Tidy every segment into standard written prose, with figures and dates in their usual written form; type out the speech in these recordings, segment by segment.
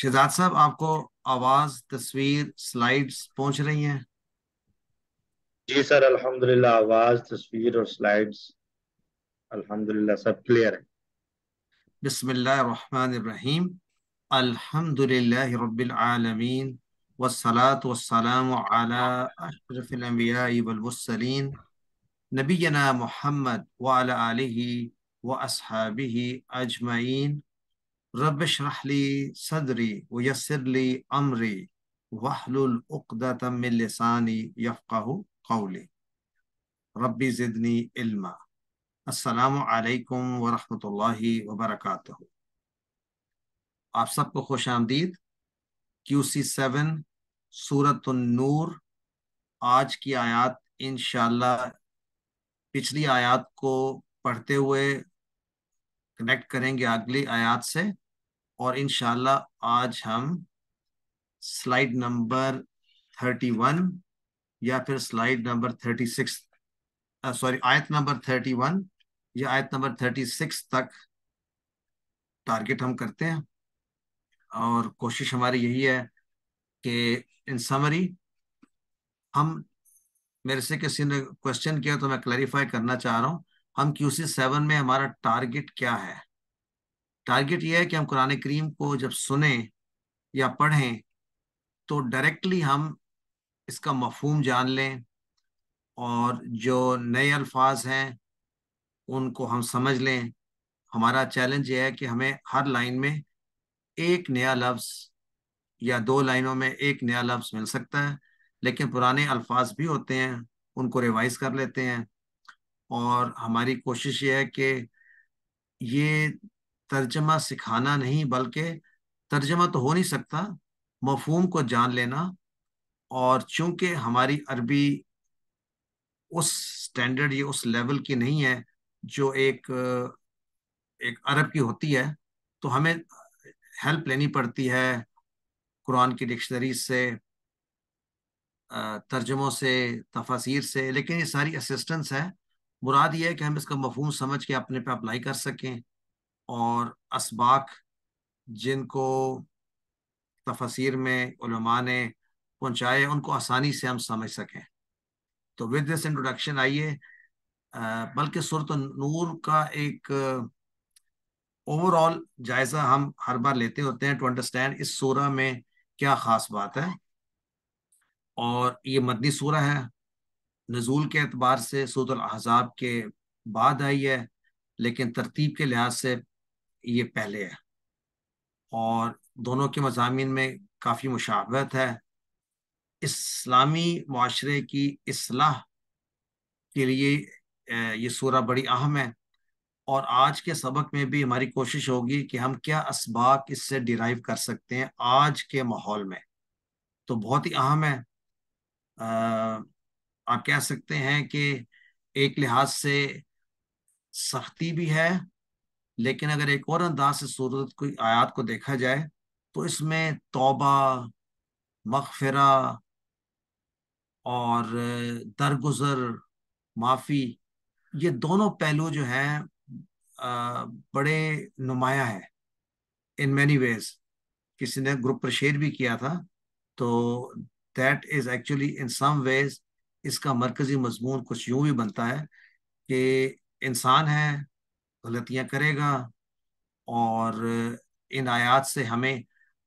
شہزاد صاحب، آپ کو آواز، تصویر، سلائیڈز پہنچ رہی ہیں؟ جی سر، الحمدللہ آواز، تصویر اور سلائیڈز الحمدللہ سب کلیئر ہے۔ بسم اللہ الرحمن الرحیم۔ الحمد للہ رب العالمین، والصلاة والسلام علی اشرف الانبیاء والمرسلین، نبینا محمد وعلی آلہ واصحابہ اجمعین۔ رب اشرح لی صدری ویسر لی امری واحلل عقدۃ من لسانی یفقہوا قولی۔ ربی زدنی علما۔ السلام علیکم ورحمۃ اللہ وبرکاتہ۔ آپ سب کو خوش آمدید۔ QC7 سورۃ النور، آج کی آیات انشاءاللہ پچھلی آیات کو پڑھتے ہوئے کنیکٹ کریں گے اگلی آیات سے، اور انشاءاللہ آج ہم سلائیڈ نمبر 31 یا پھر سلائیڈ نمبر 36، آیت نمبر 31 یا آیت نمبر 36 تک ٹارگٹ ہم کرتے ہیں، اور کوشش ہماری یہی ہے کہ ان سمری میرے سے کسی نے کوشچن کیا تو میں کلیریفائی کرنا چاہ رہا ہوں، ہم QC7 میں ہمارا ٹارگٹ کیا ہے؟ ٹارگٹ یہ ہے کہ ہم قرآن کریم کو جب سنیں یا پڑھیں تو ڈائریکٹلی ہم اس کا مفہوم جان لیں، اور جو نئے الفاظ ہیں ان کو ہم سمجھ لیں۔ ہمارا چیلنج یہ ہے کہ ہمیں ہر لائن میں ایک نیا لفظ یا دو لائنوں میں ایک نیا لفظ مل سکتا ہے، لیکن پرانے الفاظ بھی ہوتے ہیں، ان کو ریوائز کر لیتے ہیں۔ اور ہماری کوشش یہ ہے کہ یہ ترجمہ سکھانا نہیں، بلکہ ترجمہ تو ہو نہیں سکتا، مفہوم کو جان لینا۔ اور چونکہ ہماری عربی اس سٹینڈرڈ یا اس لیول کی نہیں ہے جو ایک عرب کی ہوتی ہے، تو ہمیں ہیلپ لینی پڑتی ہے قرآن کی ڈکشنری سے، ترجموں سے، تفاسیر سے، لیکن یہ ساری اسسٹنس ہے۔ مراد یہ ہے کہ ہم اس کا مفہوم سمجھ کے اپنے پہ اپلائی کر سکیں، اور اسباق جن کو تفاسیر میں علماء نے پہنچائے ان کو آسانی سے ہم سمجھ سکیں۔ تو ود دس انٹروڈکشن آئیے، بلکہ سورۃ النور کا ایک اوور آل جائزہ ہم ہر بار لیتے ہوتے ہیں ٹو انڈرسٹینڈ اس سورہ میں کیا خاص بات ہے۔ اور یہ مدنی سورہ ہے، نزول کے اعتبار سے سورۃ الاحزاب کے بعد آئی ہے، لیکن ترتیب کے لحاظ سے یہ پہلے ہے، اور دونوں کے مضامین میں کافی مشابہت ہے۔ اسلامی معاشرے کی اصلاح کے لیے یہ سورہ بڑی اہم ہے، اور آج کے سبق میں بھی ہماری کوشش ہوگی کہ ہم کیا اسباق اس سے ڈیرائیو کر سکتے ہیں آج کے ماحول میں۔ تو بہت ہی اہم ہے۔ آپ کہہ سکتے ہیں کہ ایک لحاظ سے سختی بھی ہے، لیکن اگر ایک اور انداز سے سورت کی آیات کو دیکھا جائے تو اس میں توبہ، مغفرہ اور درگزر، معافی، یہ دونوں پہلو جو ہیں بڑے نمایاں ہیں ان مینی ویز۔ کسی نے گروپ پر شیئر بھی کیا تھا، تو دیٹ از ایکچولی ان سم ویز اس کا مرکزی مضمون کچھ یوں بھی بنتا ہے کہ انسان ہے، غلطیاں کرے گا، اور ان آیات سے ہمیں،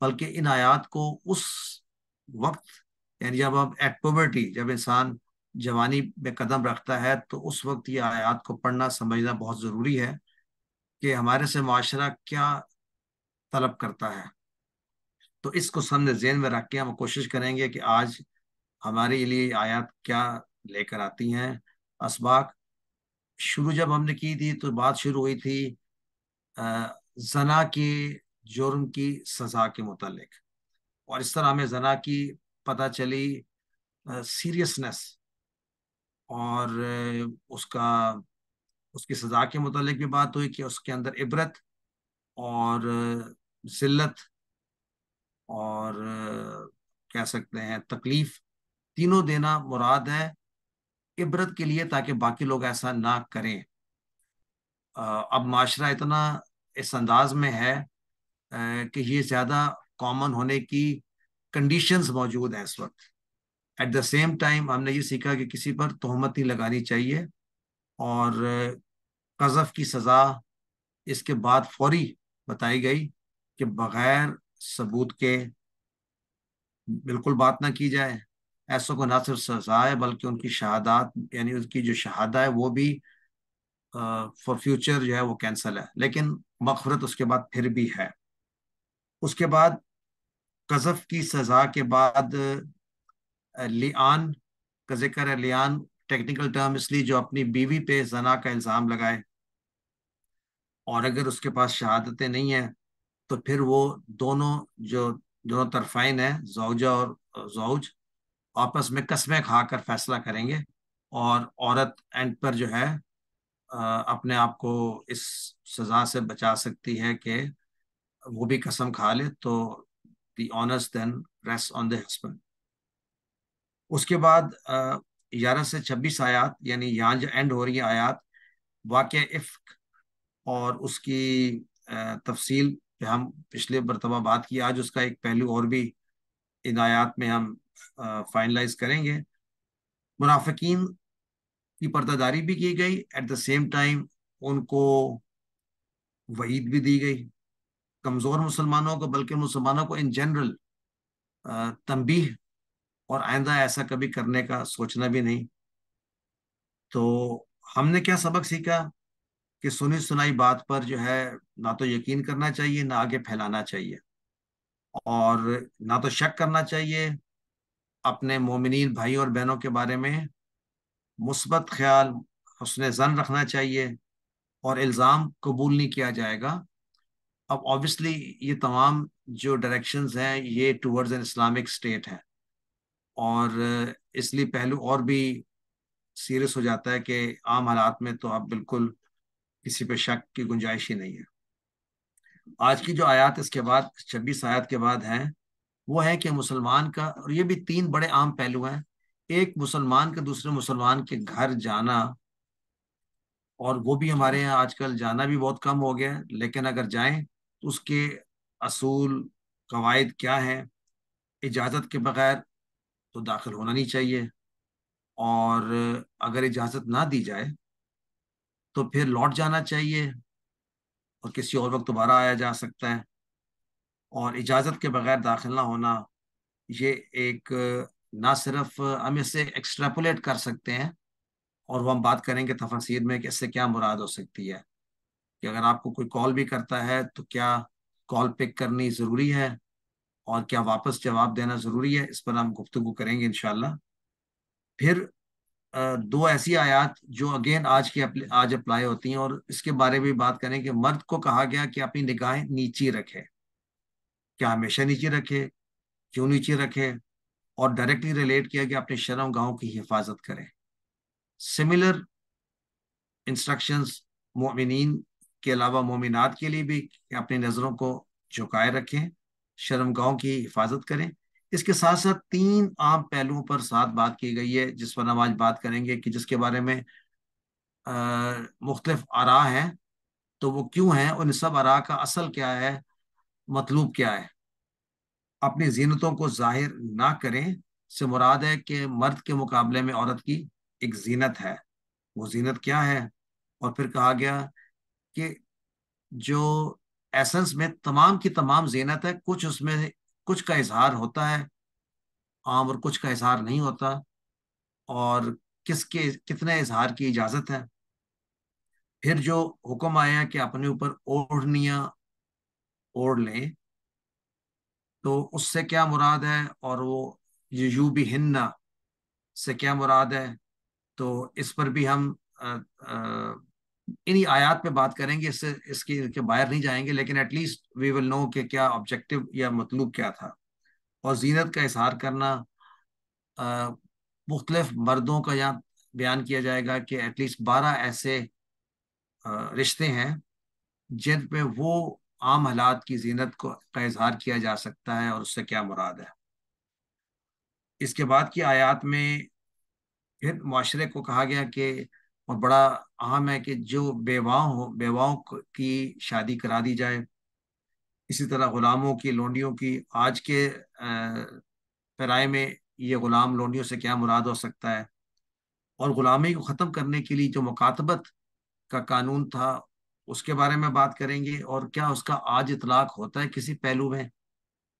بلکہ ان آیات کو اس وقت، یعنی جب اب ایٹ پوبرٹی، جب انسان جوانی میں قدم رکھتا ہے، تو اس وقت یہ آیات کو پڑھنا سمجھنا بہت ضروری ہے کہ ہمارے سے معاشرہ کیا طلب کرتا ہے۔ تو اس کو سامنے ذہن میں رکھ کے ہم کوشش کریں گے کہ آج ہمارے لیے آیات کیا لے کر آتی ہیں۔ اسباق شروع جب ہم نے کی تھی تو بات شروع ہوئی تھی زنا کے جرم کی سزا کے متعلق، اور اس طرح ہمیں زنا کی پتہ چلی سیریسنس، اور اس کی سزا کے متعلق بھی بات ہوئی کہ اس کے اندر عبرت اور ذلت اور کہہ سکتے ہیں تکلیف، تینوں دینا مراد ہے عبرت کے لیے، تاکہ باقی لوگ ایسا نہ کریں۔ اب معاشرہ اتنا اس انداز میں ہے کہ یہ زیادہ کامن ہونے کی کنڈیشنز موجود ہیں اس وقت. ایٹ دا سیم ٹائم ہم نے یہ سیکھا کہ کسی پر تہمت نہیں لگانی چاہیے، اور قذف کی سزا اس کے بعد فوری بتائی گئی کہ بغیر ثبوت کے بالکل بات نہ کی جائے. ایسوں کو نہ صرف سزا ہے بلکہ ان کی شہادات، یعنی ان کی جو شہادہ ہے وہ بھی فار فیوچر جو ہے وہ کینسل ہے، لیکن مغفرت اس کے بعد پھر بھی ہے. اس کے بعد قذف کی سزا کے بعد لیان کا ذکر ہے. لیان ٹیکنیکل ٹرم اس لیے جو اپنی بیوی پہ زنا کا الزام لگائے، اور اگر اس کے پاس شہادتیں نہیں ہیں تو پھر وہ دونوں طرفین ہیں، زوجہ اور زوج، آپس میں قسمیں کھا کر فیصلہ کریں گے، اور عورت اینڈ پر جو ہے اپنے آپ کو اس سزا سے بچا سکتی ہے کہ وہ بھی قسم کھا لے، تو the onus then rest on the husband. اس کے بعد 11 سے 26 آیات، یعنی یہاں جو اینڈ ہو رہی ہے آیات، واقعہ افک اور اس کی تفصیل پہ ہم پچھلے مرتبہ بات کی. آج اس کا ایک پہلو اور بھی ان آیات میں ہم فائنلائز کریں گے. منافقین کی پردہ داری بھی کی گئی، ایٹ دا سیم ٹائم ان کو وعید بھی دی گئی. کمزور مسلمانوں کو، بلکہ مسلمانوں کو ان جنرل تنبیہ اور آئندہ ایسا کبھی کرنے کا سوچنا بھی نہیں. تو ہم نے کیا سبق سیکھا کہ سنی سنائی بات پر جو ہے نہ تو یقین کرنا چاہیے، نہ آگے پھیلانا چاہیے، اور نہ تو شک کرنا چاہیے. اپنے مومنین بھائی اور بہنوں کے بارے میں مثبت خیال، حسن ظن رکھنا چاہیے، اور الزام قبول نہیں کیا جائے گا. اب آبویسلی یہ تمام جو ڈائریکشنز ہیں یہ ٹورڈز این اسلامک اسٹیٹ ہے، اور اس لیے پہلو اور بھی سیریس ہو جاتا ہے کہ عام حالات میں تو اب بالکل کسی پہ شک کی گنجائش ہی نہیں ہے. آج کی جو آیات اس کے بعد 26 آیات کے بعد ہیں، وہ ہے کہ مسلمان کا، اور یہ بھی 3 بڑے عام پہلو ہیں. ایک، مسلمان کا دوسرے مسلمان کے گھر جانا، اور وہ بھی ہمارے یہاں آج کل جانا بھی بہت کم ہو گیا، لیکن اگر جائیں تو اس کے اصول قواعد کیا ہیں. اجازت کے بغیر تو داخل ہونا نہیں چاہیے، اور اگر اجازت نہ دی جائے تو پھر لوٹ جانا چاہیے، اور کسی اور وقت دوبارہ آیا جا سکتا ہے. اور اجازت کے بغیر داخل نہ ہونا، یہ ایک نہ صرف ہم اس سے ایکسٹراپولیٹ کر سکتے ہیں، اور وہ ہم بات کریں گے تفاسیر میں کہ اس سے کیا مراد ہو سکتی ہے. کہ اگر آپ کو کوئی کال بھی کرتا ہے تو کیا کال پک کرنی ضروری ہے، اور کیا واپس جواب دینا ضروری ہے، اس پر ہم گفتگو کریں گے انشاءاللہ. پھر 2 ایسی آیات جو اگین آج اپلائی ہوتی ہیں، اور اس کے بارے میں بات کریں کہ مرد کو کہا گیا کہ اپنی نگاہیں نیچی رکھے. کیا ہمیشہ نیچی رکھے؟ کیوں نیچی رکھے؟ اور ڈائریکٹلی ریلیٹ کیا کہ اپنے شرم گاہوں کی حفاظت کریں. سملر انسٹرکشنز مومنین کے علاوہ مومنات کے لیے بھی کہ اپنی نظروں کو جھکائے رکھیں، شرم گاہوں کی حفاظت کریں. اس کے ساتھ ساتھ 3 عام پہلوؤں پر ساتھ بات کی گئی ہے، جس پر ہم آج بات کریں گے، کہ جس کے بارے میں مختلف آراء ہیں. تو وہ کیوں ہیں؟ ان سب آراء کا اصل کیا ہے، مطلوب کیا ہے؟ اپنی زینتوں کو ظاہر نہ کریں سے مراد ہے کہ مرد کے مقابلے میں عورت کی ایک زینت ہے. وہ زینت کیا ہے؟ اور پھر کہا گیا کہ جو ایسنس میں تمام کی تمام زینت ہے، کچھ اس میں کچھ کا اظہار ہوتا ہے عام، اور کچھ کا اظہار نہیں ہوتا، اور کتنے اظہار کی اجازت ہے. پھر جو حکم آیا کہ اپنے اوپر اوڑھنیاں اوڑھ لیں، تو اس سے کیا مراد ہے، اور وہ یو بھی ہننا سے کیا مراد ہے. تو اس پر بھی ہم انہی آیات پہ بات کریں گے، اس کے باہر نہیں جائیں گے، لیکن ایٹ لیسٹ وی ول نو کہ کیا آبجیکٹو یا مطلوب کیا تھا. اور زینت کا اظہار کرنا مختلف مردوں کا یہاں بیان کیا جائے گا کہ ایٹ لیسٹ 12 ایسے رشتے ہیں جن پہ وہ عام حالات کی زینت کا اظہار کیا جا سکتا ہے، اور اس سے کیا مراد ہے. اس کے بعد کی آیات میں پھر معاشرے کو کہا گیا کہ، اور بڑا اہم ہے کہ جو بیواؤں کی شادی کرا دی جائے. اسی طرح غلاموں کی، لونڈیوں کی، آج کے پیرائے میں یہ غلام لونڈیوں سے کیا مراد ہو سکتا ہے، اور غلامی کو ختم کرنے کے لیے جو مکاتبت کا قانون تھا اس کے بارے میں بات کریں گے، اور کیا اس کا آج اطلاق ہوتا ہے کسی پہلو میں.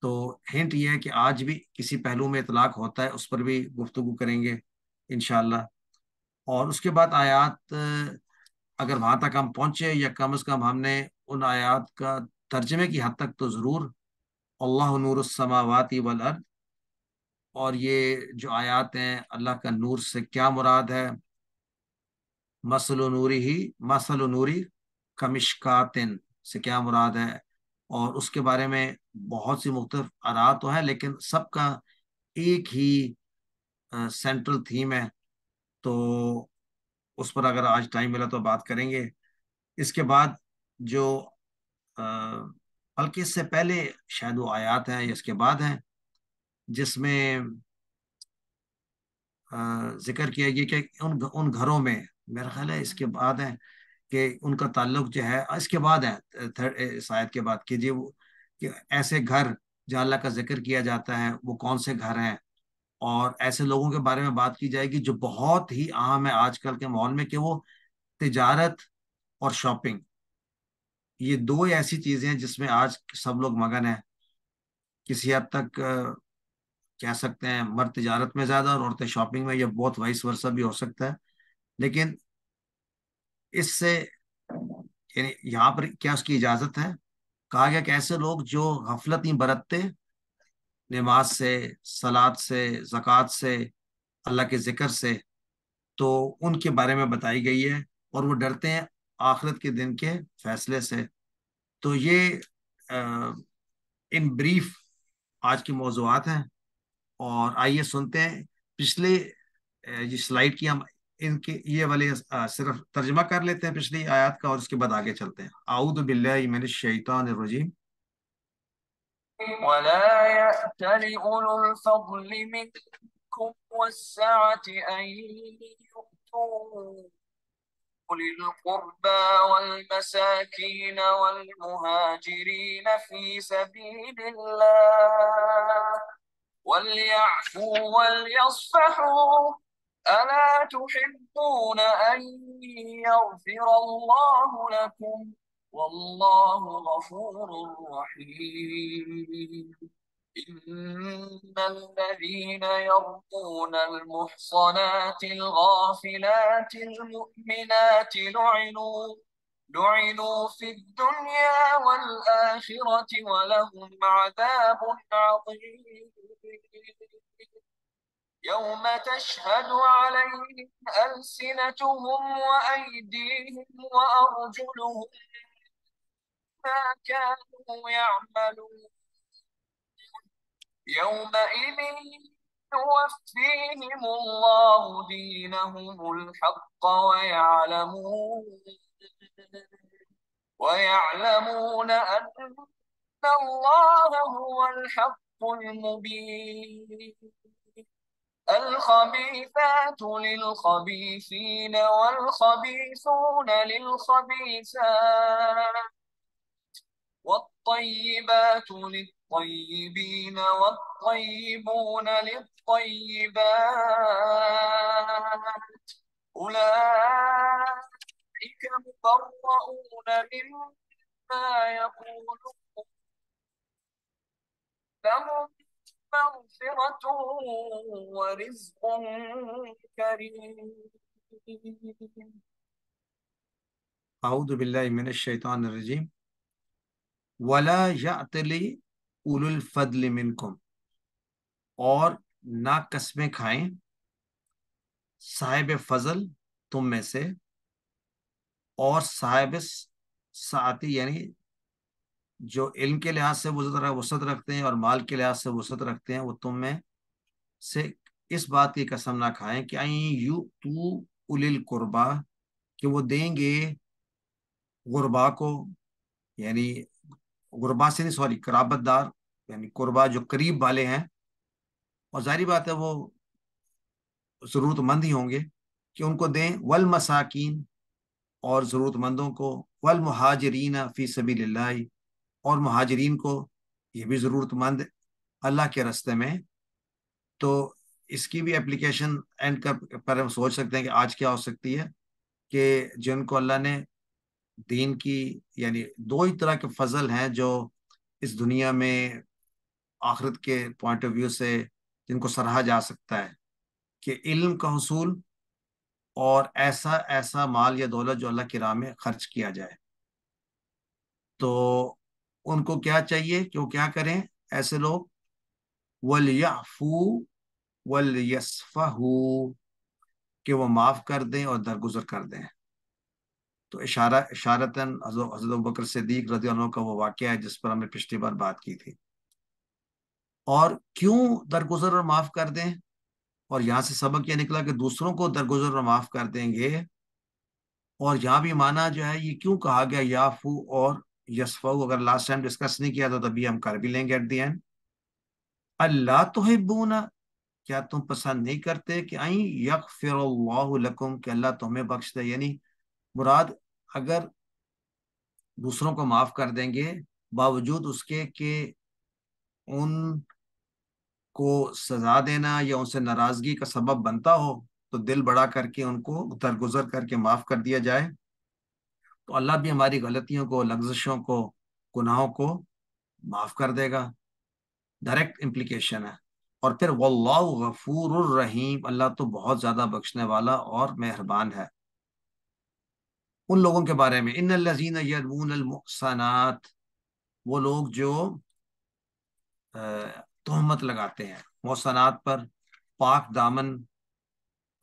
تو ہنٹ یہ ہے کہ آج بھی کسی پہلو میں اطلاق ہوتا ہے، اس پر بھی گفتگو کریں گے انشاءاللہ. اور اس کے بعد آیات اگر وہاں تک ہم پہنچے، یا کم از کم ہم نے ان آیات کا ترجمے کی حد تک تو ضرور. اللہ نور السماوات والارض، اور یہ جو آیات ہیں اللہ کا نور سے کیا مراد ہے. مثل نوری کمشکاتن سے کیا مراد ہے، اور اس کے بارے میں بہت سی مختلف آرات تو ہیں، لیکن سب کا ایک ہی سینٹرل تھیم ہے. تو اس پر اگر آج ٹائم ملا تو بات کریں گے. اس کے بعد جو بلکہ اس سے پہلے شاید وہ آیات ہیں یا اس کے بعد ہیں، جس میں ذکر کیا گیا کہ ان گھروں میں، میرا خیال ہے اس کے بعد ہے کہ ان کا تعلق جو ہے اس کے بعد ہے، اس آیت کے بعد کہ کہ ایسے گھر جہاں اللہ کا ذکر کیا جاتا ہے وہ کون سے گھر ہیں، اور ایسے لوگوں کے بارے میں بات کی جائے گی جو بہت ہی عام ہے آج کل کے ماحول میں، کہ وہ تجارت اور شاپنگ، یہ دو ایسی چیزیں ہیں جس میں آج سب لوگ مگن ہیں. کسی حد تک کہہ سکتے ہیں مرد تجارت میں زیادہ اور عورتیں شاپنگ میں، یا بہت وائس ورثہ بھی ہو سکتا ہے. لیکن اس سے یعنی یہاں پر کیا اس کی اجازت ہے؟ کہا گیا کہ ایسے لوگ جو غفلت نہیں برتتے نماز سے، صلات سے، زکوٰۃ سے، اللہ کے ذکر سے، تو ان کے بارے میں بتائی گئی ہے، اور وہ ڈرتے ہیں آخرت کے دن کے فیصلے سے. تو یہ ان بریف آج کے موضوعات ہیں. اور آئیے سنتے ہیں پچھلے یہ سلائیڈ کی، ہم ان کے یہ والے صرف ترجمہ کر لیتے ہیں پچھلی آیات کا، اور اس کے بعد آگے چلتے ہیں. اعوذ باللہ من الشیطان الرجیم. ولا يأتل أولو الفضل منكم والسعة أن يؤتوا أولي القربى والمساكين والمهاجرين في سبيل الله وليعفوا وليصفحوا ألا تحبون أن يغفر الله لكم والله غفور رحيم. إن الذين يرمون المحصنات الغافلات المؤمنات لعنوا في الدنيا والآخرة ولهم عذاب عظيم. يوم تشهد عليهم ألسنتهم وأيديهم وأرجلهم ما كانوا يعملون يومئذ يوفيهم الله دينهم الحق ويعلمون أن الله هو الحق المبين. الخبيثات للخبيثين والخبيثون للخبيثات والطيبات للطيبين والطيبون للطيبات أولئك مبرؤون مما يقولون لهم مغفرة ورزق كريم. اعوذ باللہ من الشیطان الرجیم. ولا یأتل اولو الفضل منکم، اور نہ قسمیں کھائیں صاحب فضل تم میں سے، اور صاحب سعتی یعنی جو علم کے لحاظ سے وسعت رکھتے ہیں اور مال کے لحاظ سے وسعت رکھتے ہیں، وہ تم میں سے اس بات کی قسم نہ کھائیں کہ تو اول القربا، کہ وہ دیں گے غربا کو، یعنی غربا سے نہیں، سوری، قرابت دار، یعنی قربا جو قریب والے ہیں، اور ظاہری بات ہے وہ ضرورت مند ہی ہوں گے، کہ ان کو دیں. والمساکین، اور ضرورت مندوں کو. والمہاجرین فی سبیل اللہ، اور مہاجرین کو، یہ بھی ضرورت مند اللہ کے راستے میں. تو اس کی بھی اپلیکیشن اینڈ پر ہم سوچ سکتے ہیں کہ آج کیا ہو سکتی ہے کہ جن کو اللہ نے دین کی، یعنی دو ہی طرح کے فضل ہیں جو اس دنیا میں آخرت کے پوائنٹ آف ویو سے جن کو سراہا جا سکتا ہے، کہ علم کا حصول اور ایسا ایسا مال یا دولت جو اللہ کی راہ میں خرچ کیا جائے. تو ان کو کیا چاہیے کہ وہ کیا کریں ایسے لوگ؟ وَلْيَعْفُوا وَلْيَصْفَحُوا، کہ وہ معاف کر دیں اور درگزر کر دیں. تو اشارتاً حضرت ابوبکر صدیق رضی اللہ عنہ کا وہ واقعہ ہے جس پر ہم نے پچھلی بار بات کی تھی. اور کیوں درگزر اور معاف کر دیں؟ اور یہاں سے سبق یہ نکلا کہ دوسروں کو درگزر اور معاف کر دیں گے. اور یہاں بھی معنی جو ہے یہ کیوں کہا گیا یافو اور یسفو؟ اگر لاسٹ ٹائم ڈسکس نہیں کیا تو تبھی ہم کر بھی لیں گے ایٹ دی اینڈ. اللہ تحبون، کیا تم پسند نہیں کرتے کہ این یغفر اللہ لکم، کہ اللہ تمہیں بخش دے؟ یعنی مراد اگر دوسروں کو معاف کر دیں گے باوجود اس کے کہ ان کو سزا دینا یا ان سے ناراضگی کا سبب بنتا ہو، تو دل بڑا کر کے ان کو درگزر کر کے معاف کر دیا جائے، تو اللہ بھی ہماری غلطیوں کو، لغزشوں کو، گناہوں کو معاف کر دے گا. ڈائریکٹ امپلیکیشن ہے. اور پھر واللہ غفور الرحیم، اللہ تو بہت زیادہ بخشنے والا اور مہربان ہے. ان لوگوں کے بارے میں ان الذین یرمون المحصنات، وہ لوگ جو تہمت لگاتے ہیں محصنات پر، پاک دامن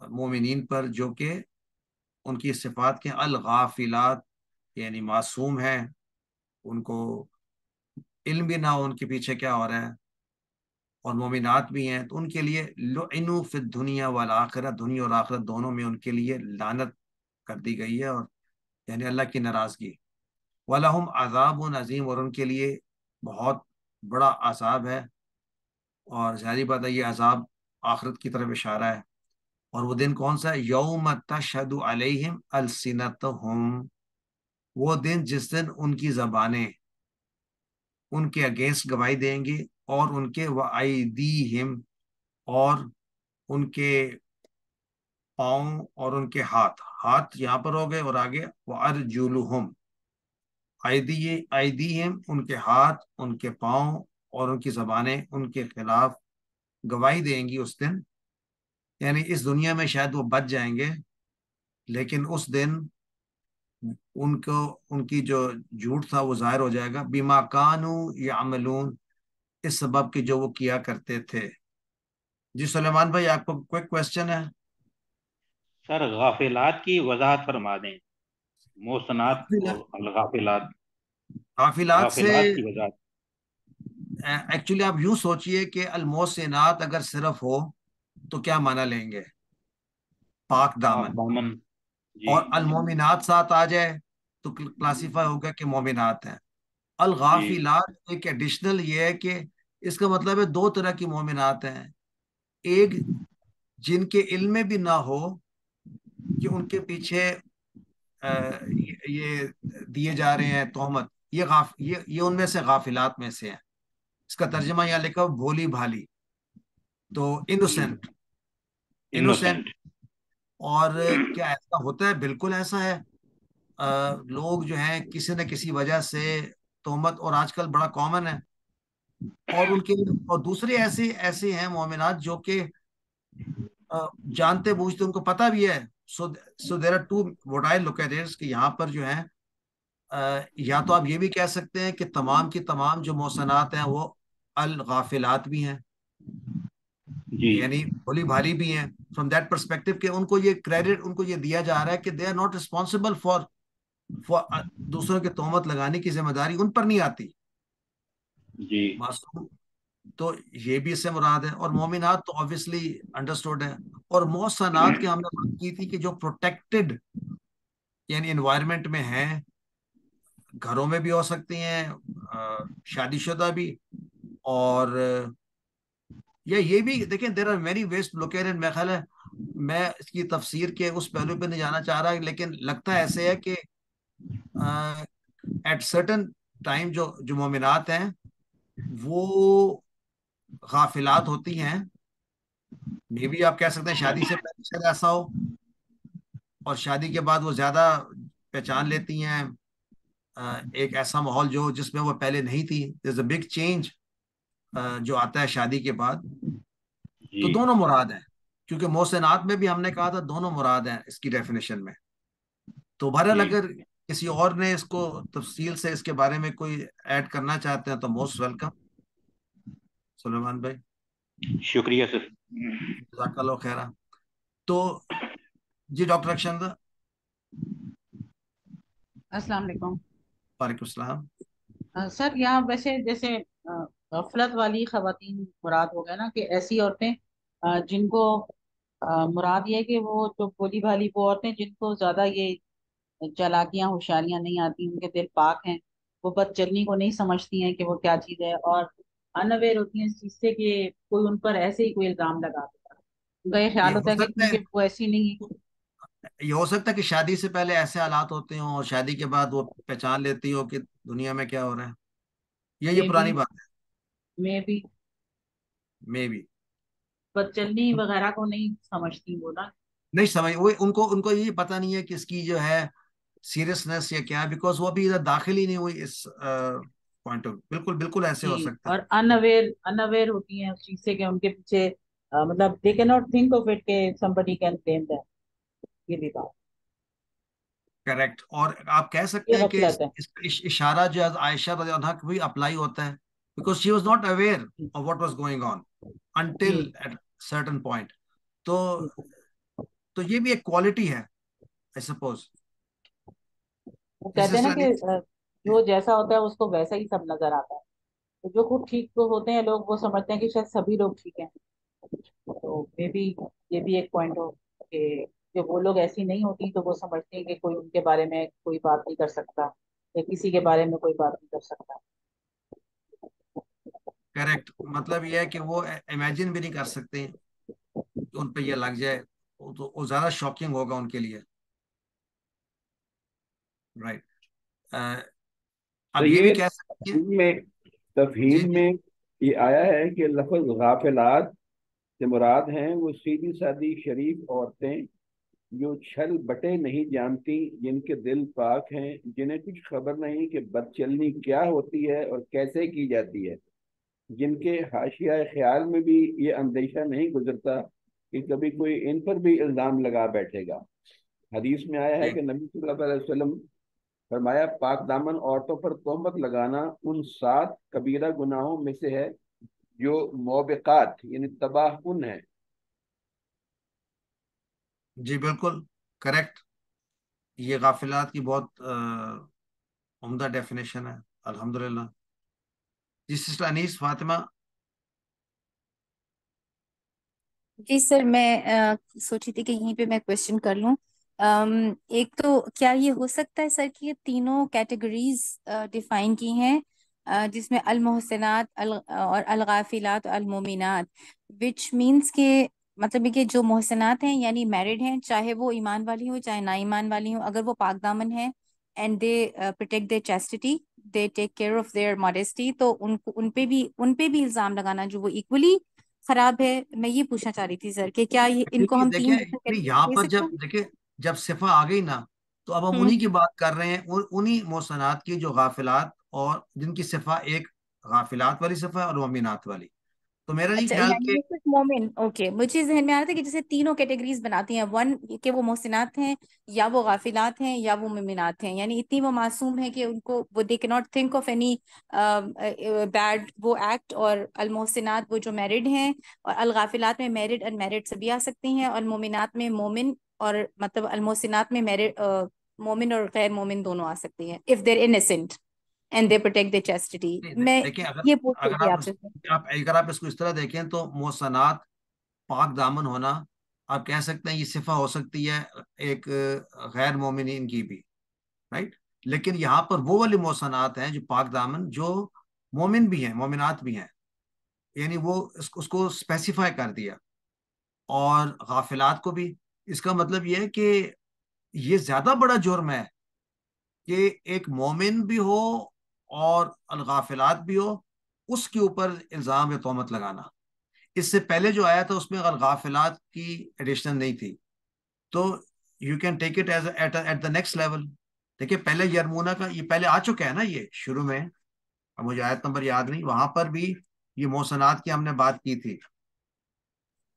مومنین پر جو کہ ان کی صفات کے الغافلات، یعنی معصوم ہیں، ان کو علم بھی نہ ہو ان کے پیچھے کیا ہو رہا ہے، اور مومنات بھی ہیں، تو ان کے لیے لعنوا فی الدنیا والآخرہ، دنیا اور آخرت دونوں میں ان کے لیے لعنت کر دی گئی ہے، اور یعنی اللہ کی ناراضگی. وَلَهُمْ عَذَابٌ عَظِيمٌ، اور ان کے لیے بہت بڑا عذاب ہے. اور ظاہری بات ہے یہ عذاب آخرت کی طرف اشارہ ہے. اور وہ دن کون سا ہے؟ یوم تشہد علیہم السنتہم، وہ دن جس دن ان کی زبانیں ان کے اگینسٹ گواہی دیں گے، اور ان کے وَأَيْدِيهِمْ، اور ان کے پاؤں اور ان کے ہاتھ یہاں پر ہو گئے، اور آگے وَأَرْجُلُهُمْ، ایدیہم ان کے ہاتھ، ان کے پاؤں اور ان کی زبانیں ان کے خلاف گواہی دیں گی اس دن. یعنی اس دنیا میں شاید وہ بچ جائیں گے، لیکن اس دن ان کی جو جھوٹ تھا وہ ظاہر ہو جائے گا. بما کانوا یعملون، اس سبب کی جو وہ کیا کرتے تھے. جی سلیمان بھائی، آپ کو کوئی کوشچن ہے؟ سر غافلات کی وضاحت فرما دیں، محسنات اور الغافلات. غافلات سے غافلات کی وضاحت. ایکچولی آپ یوں سوچئے کہ المحسنات اگر صرف ہو تو کیا معنی لیں گے؟ پاک دامن. دامن. جی اور المومنات ساتھ آ جائے تو کلاسیفائی ہوگا کہ مومنات ہیں. جی الغافلات ایک ایڈیشنل یہ ہے کہ اس کا مطلب ہے دو طرح کی مومنات ہیں. ایک جن کے علم میں بھی نہ ہو کہ ان کے پیچھے یہ دیے جا رہے ہیں تہمت، یہ ان میں سے غافلات میں سے ہیں. اس کا ترجمہ یہاں لکھا ہو بھولی بھالی، تو انوسینٹ. انوسینٹ. اور کیا ایسا ہوتا ہے؟ بالکل ایسا ہے. لوگ جو ہیں کسی نہ کسی وجہ سے تہمت، اور آج کل بڑا کامن ہے، اور ان کے اور دوسرے ایسے ہیں مومنات جو کہ جانتے بوجھتے ان کو پتہ بھی ہے. So there are to what I look at it, کہ یہاں پر جو ہے یا تو آپ یہ بھی کہہ سکتے ہیں کہ تمام کی تمام جو محسنات ہیں وہ الغافلات بھی ہیں، جی یعنی بھولی بھالی بھی ہیں، فرام دیٹ پرسپیکٹو کہ ان کو یہ کریڈٹ ان کو یہ دیا جا رہا ہے کہ they are not responsible for دوسروں کے تہمت لگانے کی ذمہ داری ان پر نہیں آتی. جی معصوم، تو یہ بھی اس سے مراد ہے. اور مومنات تو obviously انڈرسٹوڈ ہے. اور محسنات کی ہم نے بات کی تھی کہ جو پروٹیکٹڈ یعنی انوائرمنٹ میں ہیں، گھروں میں بھی ہو سکتی ہیں، شادی شدہ بھی. اور یہ بھی دیکھیں there are very ways to look at it. میرا خیال ہے میں اس کی تفسیر کے اس پہلو پہ نہیں جانا چاہ رہا، لیکن لگتا ایسے ہے کہ ایٹ سرٹن ٹائم جو مومنات ہیں وہ غافلات ہوتی ہیں. مے بھی آپ کہہ سکتے ہیں شادی سے پہلے شاید ایسا ہو، اور شادی کے بعد وہ زیادہ پہچان لیتی ہیں ایک ایسا ماحول جس میں وہ پہلے نہیں تھی. there's a big change جو آتا ہے شادی کے بعد. تو جی دونوں مراد ہیں، کیونکہ محسنات میں بھی ہم نے کہا تھا دونوں مراد ہیں اس کی ڈیفینیشن میں. تو بہرحال جی اگر کسی اور نے اس کو تفصیل سے اس کے بارے میں کوئی ایڈ کرنا چاہتے ہیں تو موسٹ ویلکم. سلیمان بھائی شکریہ سر. جزاک اللہ خیرہ. تو جی ڈاکٹر اکشندر. السلام علیکم. وعلیکم السلام. سر یہاں ویسے جیسے غفلت والی خواتین مراد ہو گیا نا، کہ ایسی عورتیں جن کو مراد یہ ہے کہ وہ جو بولی بھالی وہ عورتیں جن کو زیادہ یہ چالاکیاں ہوشیاریاں نہیں آتی، ان کے دل پاک ہیں، وہ بد چلنی کو نہیں سمجھتی ہیں کہ وہ کیا چیز ہے، اور انویئر ہوتی ہیں اس چیز سے کہ کوئی ان پر ایسے ہی کوئی الزام لگا دیتا ہے. ان کا یہ یہ خیال ہو ہوتا ہے کہ سکتا ہے کیونکہ وہ ایسی نہیں ہے. یہ ہو سکتا ہے کہ شادی سے پہلے ایسے حالات ہوتے ہوں اور شادی کے بعد وہ پہچان لیتی ہو کہ دنیا میں کیا ہو رہا ہے. یہ مے بی پرانی بات ہے. مے بی مے بھی بد چلنی وغیرہ کو نہیں سمجھتی وہ نا. نہیں سمجھ وہ ان کو یہ پتہ نہیں ہے کہ اس کی جو ہے سیریسنس یا کیا، بیکاز وہ ابھی ادھر داخل ہی نہیں ہوئی اس پوائنٹ آف. بالکل بالکل ایسے جی، ہو سکتا اور ہے. انویئر ہوتی ہیں اس چیز سے کہ ان کے پیچھے مطلب دے کی ناٹ تھنک آف اٹ کہ somebody can blame them. یہ بھی بات، کریکٹ. اور آپ کہہ سکتے یہ ہیں کہ غفلت ہے. اس کا اشارہ جو ہے عائشہ رضی اللہ عنہا کو بھی اپلائی ہوتا ہے، because she was not aware of what was going on جی، انٹل ایٹ سرٹن پوائنٹ. تو تو یہ بھی ایک کوالٹی ہے آئی سپوز. وہ جی کہتے ہیں نا سسٹر کہ جو جیسا ہوتا ہے اس کو ویسا ہی سب نظر آتا ہے. تو جو خود ٹھیک تو ہوتے ہیں لوگ وہ سمجھتے ہیں کہ شاید سبھی لوگ ٹھیک ہیں. تو مے بی یہ بھی ایک پوائنٹ ہو کہ جب وہ لوگ ایسی نہیں ہوتی تو وہ سمجھتے ہیں کہ کوئی ان کے بارے میں کوئی بات نہیں کر سکتا، یا کسی کے بارے میں کوئی بات نہیں کر سکتا. کریکٹ. مطلب یہ ہے کہ وہ امیجن بھی نہیں کر سکتے کہ ان پہ یہ لگ جائے. تو وہ زیادہ شاکنگ ہوگا ان کے لیے. رائٹ. تو اب یہ بھی یہ کہہ سکتے ہیں. تفہیم میں جی تفہیم جی میں یہ آیا ہے کہ لفظ غافلات سے مراد ہیں وہ سیدھی سادی شریف عورتیں جو چھل بٹے نہیں جانتی، جن کے دل پاک ہیں، جنہیں کچھ خبر نہیں کہ بدچلنی کیا ہوتی ہے اور کیسے کی جاتی ہے، جن کے حاشیہ خیال میں بھی یہ اندیشہ نہیں گزرتا کہ کبھی کوئی ان پر بھی الزام لگا بیٹھے گا. حدیث میں آیا ہے جی کہ نبی صلی اللہ علیہ وسلم فرمایا پاک دامن عورتوں پر تہمت لگانا ان 7 کبیرہ گناہوں میں سے ہے جو موبقات یعنی تباہ کن ہے. جی بالکل کریکٹ. یہ غافلات کی بہت عمدہ ڈیفینیشن ہے الحمدللہ. جی سسٹر انیس فاطمہ. جی سر، میں سوچی تھی کہ یہیں پہ میں کوشچن کر لوں. ایک تو کیا یہ ہو سکتا ہے سر کہ یہ تینوں کیٹیگریز ڈیفائن کی ہیں جس میں المحسنات اور الغافلات اور المومنات، وچ مینس کہ مطلب یہ کہ جو محسنات ہیں یعنی میرڈ ہیں، چاہے وہ ایمان والی ہوں چاہے نا ایمان والی ہوں، اگر وہ پاک دامن ہیں and they protect their chastity, they take care of their modesty, تو ان پہ بھی الزام لگانا جو وہ ایکولی خراب ہے. میں یہ پوچھنا چاہ رہی تھی سر کہ کیا ان کو ہم دیکھیں تین ڈفرنٹ یہاں کیٹیگری دے پر سکتے جب صفہ آ گئی نا تو اب ہم ہیں؟ انہی کی بات کر رہے ہیں، انہی محسنات کی جو غافلات اور جن کی صفہ ایک غافلات والی صفہ ہے اور مومنات والی. تو میرا نہیں اچھا، خیال یعنی کہ یہ صرف مومن. اوکے، مجھے ذہن میں آ رہا تھا کہ جیسے تینوں کیٹیگریز بناتی ہیں، ون کہ وہ محسنات ہیں یا وہ غافلات ہیں یا وہ مومنات ہیں، یعنی اتنی وہ معصوم ہیں کہ ان کو وہ دے کی not think of any bad وہ ایکٹ. اور المحسنات وہ جو میرڈ ہیں، اور الغافلات میں میرڈ ان میرڈ سبھی آ سکتی ہیں، اور مومنات میں مومن اور مطلب المحسنات میں میرڈ مومن اور غیر مومن دونوں آ سکتی ہیں if they're innocent and they protect their chastity. میں دیکھیں یہ پوچھ رہی اگر تھی آپ آپ سے. اگر آپ اس کو اس طرح دیکھیں تو محسنات پاک دامن ہونا آپ کہہ سکتے ہیں یہ صفہ ہو سکتی ہے ایک غیر مومنین کی بھی، رائٹ. لیکن یہاں پر وہ والی محسنات ہیں جو پاک دامن جو مومن بھی ہیں مومنات بھی ہیں، یعنی وہ اس کو اسپیسیفائی کر دیا. اور غافلات کو بھی. اس کا مطلب یہ ہے کہ یہ زیادہ بڑا جرم ہے کہ ایک مومن بھی ہو اور الغافلات بھی ہو، اس کے اوپر الزام یا تہمت لگانا. اس سے پہلے جو آیا تھا اس میں الغافلات کی ایڈیشنل نہیں تھی، تو you can take it as at the next level. دیکھیے پہلے یرمونا کا یہ پہلے آ چکا ہے نا، یہ شروع میں، اب مجھے آیت نمبر یاد نہیں، وہاں پر بھی یہ محسنات کی ہم نے بات کی تھی.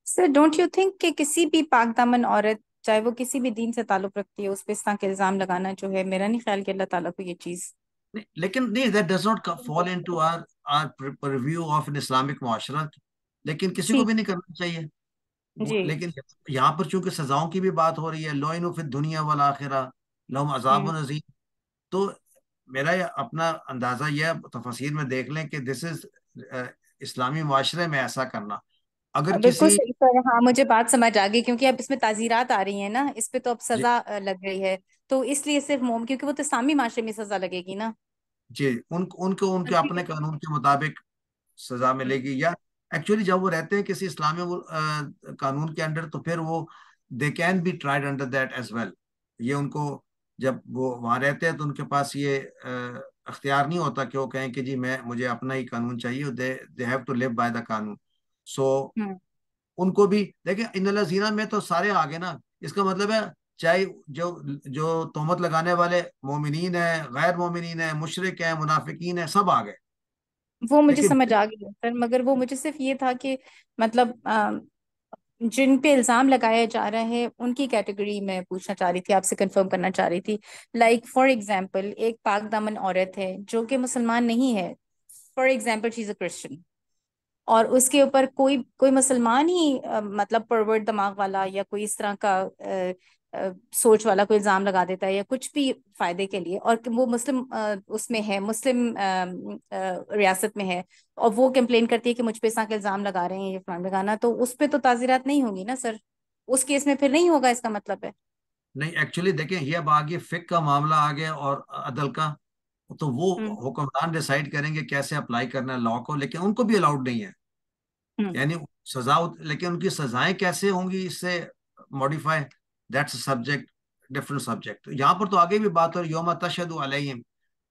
سر ڈونٹ یو تھنک کہ کسی بھی پاک دامن عورت چاہے وہ کسی بھی دین سے تعلق رکھتی ہے اس پہ اس طرح کے الزام لگانا جو ہے، میرا نہیں خیال کہ اللہ تعالیٰ کو یہ چیز. لیکن نہیں، that does not fall into our purview of an Islamic معاشرہ، لیکن کسی کو ٹھیک. بھی نہیں کرنا چاہیے. جی. لیکن یہاں پر چونکہ سزاؤں کی بھی بات ہو رہی ہے، لوئن فی الدنیا والآخرہ لہم عذاب عظیم، تو میرا اپنا اندازہ یہ تفاسیر میں دیکھ لیں کہ دس از اسلامی معاشرے میں ایسا کرنا. اگر بالکل کسی صحیح سر. ہاں مجھے بات سمجھ آ گئی کیونکہ اب اس میں تعزیرات آ رہی ہیں نا، اس پہ تو اب جی سزا لگ رہی ہے، تو اس لیے صرف موم کیونکہ وہ تو اسلامی معاشرے میں سزا لگے گی نا. جی ان کے اپنے قانون کے مطابق سزا ملے گی، یا ایکچولی جب وہ رہتے ہیں کسی اسلامی قانون کے انڈر تو پھر وہ they can be tried under that as well. یہ ان کو جب وہ وہاں رہتے ہیں تو ان کے پاس یہ اختیار نہیں ہوتا کہ وہ کہیں کہ جی مجھے اپنا ہی قانون چاہیے، they have to live by the قانون. سو ان کو بھی دیکھیں ان الذین میں تو سارے آگے نا، اس کا مطلب ہے چاہے جو تہمت لگانے والے مومنین ہیں، غیر مومنین ہیں، مشرک ہیں، منافقین ہیں، سب آگے. وہ مجھے لیکن سمجھ آ گئی سر، مگر وہ مجھے صرف یہ تھا کہ مطلب جن پہ الزام لگایا جا رہا ہے ان کی کیٹیگری میں پوچھنا چاہ رہی تھی، آپ سے کنفرم کرنا چاہ رہی تھی. لائک فار ایگزامپل ایک پاک دامن عورت ہے جو کہ مسلمان نہیں ہے، for example she is a Christian, اور اس کے اوپر کوئی مسلمان ہی مطلب پرورٹ دماغ والا یا کوئی اس طرح کا سوچ والا کوئی الزام لگا دیتا ہے یا کچھ بھی فائدے کے لیے، اور وہ مسلم اس میں ہے، مسلم ریاست میں ہے، اور وہ کمپلین کرتی ہے کہ مجھ پہ اس طرح کے الزام لگا رہے ہیں یہ فلان لگانا، تو اس پہ تو تعزیرات نہیں ہوگی نا سر، اس کیس میں پھر نہیں ہوگا، اس کا مطلب ہے. نہیں ایکچولی دیکھیں یہ اب آگے فقہ کا معاملہ آ گیا اور عدل کا، تو وہ ہوں حکمران ڈیسائیڈ کریں گے کیسے اپلائی کرنا ہے لا کو، لیکن ان کو بھی الاؤڈ نہیں ہے. ہوں یعنی سزا، لیکن ان کی سزائیں کیسے ہوں گی اس سے modify, that's subject, different subject. یہاں پر تو آگے بھی بات ہو رہی ہے یوم تشہد علیہم،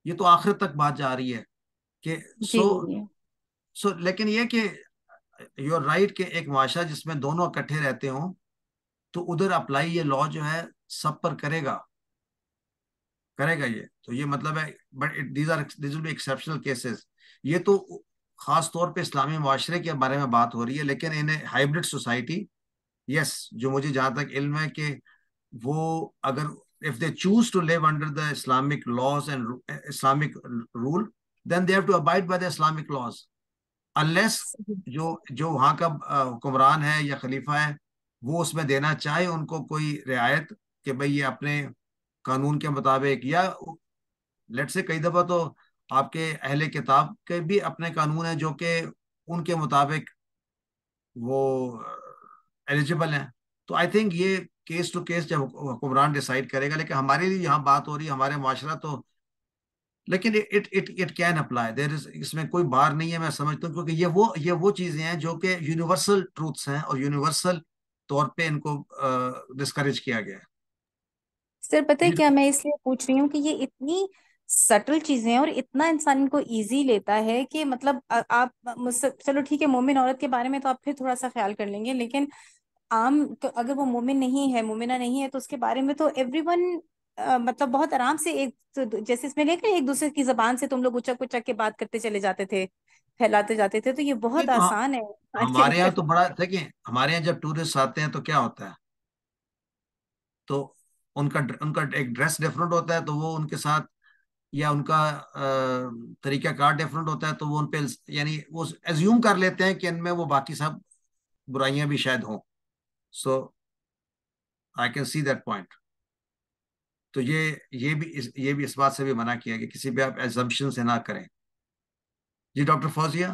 یہ تو آخر تک بات جا رہی ہے کہ جی. لیکن یہ کہ یو آر رائٹ کہ ایک معاشرہ جس میں دونوں اکٹھے رہتے ہوں تو ادھر اپلائی یہ لا جو ہے سب پر کرے گا یہ تو یہ مطلب ہے. But these will be exceptional cases. یہ تو خاص طور پہ اسلامی معاشرے کے بارے میں بات ہو رہی ہے، لیکن ان ہائبرڈ سوسائٹی، یس، جو مجھے جہاں تک علم ہے کہ وہ اگر if they choose to live under the Islamic laws and Islamic rule, then they have to abide by the Islamic laws. Unless جو وہاں کا حکمران ہے یا خلیفہ ہے وہ اس میں دینا چاہے ان کو کوئی رعایت کہ بھئی یہ اپنے قانون کے مطابق، یا لیٹ سے کئی دفعہ تو آپ کے اہل کتاب کے بھی اپنے قانون ہیں جو کہ ان کے مطابق وہ ایلیجیبل ہیں. تو آئی تھنک یہ کیس ٹو کیس جب حکمران ڈیسائیڈ کرے گا، لیکن ہمارے لیے یہاں بات ہو رہی ہے ہمارے معاشرہ تو، لیکن اٹ کین اپلائی، دیر از، اس میں کوئی بار نہیں ہے میں سمجھتا ہوں، کیونکہ یہ وہ چیزیں ہیں جو کہ یونیورسل ٹروتھس ہیں اور یونیورسل طور پہ ان کو ڈسکریج کیا گیا ہے. سر پتہ ہے جی کیا میں اس لیے پوچھ رہی ہوں کہ یہ اتنی سٹل چیزیں اور اتنا انسان کو ایزی لیتا ہے کہ مطلب آپ چلو ٹھیک ہے مومن عورت کے بارے میں تو آپ پھر تھوڑا سا خیال کر لیں گے، لیکن عام اگر وہ مومن نہیں ہے، مومنہ نہیں ہے، تو اس کے بارے میں تو ایوری ون مطلب بہت آرام سے ایک جیسے اس میں لے کر ایک دوسرے کی زبان سے تم لوگ اچک اچک کے بات کرتے چلے جاتے تھے، پھیلاتے جاتے تھے، تو یہ یہ بہت تو آسان ہے آج کے ہمارے یہاں اندر. تو بڑا دیکھیں، ہمارے یہاں جب ٹورسٹ آتے ہیں تو کیا ہوتا ہے، تو ان کا ایک ڈریس ڈفرنٹ ہوتا ہے، تو وہ ان کے ساتھ یا ان کا طریقہ کار ڈفرنٹ ہوتا ہے، تو وہ ان پہ یعنی وہ ایزیوم کر لیتے ہیں کہ ان میں وہ باقی سب برائیاں بھی شاید ہوں. So I can see that point. تو یہ بھی اس بات سے بھی منع کیا کہ کسی بھی آپ ایزمپشن سے نہ کریں. جی ڈاکٹر فوزیہ.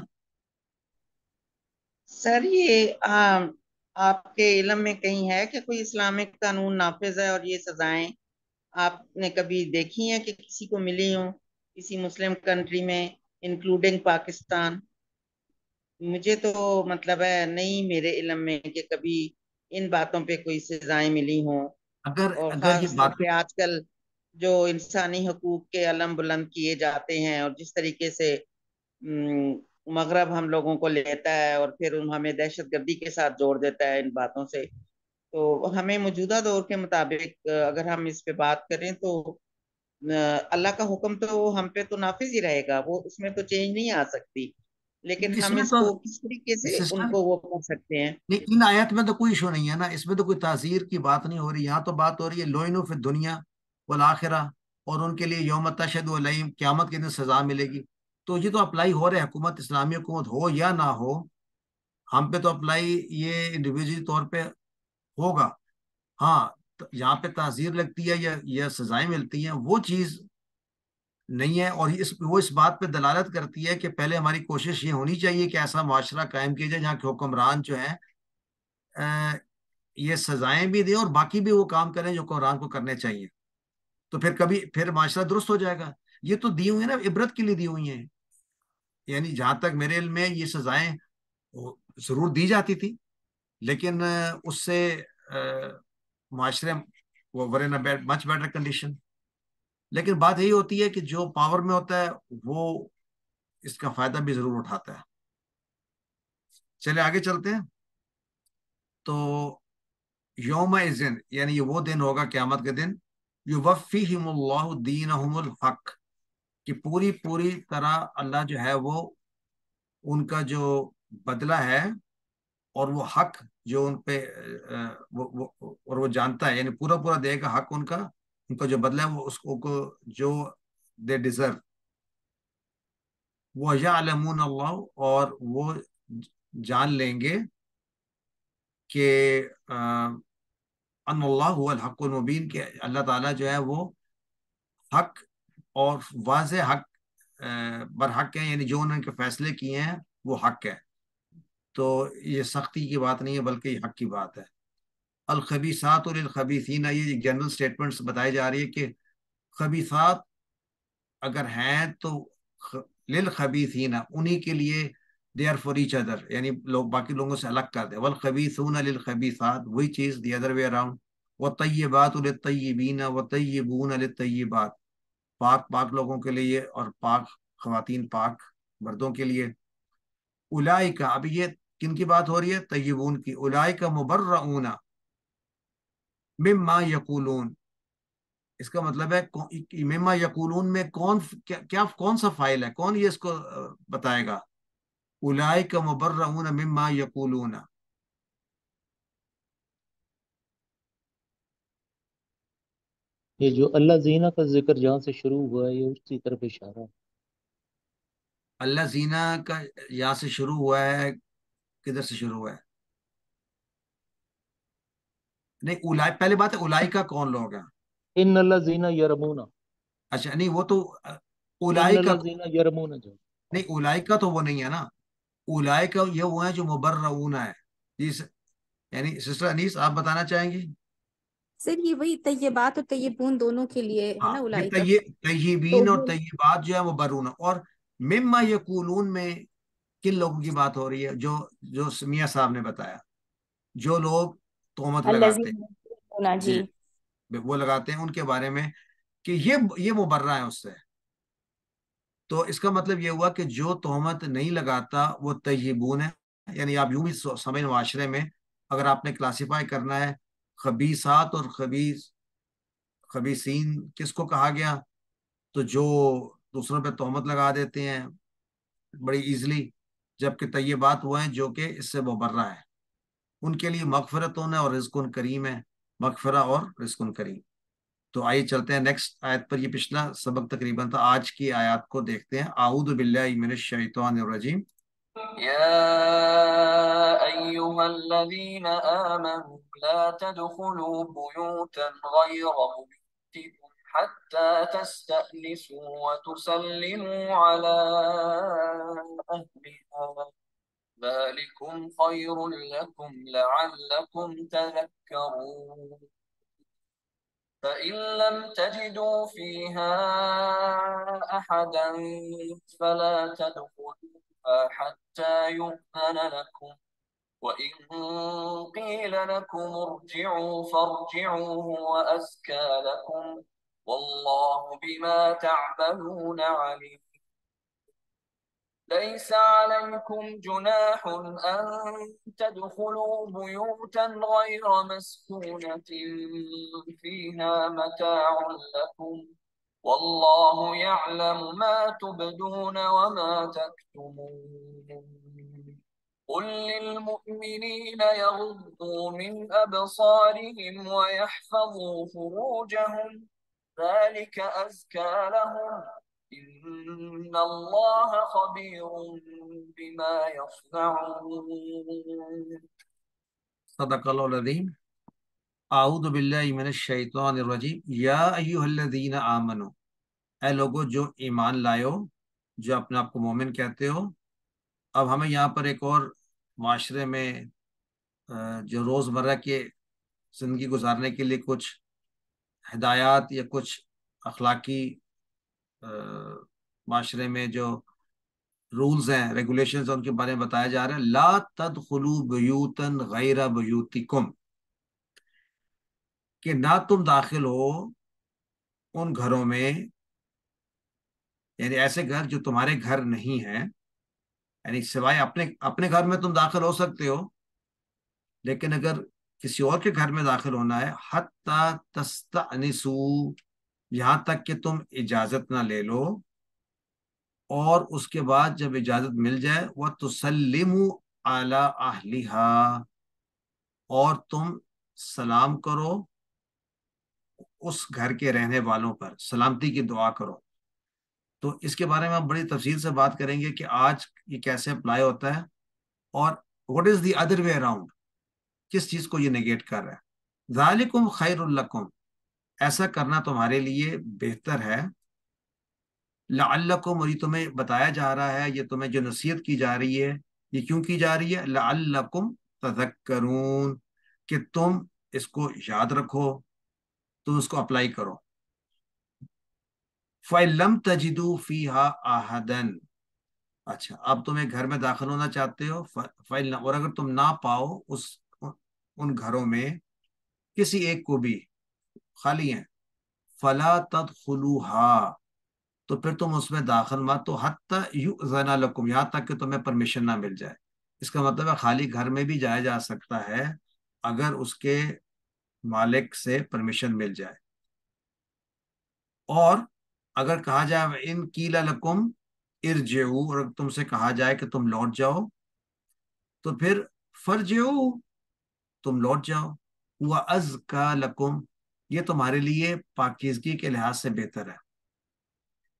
سر یہ آپ کے علم میں کہیں ہے کہ کوئی اسلامک قانون نافذ ہے اور یہ سزائیں آپ نے کبھی دیکھی ہیں کہ کسی کو ملی ہوں کسی مسلم کنٹری میں انکلوڈنگ پاکستان؟ مجھے تو مطلب ہے نہیں میرے علم میں کہ کبھی ان باتوں پہ کوئی سزائیں ملی ہوں، اور اگر یہ خاص طور بات پہ آج کل جو انسانی حقوق کے علم بلند کیے جاتے ہیں، اور جس طریقے سے مغرب ہم لوگوں کو لیتا ہے اور پھر ہمیں دہشت گردی کے ساتھ جوڑ دیتا ہے ان باتوں سے، تو ہمیں موجودہ دور کے مطابق اگر ہم اس پہ بات کریں تو اللہ کا حکم تو ہم پہ تو نافذ ہی رہے گا، وہ اس میں تو چینج نہیں آ سکتی، لیکن اس ہم میں اس تو کو کس طریقے سے ان سسٹر، کو وہ کر سکتے ہیں۔ نہیں ان آیات میں تو کوئی ایشو نہیں ہے نا، اس میں تو کوئی تعزیر کی بات نہیں ہو رہی، یہاں تو بات ہو رہی ہے لوئنو فی دنیا والآخرہ، اور ان کے لیے یوم تشہد علیہم، قیامت کے دن سزا ملے گی۔ تو یہ تو اپلائی ہو رہے، حکومت اسلامی حکومت ہو یا نہ ہو، ہم پہ تو اپلائی یہ انڈیویجولی طور پہ ہوگا۔ ہاں یہاں پہ تعزیر لگتی ہے یا سزائیں ملتی ہیں، وہ چیز نہیں ہے، اور وہ اس بات پہ دلالت کرتی ہے کہ پہلے ہماری کوشش یہ ہونی چاہیے کہ ایسا معاشرہ قائم کیا جائے جہاں کے حکمران جو ہیں یہ سزائیں بھی دیں اور باقی بھی وہ کام کریں جو حکمران کو کرنے چاہیے، تو پھر معاشرہ درست ہو جائے گا۔ یہ تو دی ہوئی ہیں نا، عبرت کے لیے دی ہوئی ہیں، یعنی جہاں تک میرے علم میں یہ سزائیں ضرور دی جاتی تھی، لیکن اس سے معاشرے ور ان مچ بیٹر کنڈیشن۔ لیکن بات یہی ہوتی ہے کہ جو پاور میں ہوتا ہے وہ اس کا فائدہ بھی ضرور اٹھاتا ہے۔ چلے آگے چلتے ہیں۔ تو یوم اذن یعنی یہ وہ دن ہوگا قیامت کے دن، یوفیہم اللہ دینہم الحق، کہ پوری طرح اللہ جو ہے وہ ان کا جو بدلہ ہے اور وہ حق جو ان پہ اور وہ جانتا ہے، یعنی پورا دے گا حق ان کا جو بدلہ ہے وہ اس کو جو دے ڈیزرو، وہ یعلمون اللہ، اور وہ جان لیں گے کہ ان اللہ هو الحق المبین، کہ اللہ تعالیٰ جو ہے وہ حق اور واضح حق برحق ہے، یعنی جو انہوں نے فیصلے کیے ہیں وہ حق ہے۔ تو یہ سختی کی بات نہیں ہے بلکہ یہ حق کی بات ہے۔ الخبیثات للخبیثین، یہ جنرل سٹیٹمنٹس بتائی جا رہی ہے کہ خبیثات اگر ہیں تو للخبیثین انہی کے لیے، they are for each other, یعنی لوگ باقی لوگوں سے الگ کر دیں، والخبیثون للخبیثات، وہی چیز دی ادر وے اراؤنڈ، والطیبات للطیبین والطیبون للطیبات، پاک لوگوں کے لیے اور پاک خواتین پاک مردوں کے لیے۔ اولئک، اب یہ کن کی بات ہو رہی ہے؟ طیبون کی۔ اولئک مبرؤون مما یقولون، اس کا مطلب ہے مما یقولون میں کون سا فائل ہے، کون یہ اس کو بتائے گا؟ اولئک مبرؤون مما یقولون، یہ جو اللہ زینہ کا ذکر جہاں سے شروع ہوا ہے یہ اسی طرف اشارہ ہے۔ اللہ زینہ کا یہاں سے شروع ہوا ہے، کدھر سے شروع ہوا ہے؟ نہیں پہلے بات ہے اولائی کا کون لوگ ہیں؟ ان اللہ زینہ یرمونا، اچھا نہیں وہ تو ان اولائی کا، اللہ زینہ یرمونا جو نہیں اولائی کا تو وہ نہیں ہے نا، اولائی کا یہ وہ ہے جو مبرؤون ہے۔ جی یعنی سسٹر انیس آپ بتانا چاہیں گی؟ سر یہ وہی طیبات اور طیبون دونوں کے لیے ہے ہاں نا پھر اولئک، تو طیبین اور وہ طیبات جو ہے وہ برون، اور مما یقولون میں کن لوگوں کی بات ہو رہی ہے؟ جو میاں صاحب نے بتایا، جو لوگ تہمت لگاتے الذین ہونا ہیں، جی۔ جی وہ لگاتے ہیں ان کے بارے میں کہ یہ مبرہ ہے اس سے، تو اس کا مطلب یہ ہوا کہ جو تہمت نہیں لگاتا وہ طیبون ہے، یعنی آپ یوں بھی سمجھ، معاشرے میں اگر آپ نے کلاسیفائی کرنا ہے خبیثات اور خبیثین کس کو کہا گیا؟ تو جو دوسروں پہ تہمت لگا دیتے ہیں بڑی ایزلی، جبکہ طیبات وہ ہیں جو کہ اس سے مبرہ ہے، ان کے لیے مغفرت ہے اور رزق کریم ہے، مغفرہ اور رزق کریم۔ تو آئیے چلتے ہیں نیکسٹ آیت پر، یہ پچھلا سبق تقریباً تھا، آج کی آیات کو دیکھتے ہیں۔ اعوذ باللہ من الشیطان الرجیم۔ يا أيها الذين آمنوا لا تدخلوا بيوتا غير بيوتكم حتى تستأنسوا وتسلموا على أهلها ذلكم خير لكم لعلكم تذكرون فإن لم تجدوا فيها أحدا فلا تدخلوها حتى يؤذن لكم وإن قيل لكم ارجعوا فارجعوا هو أزكى لكم والله بما تعملون عليم. ليس عليكم جناح أن تدخلوا بيوتا غير مسكونة فيها متاع لكم، والله يعلم ما تبدون وما تكتمون. قل للمؤمنين يغضوا من أبصارهم ويحفظوا فروجهم، ذلك أزكى لهم، إن الله خبير بما يصنعون. صدق اللہ العظیم. اعوذ باللہ من الشیطان الرجیم. یا ایھا الذین آمنو، اے لوگو جو ایمان لائے ہو، جو اپنے آپ کو مومن کہتے ہو. اب ہمیں یہاں پر ایک اور معاشرے میں جو روزمرہ کے زندگی گزارنے کے لیے کچھ ہدایات یا کچھ اخلاقی معاشرے میں جو رولز ہیں، ریگولیشنز ہیں، ان کے بارے میں بتایا جا رہا ہے. لا تدخلوا بیوتا غیر بیوتکم، کہ نہ تم داخل ہو ان گھروں میں، یعنی ایسے گھر جو تمہارے گھر نہیں ہیں، یعنی سوائے اپنے گھر میں تم داخل ہو سکتے ہو، لیکن اگر کسی اور کے گھر میں داخل ہونا ہے، حتی تستأنسوا، یہاں تک کہ تم اجازت نہ لے لو، اور اس کے بعد جب اجازت مل جائے وَتُسَلِّمُوا عَلَىٰ أَهْلِهَا، اور تم سلام کرو اس گھر کے رہنے والوں پر، سلامتی کی دعا کرو. تو اس کے بارے میں ہم بڑی تفصیل سے بات کریں گے کہ آج یہ کیسے اپلائی ہوتا ہے، اور what is the other way around، کس چیز کو یہ نیگیٹ کر رہا ہے. ذالکم خیر لکم، ایسا کرنا تمہارے لیے بہتر ہے. لعلکم، اور یہ تمہیں بتایا جا رہا ہے، یہ تمہیں جو نصیحت کی جا رہی ہے، یہ کیوں کی جا رہی ہے؟ لعلکم تذکرون، کہ تم اس کو یاد رکھو، تم اس کو اپلائی کرو. فَإِن لَمْ تَجِدُوا فِيهَا أَحَدًا، اچھا اب تم ایک گھر میں داخل ہونا چاہتے ہو، اور اگر تم نہ پاؤ ان گھروں میں کسی ایک کو بھی، خالی ہیں، فَلَا تَدْخُلُوهَا، تو پھر تم اس میں داخل مت تو حتی یؤذن لکم، یہاں تک کہ تمہیں پرمیشن نہ مل جائے. اس کا مطلب ہے خالی گھر میں بھی جایا جا سکتا ہے اگر اس کے مالک سے پرمیشن مل جائے. اور اگر کہا جائے ان قیل لکم ارجعوا، اور تم سے کہا جائے کہ تم لوٹ جاؤ، تو پھر فرجعوا، تم لوٹ جاؤ. وَأَزْكَى لَكُمْ، یہ تمہارے لیے پاکیزگی کے لحاظ سے بہتر ہے،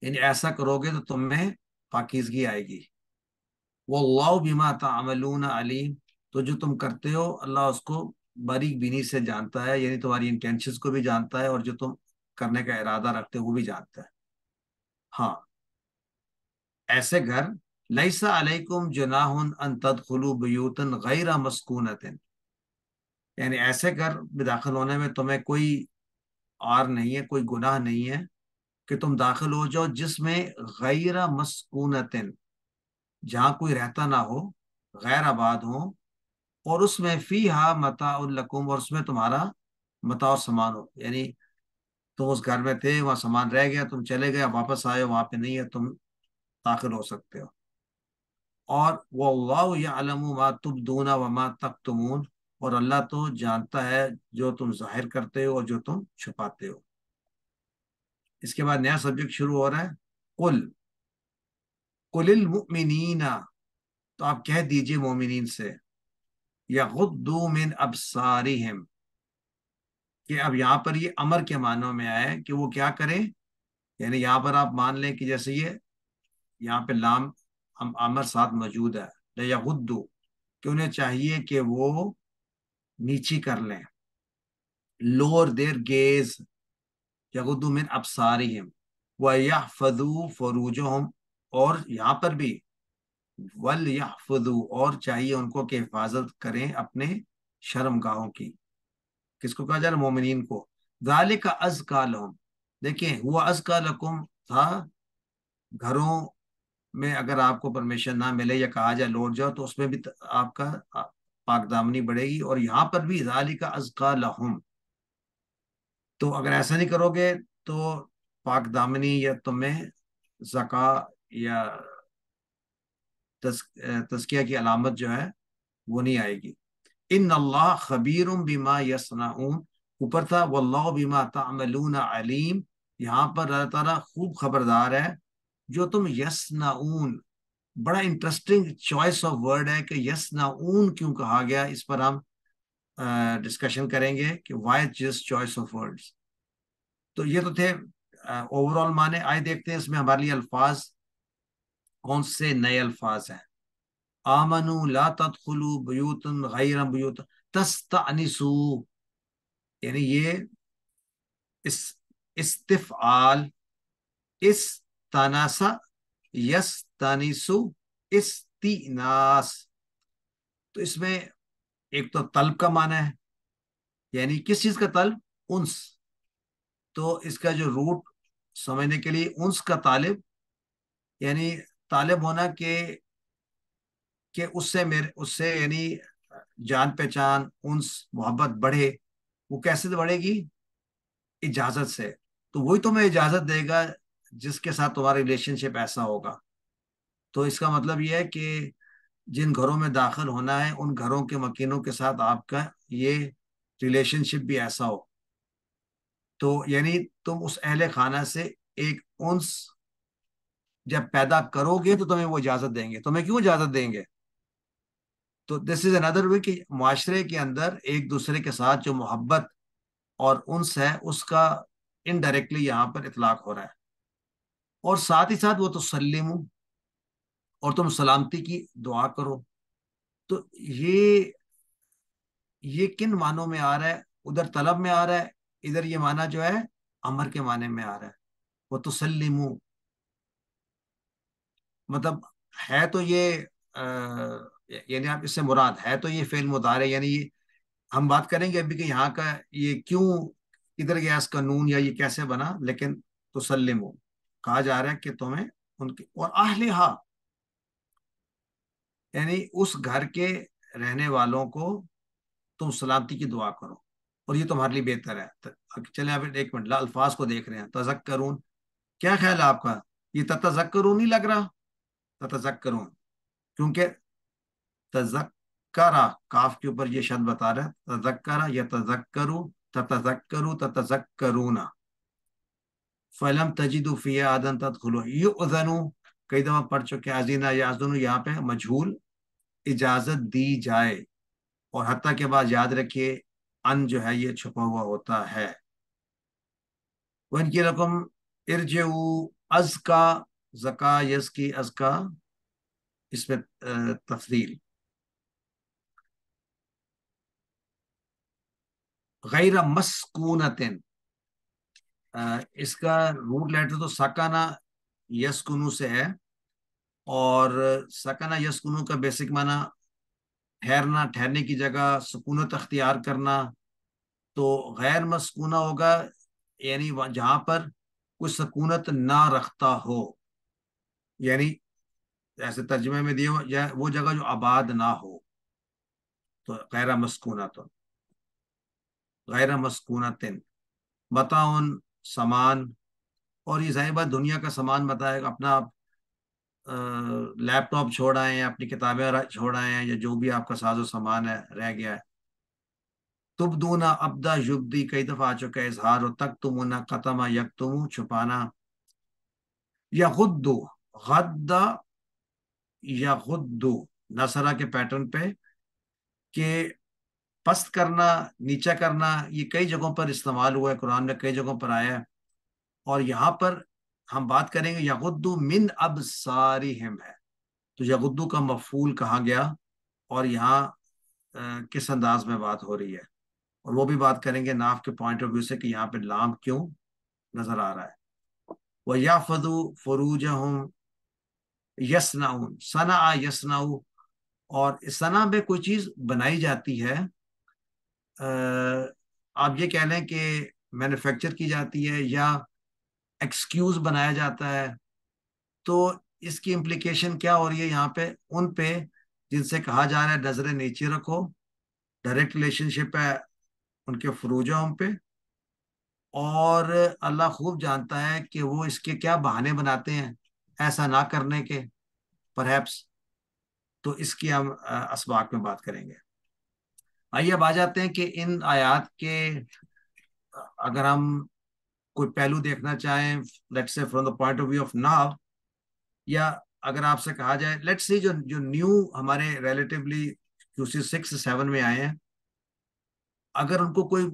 یعنی ایسا کرو گے تو تم میں پاکیزگی آئے گی. وَاللَّهُ بِمَا تَعْمَلُونَ عَلِيمٌ، تو جو تم کرتے ہو اللہ اس کو باریک بینی سے جانتا ہے، یعنی تمہاری انٹینشنز کو بھی جانتا ہے، اور جو تم کرنے کا ارادہ رکھتے ہو وہ بھی جانتا ہے. ہاں، ایسے گھر لیس علیکم جناح ان تدخلوا بیوتا غیر مسکونۃ، یعنی ایسے گھر میں داخل ہونے میں تمہیں کوئی عار نہیں ہے، کوئی گناہ نہیں ہے کہ تم داخل ہو جاؤ جس میں غیر مسکونۃ، جہاں کوئی رہتا نہ ہو، غیر آباد ہو، اور اس میں فیہا متاع لکم، اور اس میں تمہارا متاع اور سامان ہو. یعنی تم اس گھر میں تھے، وہاں سامان رہ گیا، تم چلے گئے، واپس آئے، وہاں پہ نہیں ہے، تم داخل ہو سکتے ہو. اور واللہ یعلم ما تبدون وما تکتمون، اور اللہ تو جانتا ہے جو تم ظاہر کرتے ہو اور جو تم چھپاتے ہو. اس کے بعد نیا سبجیکٹ شروع ہو رہا ہے. قل المؤمنین، تو آپ کہہ دیجئے مومنین سے، یغضوا من ابصارہم، کہ اب یہاں پر یہ امر کے معنوں میں آیا ہے کہ وہ کیا کریں. یعنی یہاں پر آپ مان لیں کہ جیسے یہ یہاں پہ لام امر ساتھ موجود ہے، لیغضوا، کہ انہیں چاہیے کہ وہ نیچی کر لیں، لوور دیر گیز، یغضوا من ابصارہم ویحفظوا فروجہم، اور یہاں پر بھی ولیحفظوا، اور چاہیے ان کو کہ حفاظت کریں اپنے شرم گاہوں کی. کس کو کہا جا رہا ہے؟ مومنین کو. ذالک ازکیٰ لہم، دیکھیں ہوا ازکیٰ لکم تھا، گھروں میں اگر آپ کو پرمیشن نہ ملے یا کہا جائے لوٹ جاؤ تو اس میں بھی آپ کا پاک دامنی بڑھے گی، اور یہاں پر بھی ذالک ازکیٰ لہم، تو اگر ایسا نہیں کرو گے تو پاک دامنی یا تمہیں زکا یا تزکیہ کی علامت جو ہے وہ نہیں آئے گی. ان اللہ خبیر بما یصنعون، اوپر تھا واللہ بما تعملون علیم. یہاں پر اللہ تعالیٰ خوب خبردار ہے جو تم یصنعون. بڑا انٹرسٹنگ چوائس آف ورڈ ہے کہ یصنعون کیوں کہا گیا، اس پر ہم ڈسکشن کریں گے کہ why just choice of words. تو یہ تو تھے اوور آل معنی. آئے دیکھتے ہیں اس میں ہمارے لیے الفاظ کون سے نئے الفاظ ہیں. آمنوا لا تدخلوا بیوتا غیر بیوت تستأنسوا، یعنی یہ استفعال، استناسا یستنسو استئناس. تو اس میں ایک تو طلب کا معنی ہے، یعنی کس چیز کا طلب؟ انس. تو اس کا جو روٹ سمجھنے کے لیے انس کا طالب، یعنی طالب ہونا کہ اس سے یعنی جان پہچان، انس، محبت بڑھے. وہ کیسے بڑھے گی؟ اجازت سے. تو وہی تمہیں اجازت دے گا جس کے ساتھ تمہارا ریلیشن شپ ایسا ہوگا. تو اس کا مطلب یہ ہے کہ جن گھروں میں داخل ہونا ہے ان گھروں کے مکینوں کے ساتھ آپ کا یہ ریلیشن شپ بھی ایسا ہو. تو یعنی تم اس اہل خانہ سے ایک انس جب پیدا کرو گے تو تمہیں وہ اجازت دیں گے. تمہیں کیوں اجازت دیں گے؟ تو دس از اندر وے کہ معاشرے کے اندر ایک دوسرے کے ساتھ جو محبت اور انس ہے اس کا انڈائریکٹلی یہاں پر اطلاق ہو رہا ہے. اور ساتھ ہی ساتھ وہ تسلیم، اور تم سلامتی کی دعا کرو. تو یہ کن معنوں میں آ رہا ہے؟ ادھر طلب میں آ رہا ہے، ادھر یہ معنی جو ہے امر کے معنی میں آ رہا ہے. وہ تسلیم مطلب ہے تو یہ یعنی آپ اس سے مراد ہے تو یہ فعل مضارع، یعنی یہ ہم بات کریں گے ابھی کہ یہاں کا یہ کیوں ادھر گیا اس کا نون یا یہ کیسے بنا. لیکن تسلیم کہا جا رہا ہے کہ تمہیں ان کے اور اہلہا، یعنی اس گھر کے رہنے والوں کو تم سلامتی کی دعا کرو اور یہ تمہارے لیے بہتر ہے. چلیں آپ ایک منٹ الفاظ کو دیکھ رہے ہیں. تذکرون، کیا خیال ہے آپ کا؟ یہ تتذکرون نہیں لگ رہا؟ تتذکرون کیونکہ تذکرہ کاف کے اوپر یہ شد بتا رہا ہے. تذکرہ یا تذکرو، تتذکرو، تتذکرون. فلم تجدوا فیہا احدا تدخلوا یؤذنوا، کئی دفعہ پڑھ چکے اذن یاذن، یہاں پہ مجہول اجازت دی جائے. اور حتیٰ کے بعد یاد رکھیے ان جو ہے یہ چھپا ہوا ہوتا ہے. وَإِنْ کی رقم ارجعوا ازکا، زکا یز کی ازکا، اس میں تفضیل. غیر مسکونت، اس کا روٹ لیٹر تو سکانہ یسکنو سے ہے، اور سکانہ یسکنو کا بیسک معنی ٹھہرنا، ٹھہرنے کی جگہ، سکونت اختیار کرنا. تو غیر مسکونہ ہوگا یعنی جہاں پر کوئی سکونت نہ رکھتا ہو، یعنی ایسے ترجمے میں دیے یا وہ جگہ جو آباد نہ ہو. تو غیر مسکونہ، تو غیر مسکونت متاعن سامان. اور یہ ظاہر بات دنیا کا سامان بتائے گا. اپنا لیپ ٹاپ چھوڑ آئے ہیں، اپنی کتابیں چھوڑ آئے ہیں، یا جو بھی آپ کا ساز و سامان ہے رہ گیا ہے. تبدونا ابدا یبدی کئی دفعہ آ چکا ہے اظہار، و تکتمونا قتما یکتمو چھپانا. یا غدو، غدا یا غدو نصرہ کے پیٹرن پہ کہ پست کرنا، نیچا کرنا. یہ کئی جگہوں پر استعمال ہوا ہے، قرآن میں کئی جگہوں پر آیا ہے. اور یہاں پر ہم بات کریں گے یغدو من ابصارہم ہے. تو یغدو کا مفعول کہاں گیا اور یہاں کس انداز میں بات ہو رہی ہے. اور وہ بھی بات کریں گے ناف کے پوائنٹ آف ویو سے کہ یہاں پہ لام کیوں نظر آ رہا ہے. وَيَحْفَظُوا فُرُوجَهُمْ یصنعون، صنع یصنع. اور صنع میں کوئی چیز بنائی جاتی ہے، آپ یہ کہہ لیں کہ مینوفیکچر کی جاتی ہے یا ایکسکیوز بنایا جاتا ہے. تو اس کی امپلیکیشن کیا ہو رہی ہے یہاں پہ؟ ان پہ جن سے کہا جا رہا ہے نظریں نیچے رکھو، ڈائریکٹ ریلیشن شپ ہے ان کے فروجہ پہ. اور اللہ خوب جانتا ہے کہ وہ اس کے کیا بہانے بناتے ہیں ایسا نہ کرنے کے پرہیپس. تو اس کی ہم اسباق میں بات کریں گے. آئیے اب آ جاتے ہیں کہ ان آیات کے اگر ہم کوئی پہلو دیکھنا چاہیں let's say from the point of view of now, یا اگر آپ سے کہا جائے لیٹس سی جو نیو ہمارے ریلیٹیولی QC 6-7 میں آئے ہیں, اگر ان کو کوئی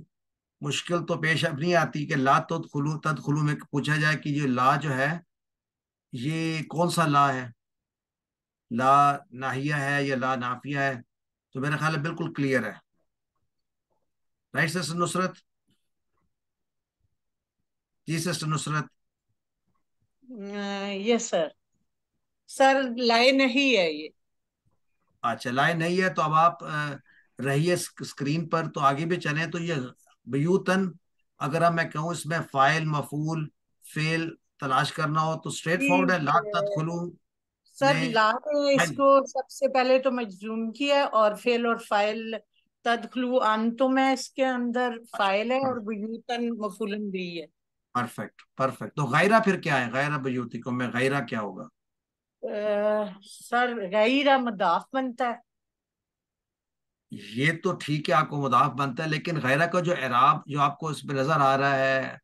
مشکل تو پیش اب نہیں آتی کہ لا تدخلو میں پوچھا جائے کہ یہ لا جو ہے یہ کون سا لا ہے, لا ناہیہ ہے یا لا نافیہ ہے, تو میرا خیال ہے بالکل کلیئر ہے. رائٹ سسٹر نصرت؟ جی سسٹر نصرت. یس سر. سر لائے نہیں ہے یہ. اچھا لائے نہیں ہے, تو اب آپ رہیے اسکرین پر, تو آگے بھی چلیں. تو یہ بیوتن اگر میں کہوں اس میں فائل مفعول فعل تلاش کرنا ہو تو اسٹریٹ فارورڈ ہے. لا تدخلو سر میں لا نے اس کو سب سے پہلے تو مجزوم کیا اور فعل اور فائل تدخلو انتم ہے اس کے اندر فائل ہے اور بیوتن مفعول بھی ہے. Perfect perfect. تو غیرہ پھر کیا ہے؟ غیرہ بیوتکم میں غیرہ کیا ہوگا؟ سر غیرہ مضاف بنتا ہے. یہ تو ٹھیک ہے آپ کو مضاف بنتا ہے, لیکن غیرہ کا جو اعراب جو آپ کو اس پہ نظر آ رہا ہے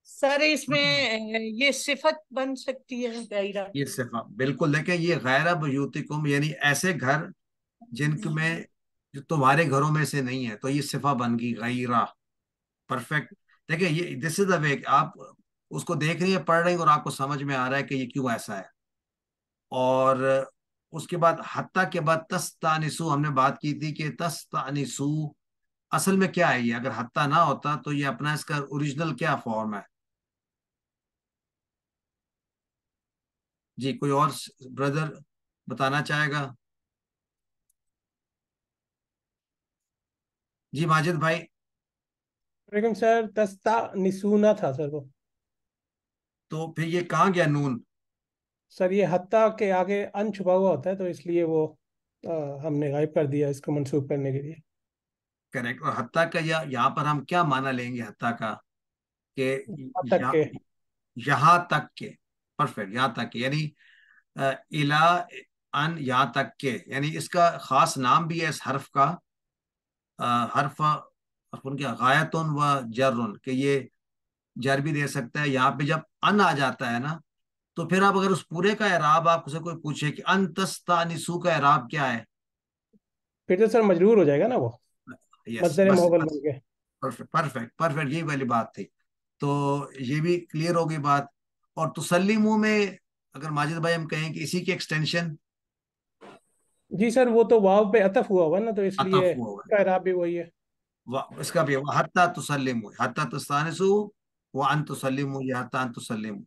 سر اس میں یہ صفت بن سکتی ہے غیرہ. یہ صفہ بالکل دیکھیں, یہ غیرہ بیوتکم یعنی ایسے گھر جن میں جو تمہارے گھروں میں سے نہیں ہے, تو یہ صفہ بن گئی غیرہ. پرفیکٹ. دیکھیں یہ دس از دا وے, آپ اس کو دیکھ رہی ہیں پڑھ رہی ہیں اور آپ کو سمجھ میں آ رہا ہے کہ یہ کیوں ایسا ہے. اور اس کے بعد حتیٰ کے بعد تستانسو ہم نے بات کی تھی کہ تستانسو اصل میں کیا ہے یہ, اگر حتیٰ نہ ہوتا تو یہ اپنا اس کا اوریجنل کیا فارم ہے؟ جی کوئی اور بردر بتانا چاہے گا؟ جی ماجد بھائی. وعلیکم سر. تستانسونا تھا سر وہ. تو پھر یہ کہاں گیا نون؟ سر یہ حتیٰ کے آگے ان چھپا ہوا ہوتا ہے تو اس لیے وہ ہم نے غائب کر دیا اس کو منسوخ کرنے کے لیے. کریکٹ. اور حتیٰ کا یہاں پر ہم کیا معنی لیں گے حتیٰ کا؟ کہ تک کے یہاں تک کے. پرفیکٹ. یہاں تک کے یعنی الا ان یہاں تک کے, یعنی اس کا خاص نام بھی ہے اس حرف کا, حرف ان کے غایتن و جرن, کہ یہ جر بھی دے سکتا ہے. یہاں پہ جب ان آ جاتا ہے نا, تو پھر آپ اگر اس پورے کا اعراب آپ سے کوئی پوچھے کہ ان تستانسو کا اعراب کیا ہے, پھر تو سر مجرور ہو جائے گا نا وہ یس مصدر بس مؤول بن کے. پرفیکٹ پرفیکٹ پرفیکٹ, یہی والی بات تھی. تو یہ بھی کلیئر ہو گئی بات. اور تسلیمو میں اگر ماجد بھائی ہم کہیں کہ اسی کی ایکسٹینشن. جی سر وہ تو واو پہ عطف ہوا ہوا نا, تو اس لیے عطف ہوا اس کا اعراب بھی وہی ہے. اس کا بھی حتیٰ تسلمو حتیٰ تستانسو وان تسلمو یا حتیٰ ان تسلمو,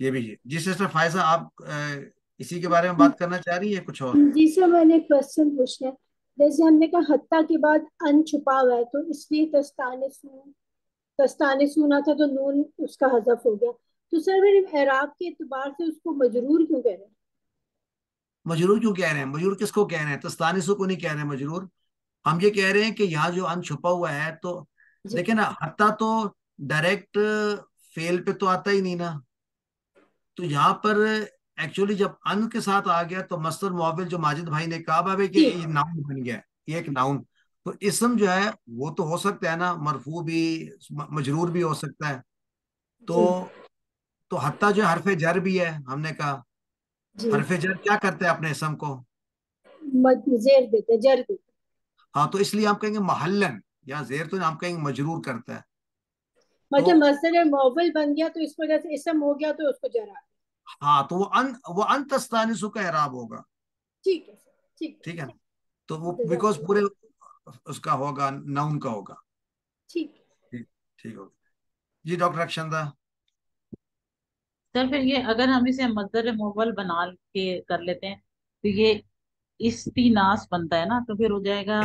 یہ بھی ہے. جی سسٹر فائزہ آپ اسی کے بارے میں بات کرنا چاہ رہی ہے کچھ اور؟ جی سر میں نے ایک کوشچن پوچھنا ہے. جیسے ہم نے کہا حتیٰ کے بعد ان چھپا ہوا ہے, تو اس لیے تستانسونا تھا تو نون اس کا حذف ہو گیا. تو سر میرے اعراب کے اعتبار سے اس کو مجرور کیوں کہہ رہے ہیں؟ مجرور کیوں کہہ رہے ہیں؟ مجرور کس کو کہہ رہے ہیں؟ تستانسو کو نہیں کہہ رہے ہیں مجرور. ہم یہ کہہ رہے ہیں کہ یہاں جو ان چھپا ہوا ہے, تو دیکھیں نا حتیٰ تو ڈائریکٹ فیل پہ تو آتا ہی نہیں نا, تو یہاں پر ایکچولی جب ان کے ساتھ آ گیا تو مصدر معول جو ماجد بھائی نے کہا بھائی کہ یہ ناؤن بن گیا, یہ ایک ناؤن. تو اسم جو ہے وہ تو ہو سکتا ہے نا مرفوع بھی مجرور بھی ہو سکتا ہے. تو حتیٰ جو حرف جر بھی ہے, ہم نے کہا حرف جر کیا کرتا ہے اپنے اسم کو زیر دیتے جر دیتے. ہاں تو اس لیے ہم کہیں گے محلن, یا زیر تو ہم کہیں گے مجرور کرتا ہے. مطلب مصدر معول بن گیا تو اس وجہ سے اسم ہو گیا تو اس کو جر آ گیا. ہاں تو وہ ان تستانسو کا اعراب ہوگا. ٹھیک ہے سر ٹھیک ہے, تو وہ بیکاز پورے اس کا ہوگا ناؤن کا ہوگا. ٹھیک ہوگا. جی ڈاکٹر اکشندہ. سر پھر یہ اگر ہم اسے مصدر معول بنا کے کر لیتے ہیں تو یہ استیناس بنتا ہے نا, تو پھر ہو جائے گا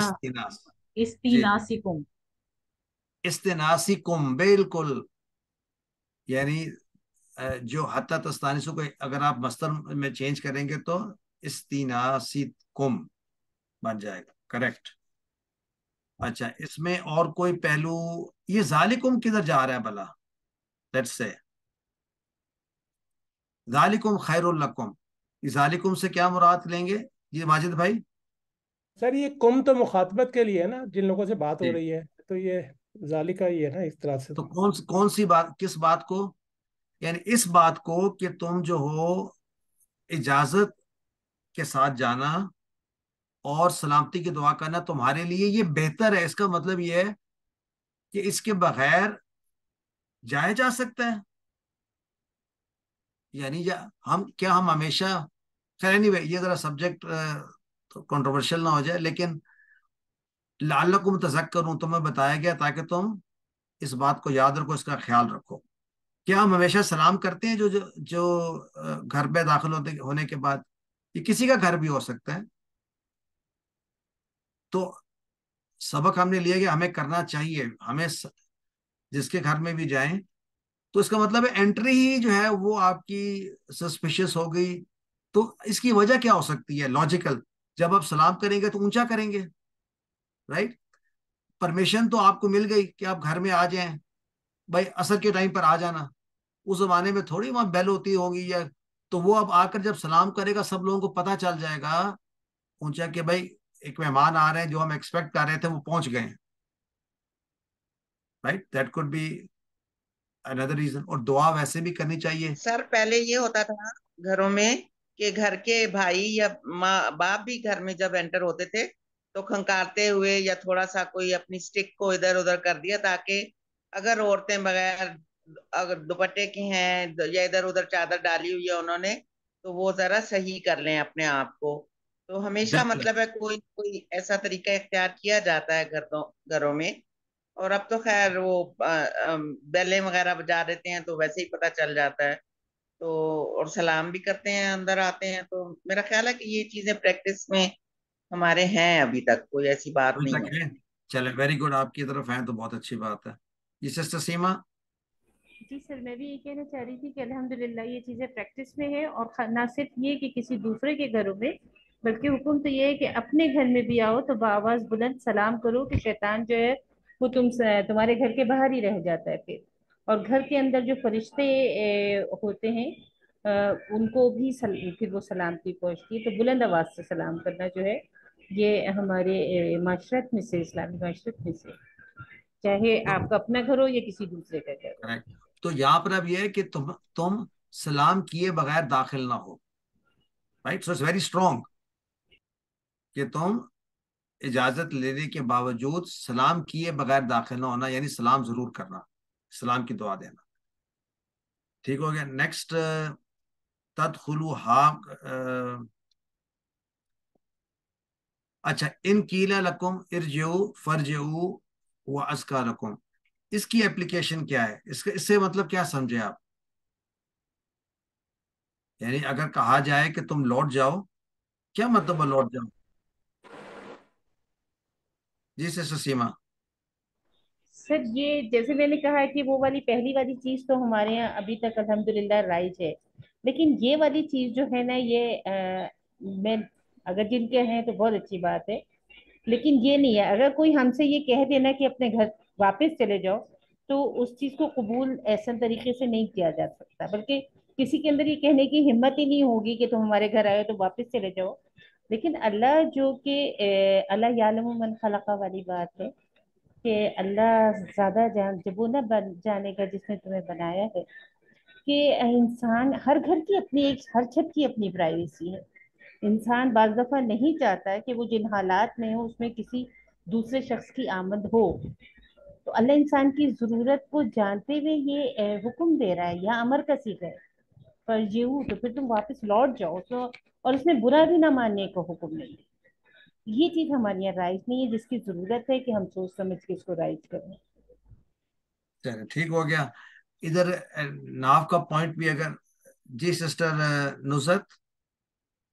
استیناسکم. استناسکم بالکل, یعنی جو حتیٰ تستانسو کو اگر آپ مصدر میں چینج کریں گے تو استیناسکم بن جائے گا. کریکٹ. اچھا اس میں اور کوئی پہلو، یہ ذالکم کدھر جا رہا ہے بھلا؟ لیٹس سے ذالکم خیر لکم، یہ ذالکم سے کیا مراد لیں گے جی ماجد بھائی؟ سر یہ کم تو مخاطبت کے لیے ہے نا، جن لوگوں سے بات ہو جی، رہی ہے، تو یہ ذالکہ ہی ہے نا اس طرح سے. تو کون سی بات، کس بات کو؟ یعنی اس بات کو کہ تم جو ہو اجازت کے ساتھ جانا اور سلامتی کی دعا کرنا تمہارے لیے یہ بہتر ہے، اس کا مطلب یہ ہے کہ اس کے بغیر جایا جا سکتا ہے. یعنی ہم ہمیشہ، خیر anyway یہ ذرا سبجیکٹ کنٹروورشل نہ ہو جائے، لیکن لعلکم تذکرون تمہیں بتایا گیا تاکہ تم اس بات کو یاد رکھو، اس کا خیال رکھو. کیا ہم ہمیشہ سلام کرتے ہیں جو گھر پہ داخل ہونے کے بعد؟ یہ کسی کا گھر بھی ہو سکتا ہے. تو سبق ہم نے لیا کہ ہمیں کرنا چاہیے، ہمیں جس کے گھر میں بھی جائیں تو اس کا مطلب ہے انٹری ہی جو ہے وہ آپ کی سسپیشس ہو گئی. تو اس کی وجہ کیا ہو سکتی ہے لاجیکل؟ جب آپ سلام کریں گے تو اونچا کریں گے، رائٹ؟ پرمیشن تو آپ کو مل گئی کہ آپ گھر میں آ جائیں، بھائی عصر کے ٹائم پر آ جانا. اس زمانے میں تھوڑی وہاں بیل ہوتی ہوگی، یا تو وہ اب آ کر جب سلام کرے گا سب لوگوں کو پتہ چل جائے گا اونچا کہ بھائی ایک مہمان آ رہے ہیں، جو ہم ایکسپیکٹ کر رہے تھے وہ پہنچ گئے ہیں، right? That could be another reason. اور دعا ویسے بھی کرنی چاہیے. سر پہلے یہ ہوتا تھا گھروں میں کہ گھر کے بھائی یا ماں باپ بھی گھر میں جب انٹر ہوتے تھے تو کھنکارتے ہوئے یا تھوڑا سا کوئی اپنی سٹک کو ادھر ادھر کر دیا، تاکہ اگر عورتیں بغیر اگر دوپٹے کی ہیں یا ادھر ادھر چادر ڈالی ہوئی ہے انہوں نے، تو وہ ذرا صحیح کر لیں اپنے آپ کو. تو ہمیشہ بالکل مطلب ہے کوئی ایسا طریقہ اختیار کیا جاتا ہے گھروں میں. اور اب تو خیر وہ بیلیں وغیرہ بجا دیتے ہیں تو ویسے ہی پتہ چل جاتا ہے. تو اور سلام بھی کرتے ہیں اندر آتے ہیں. تو میرا خیال ہے کہ یہ چیزیں پریکٹس میں ہمارے ہیں، ابھی تک کوئی ایسی بات ابھی نہیں تک ہے. ہے. چلے ویری گڈ، آپ کی طرف ہیں تو بہت اچھی بات ہے. جی سسٹر سیما. جی سر، میں بھی یہ کہنا چاہ رہی تھی کہ الحمدللہ یہ چیزیں پریکٹس میں ہے، اور نہ صرف یہ کہ کسی دوسرے کے گھروں میں، بلکہ حکم تو یہ ہے کہ اپنے گھر میں بھی آؤ تو بآواز بلند سلام کرو، کہ شیطان جو ہے وہ تمہارے گھر کے باہر ہی رہ جاتا ہے پھر. اور گھر کے اندر جو فرشتے ہوتے ہیں ان کو بھی پھر وہ سلامتی پہنچتی ہے. تو بلند آواز سے سلام کرنا جو ہے یہ ہمارے معاشرت میں سے، اسلامی معاشرت میں سے، چاہے آپ کا اپنا گھر ہو یا کسی دوسرے کا گھر ہو. کریکٹ. تو یہاں پر اب یہ ہے کہ تم سلام کیے بغیر داخل نہ ہو، right? So it's very strong کہ تم اجازت لینے کے باوجود سلام کیے بغیر داخل نہ ہونا، یعنی سلام ضرور کرنا، سلام کی دعا دینا. ٹھیک ہو گیا. نیکسٹ تدخلوها. اچھا، ان قیل لکم ارجعوا فرجعوا وازکی لکم، اس کی اپلیکیشن کیا ہے؟ اس سے مطلب کیا سمجھے آپ؟ یعنی اگر کہا جائے کہ تم لوٹ جاؤ، کیا مطلب ہے لوٹ جاؤ؟ جی سسٹر سیما. سر یہ جیسے میں نے کہا ہے کہ وہ والی پہلی والی چیز تو ہمارے یہاں ابھی تک الحمدللہ رائج ہے، لیکن یہ والی چیز جو ہے نا یہ میں اگر جن کے ہیں تو بہت اچھی بات ہے، لیکن یہ نہیں ہے. اگر کوئی ہم سے یہ کہہ دینا کہ اپنے گھر واپس چلے جاؤ تو اس چیز کو قبول ایسا طریقے سے نہیں کیا جا سکتا، بلکہ کسی کے اندر یہ کہنے کی ہمت ہی نہیں ہوگی کہ تم ہمارے گھر آئے تو واپس چلے جاؤ. لیکن اللہ جو کہ اللہ یعلم من خلق والی بات ہے کہ اللہ زیادہ جب وہ نہ بن جانے کا جس نے تمہیں بنایا ہے، کہ انسان ہر گھر کی اپنی ہر چھت کی اپنی پرائیویسی ہے. انسان بعض دفعہ نہیں چاہتا ہے کہ وہ جن حالات میں ہو اس میں کسی دوسرے شخص کی آمد ہو. تو اللہ انسان کی ضرورت کو جانتے ہوئے یہ حکم دے رہا ہے، یا امر کا صیغہ ہے فرجعوا، تو پھر تم واپس لوٹ جاؤ. تو اور اس میں برا بھی نہ ماننے کا حکم نہیں ہے. یہ چیز ہمارے یہاں رائج نہیں ہے، جس کی ضرورت ہے کہ ہم سوچ سمجھ کے اس کو رائج کریں. چلے ٹھیک ہو گیا. ادھر ناف کا پوائنٹ بھی اگر، جی سسٹر نصرت.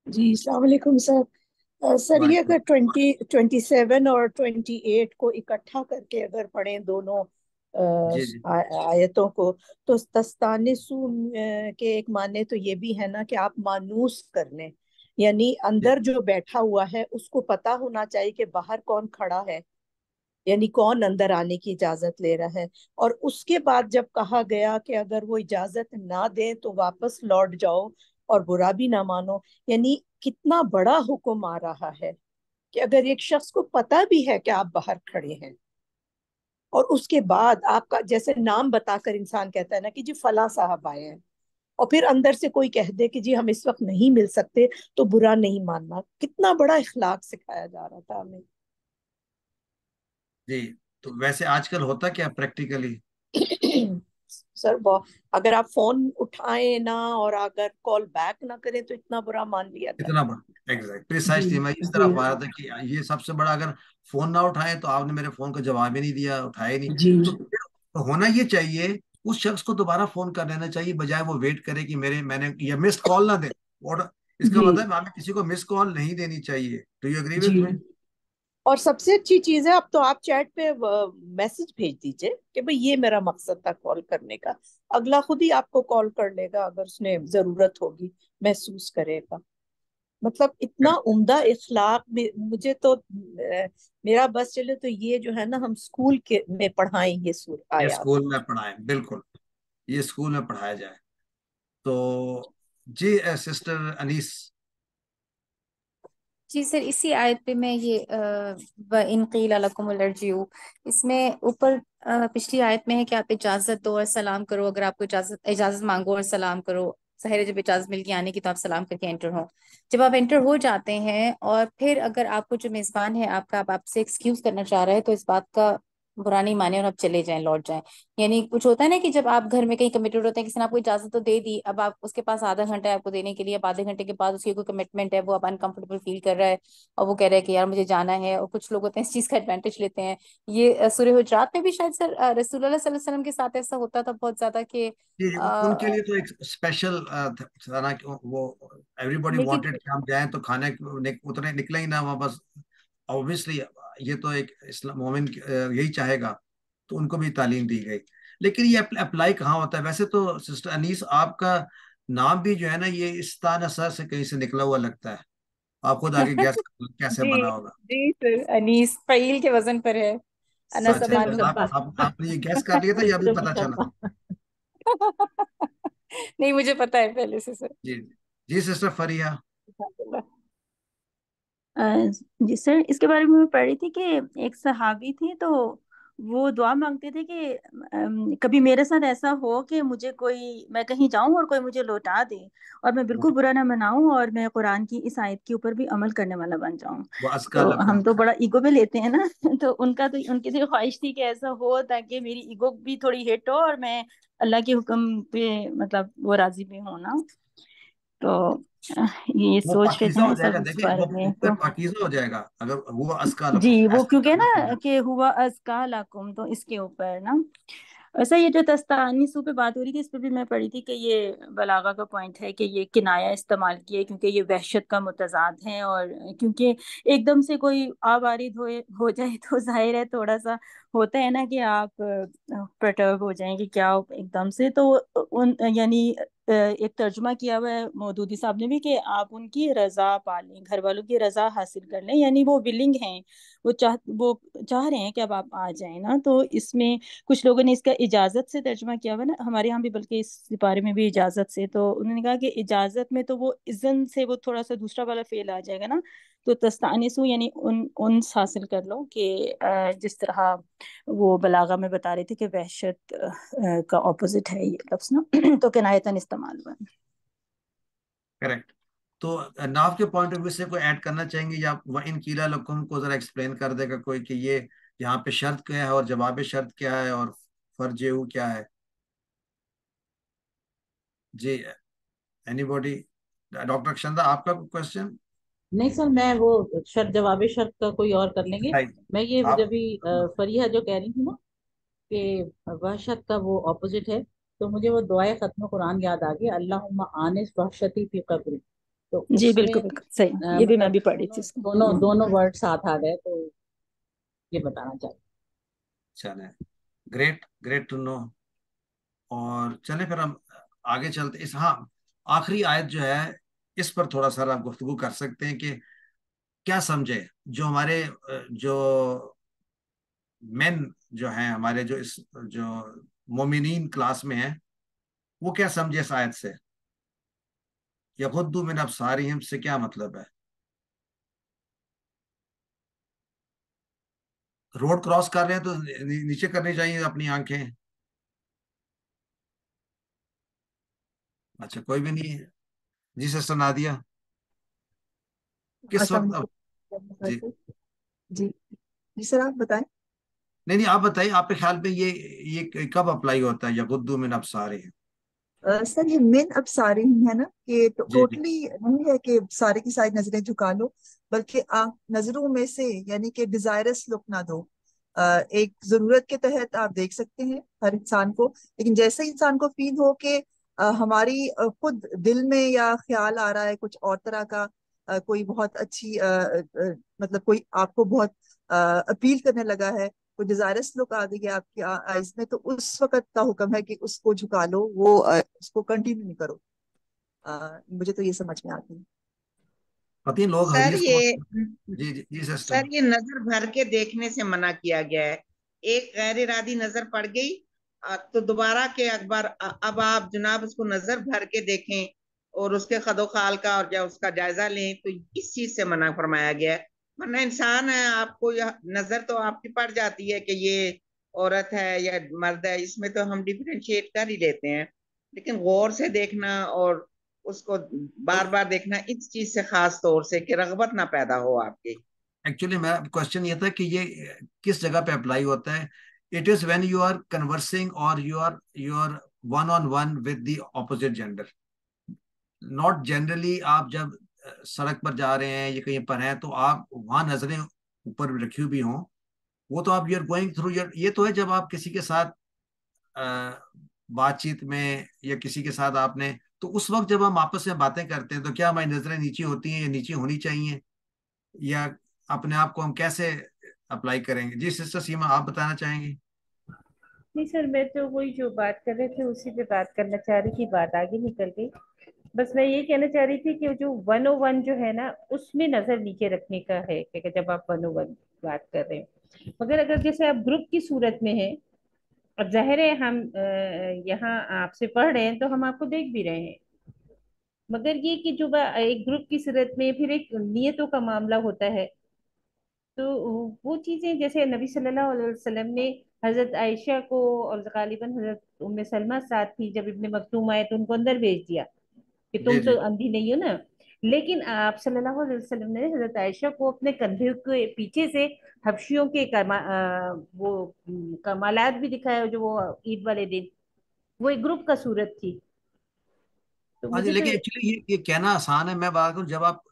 جی السلام علیکم سر. سر یہ اگر 27 اور 28 کو اکٹھا کر کے اگر پڑھیں دونوں جی جی آیتوں کو، تو تستانسو کے ایک معنی تو یہ بھی ہے نا کہ آپ مانوس کر لیں، یعنی جی اندر جو بیٹھا ہوا ہے اس کو پتا ہونا چاہیے کہ باہر کون کھڑا ہے. یعنی کون اندر آنے کی اجازت لے رہا ہے. اور اس کے بعد جب کہا گیا کہ اگر وہ اجازت نہ دیں تو واپس لوٹ جاؤ اور برا بھی نہ مانو، یعنی کتنا بڑا حکم آ رہا ہے کہ اگر ایک شخص کو پتا بھی ہے کہ آپ باہر کھڑے ہیں اور اس کے بعد آپ کا جیسے نام بتا کر انسان کہتا ہے نا کہ جی فلاں صاحب آئے ہیں، اور پھر اندر سے کوئی کہہ دے کہ جی ہم اس وقت نہیں مل سکتے، تو برا نہیں ماننا. کتنا بڑا اخلاق سکھایا جا رہا تھا ہمیں. جی. تو ویسے آج کل ہوتا کیا پریکٹیکلی؟ سر اگر آپ فون اٹھائیں نہ اور اگر کال بیک نہ کریں تو اتنا برا مان لیا جائے. اتنا بڑا ایگزیکٹ جی پریسائزلی میں اس جی طرف آ رہا تھا کہ یہ سب سے بڑا، اگر فون نہ اٹھائے تو آپ نے میرے فون کا جواب ہی نہیں دیا، اٹھایا ہی نہیں، جی تو پھر ہونا یہ چاہیے اس شخص کو دوبارہ فون کر لینا چاہیے، بجائے وہ ویٹ کرے کہ میں نے یا مس کال نہ دے. اور اس کا جی مطلب ہمیں کسی کو مس کال نہیں دینی چاہیے. ڈو یو اگری وتھ جی. می؟ اور سب سے اچھی چیز ہے اب تو آپ چیٹ پہ میسج بھیج دیجئے کہ بھئی یہ میرا مقصد تھا کال کرنے کا، اگلا خود ہی آپ کو کال کر لے گا اگر اس نے ضرورت ہوگی، محسوس کرے گا. مطلب اتنا عمدہ اخلاق مجھے تو میرا بس چلے تو یہ جو ہے نا ہم اسکول کے میں پڑھائیں یہ یہ آیات. اسکول میں پڑھائیں، بالکل یہ اسکول میں پڑھایا جائے. تو جی سسٹر انیس. جی سر، اسی آیت پہ میں یہ وَإِن قِيلَ لَكُمُ ارْجِعُوا، اس میں اوپر پچھلی آیت میں ہے کہ آپ اجازت دو اور سلام کرو، اگر آپ کو اجازت مانگو اور سلام کرو. ظاہر ہے جب اجازت مل کے آنے کی تو آپ سلام کر کے انٹر ہو. جب آپ انٹر ہو جاتے ہیں اور پھر اگر آپ کو جو میزبان ہے آپ کا آپ سے ایکسکیوز کرنا چاہ رہا ہے تو اس بات کا برا نہیں مانے اور آپ چلے جائیں، لوٹ جائیں. یعنی کچھ ہوتا ہے نا کہ جب آپ گھر میں کہیں کمیٹڈ ہوتے ہیں، کسی نے آپ کو اجازت تو دے دی، اب آپ اس کے پاس آدھا گھنٹہ ہے آپ کو دینے کے لیے، اب آدھے گھنٹے کے بعد اس کی کوئی کمٹمنٹ ہے، وہ اب انکمفرٹیبل فیل کر رہا ہے اور وہ کہہ رہا ہے کہ یار مجھے جانا ہے. اور کچھ لوگ ہوتے ہیں اس چیز کا ایڈوانٹیج لیتے ہیں. یہ سورہ حجرات میں بھی شاید سر رسول اللہ صلی اللہ علیہ وسلم کے ساتھ ایسا ہوتا تھا بہت زیادہ کہ جی ان کے لیے تو ایک اسپیشل طرح وہ ایوری باڈی لیکن وانٹیڈ کہ ہم جائیں تو کھانے اتنے نکلے ہی نہ وہاں بس. اوبیسلی یہ تو ایک اسلام مومن یہی چاہے گا، تو ان کو بھی تعلیم دی گئی. لیکن یہ اپلائی کہاں ہوتا ہے؟ ویسے تو سسٹر انیس آپ کا نام بھی جو ہے نا یہ استانسہ سے کہیں سے نکلا ہوا لگتا ہے. آپ خود آگے گیس کیسے جی بنا ہوگا؟ جی سر، انیس فعیل کے وزن پر ہے. انس اچھا مان اچھا، آپ نے یہ گیس کر لیا تھا یا ابھی پتا چلا؟ نہیں مجھے پتا ہے پہلے سے سر. جی جی سسٹر فریحہ. جی سر، اس کے بارے میں پڑھ رہی تھی کہ ایک صحابی تھے تو وہ دعا مانگتے تھے کہ کبھی میرے ساتھ ایسا ہو کہ میں کہیں جاؤں اور کوئی مجھے لوٹا دے اور میں بالکل برا نہ مناؤں اور میں قرآن کی اس آیت کے اوپر بھی عمل کرنے والا بن جاؤں. وہ ازکا تو لکم. ہم تو بڑا ایگو میں لیتے ہیں نا تو ان کی تو خواہش تھی کہ ایسا ہو تاکہ میری ایگو بھی تھوڑی ہٹ ہو اور میں اللہ کے حکم پہ مطلب وہ راضی بھی ہوں نا. تو یہ وہ سوچ رہے تھے پاکیزہ نا ہو جائے سر گا. اس دیکھیں بارے وہ میں. اس سے تو پاکیزہ ہو جائے گا اگر وہ ازکا جی لکم وہ ایسا کیونکہ کرنا نا چاہیے. کہ ہوا ازکا لکم، تو اس کے اوپر نا ایسا یہ جو تستانسو پہ بات ہو رہی تھی اس پہ بھی میں پڑھی تھی کہ یہ بلاغہ کا پوائنٹ ہے کہ یہ کنایا استعمال کیے کیونکہ یہ وحشت کا متضاد ہے، اور کیونکہ ایک دم سے کوئی آوارد ہو جائے تو ظاہر ہے تھوڑا سا ہوتا ہے نا کہ آپ پرٹرب ہو جائیں کہ کیا ایک دم سے. تو یعنی ایک ترجمہ کیا ہوا ہے مودودی صاحب نے بھی کہ آپ ان کی رضا پالیں، گھر والوں کی رضا حاصل کر لیں، یعنی وہ ولنگ ہیں، وہ چاہ رہے ہیں کہ اب آپ آ جائیں نا. تو اس میں کچھ لوگوں نے اس کا اجازت سے ترجمہ کیا ہوا نا، ہمارے یہاں بھی بلکہ اس بارے میں بھی اجازت سے. تو انہوں نے کہا کہ اجازت میں تو وہ اذن سے وہ تھوڑا سا دوسرا والا فعل آ جائے گا نا. تو تستانسو یعنی انس حاصل کر لو کہ جس طرح وہ بلاغہ میں بتا رہے تھے کہ وحشت کا اپوزٹ ہے یہ لفظ نا تو کنایتاً استعمال ہوا. کریکٹ. تو ناف کے پوائنٹ آف ویو سے کوئی ایڈ کرنا چاہیں گے یا وَإِن قِيلَ لَكُمْ کو ذرا ایکسپلین کر دے گا کوئی کہ یہ یہاں پہ شرط کیا ہے اور جواب شرط کیا ہے اور فرجعوا کیا ہے؟ جی اینی باڈی؟ ڈاکٹر اکشندہ آپ کا کوشچن؟ نہیں سر، میں وہ جواب شرط کا کوئی اور کر لیں گے. میں یہ آپ جب فریحہ جو کہہ رہی تھی نا کہ وحشت کا وہ اپوزٹ ہے، تو مجھے وہ دعائے ختم قرآن یاد آ گئی، اللہم آنس وحشتی فی قبری. تو جی اس میں بالکل بالکل صحیح، یہ بھی میں مطلب بھی پڑھ رہی تھی اس کو. دونوں ورڈ ساتھ آ گئے، تو یہ بتانا چاہیے. چلیں، گریٹ گریٹ ٹو نو. اور چلیں پھر ہم آگے چلتے. ہاں آخری آیت جو ہے اس پر تھوڑا سا آپ گفتگو کر سکتے ہیں کہ کیا سمجھے جو ہمارے جو مین جو ہیں ہمارے جو مومنین کلاس میں ہیں وہ کیا سمجھے اس آیت سے؟ یغضوا من ابصارہم سے کیا مطلب ہے؟ روڈ کراس کر رہے ہیں تو نیچے کرنی چاہیے اپنی آنکھیں. اچھا کوئی بھی نہیں ہے. جی سسٹر نادیہ کس السلام وقت جی علیکم. جی جی سر آپ بتائیں. نہیں آپ بتائیے آپ کے خیال میں یہ کب اپلائی ہوتا ہے یغضوا من ابصارہم؟ سر یہ من اب سارے ہے نا کہ جی جی ٹوٹلی نہیں ہے کہ سارے کی ساری نظریں جھکا لو، بلکہ آپ نظروں میں سے یعنی کہ ڈیزائرس لک نہ دو. ایک ضرورت کے تحت آپ دیکھ سکتے ہیں ہر انسان کو، لیکن جیسے انسان کو فیل ہو کہ ہماری خود دل میں یا خیال آ رہا ہے کچھ اور طرح کا، کوئی بہت اچھی مطلب کوئی آپ کو بہت اپیل کرنے لگا ہے، کوئی ڈیزائرس لک آ گئی ہے آپ کی آئز میں، تو اس وقت کا حکم ہے کہ اس کو جھکا لو، وہ اس کو کنٹینیو نہیں کرو. مجھے تو یہ سمجھ میں آتی ہے. پتہ ہے لوگ سر حدیث کو یہ جی جی جی سسٹر. سر یہ نظر بھر کے دیکھنے سے منع کیا گیا ہے. ایک غیر ارادی نظر پڑ گئی تو دوبارہ کے اخبار اب آپ جناب اس کو نظر بھر کے دیکھیں اور اس کے خد و خال کا اور یا اس کا جائزہ لیں، تو اس چیز سے منع فرمایا گیا ہے. ورنہ انسان ہے، آپ کو نظر تو آپ کی پڑ جاتی ہے کہ یہ عورت ہے یا مرد ہے، اس میں تو ہم ڈیفرینشیٹ کر ہی لیتے ہیں، لیکن غور سے دیکھنا اور اس کو بار بار دیکھنا اس چیز سے خاص طور سے کہ رغبت نہ پیدا ہو آپ کی. ایکچولی میرا کوشچن یہ تھا کہ یہ کس جگہ پہ اپلائی ہوتا ہے. It is when you are conversing اور you are one on one with the opposite gender. Not generally آپ جب سڑک پر جا رہے ہیں یا کہیں پر ہیں تو آپ وہاں نظریں اوپر رکھی ہوئی ہوں، وہ تو آپ یو آر گوئنگ تھرو یہ تو ہے جب آپ کسی کے ساتھ بات چیت میں یا کسی کے ساتھ آپ نے، تو اس وقت جب ہم آپس میں باتیں کرتے ہیں تو کیا ہماری نظریں نیچے ہوتی ہیں یا نیچے ہونی چاہیے، یا اپنے آپ کو ہم کیسے اپلائی کریں گے؟ جی سسٹر سیما آپ بتانا چاہیں گی. نہیں سر، میں تو وہی جو بات کر رہے تھے اسی پہ بات کرنا چاہ رہی تھی، بات آگے نکل گئی. بس میں یہ کہنا چاہ رہی تھی کہ جو 101 جو ہے نا اس میں نظر نیچے رکھنے کا ہے کہ جب آپ 101 بات کر رہے ہیں، مگر اگر جیسے آپ گروپ کی صورت میں ہیں، اب ظاہر ہے ہم یہاں آپ سے پڑھ رہے ہیں تو ہم آپ کو دیکھ بھی رہے ہیں، مگر یہ کہ جو ایک گروپ کی صورت میں پھر ایک نیتوں کا معاملہ ہوتا ہے، تو وہ چیزیں جیسے نبی صلی اللہ علیہ وسلم نے حضرت عائشہ کو اور غالباً حضرت ام سلمہ ساتھ تھی، جب ابن مکتوم آئے تو ان کو اندر بھیج دیا کہ جی تم جی تو اندھی نہیں ہو نا، لیکن آپ صلی اللہ علیہ وسلم نے حضرت عائشہ کو اپنے کندھے کے پیچھے سے حبشیوں کے وہ کمالات بھی دکھائے جو وہ عید والے دن، وہ ایک گروپ کا صورت تھی. تو ہاں جی، مجھے تو لیکن ایکچولی یہ کہنا آسان ہے. میں بات کروں جب آپ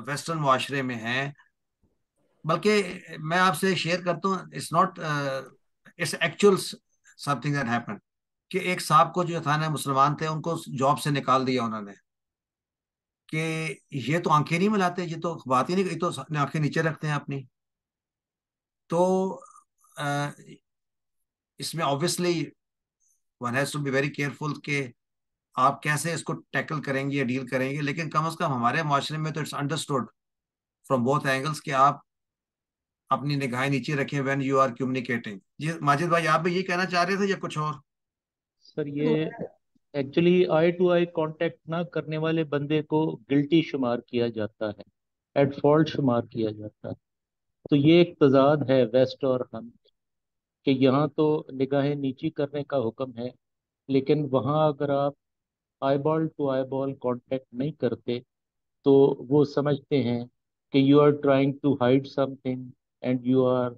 ویسٹرن معاشرے میں ہیں، بلکہ میں آپ سے شیئر کرتا ہوں، it's not it's actual something that happen کہ ایک صاحب کو جو تھا نا مسلمان تھے، ان کو جاب سے نکال دیا انہوں نے کہ یہ تو آنکھیں نہیں ملاتے، یہ تو بات ہی نہیں، یہ تو آنکھیں نیچے رکھتے ہیں اپنی. تو اس میں obviously one has to be very careful کہ آپ کیسے اس کو ٹیکل کریں گے یا ڈیل کریں گے، لیکن کم از کم ہمارے معاشرے میں تو it's understood from both angles کہ آپ اپنی نگاہیں نیچے رکھیں وین یو آر کمیونیکیٹنگ. جی ماجد بھائی آپ بھی یہ کہنا چاہ رہے تھے یا کچھ اور؟ سر یہ actually eye to eye contact نہ کرنے والے بندے کو گلٹی شمار کیا جاتا ہے، ایٹ فالٹ شمار کیا جاتا ہے. تو یہ ایک تضاد ہے ویسٹ اور ہم کہ یہاں تو نگاہیں نیچی کرنے کا حکم ہے، لیکن وہاں اگر آپ آئی بال ٹو آئی بال کانٹیکٹ نہیں کرتے تو وہ سمجھتے ہیں کہ you are trying to hide something and you are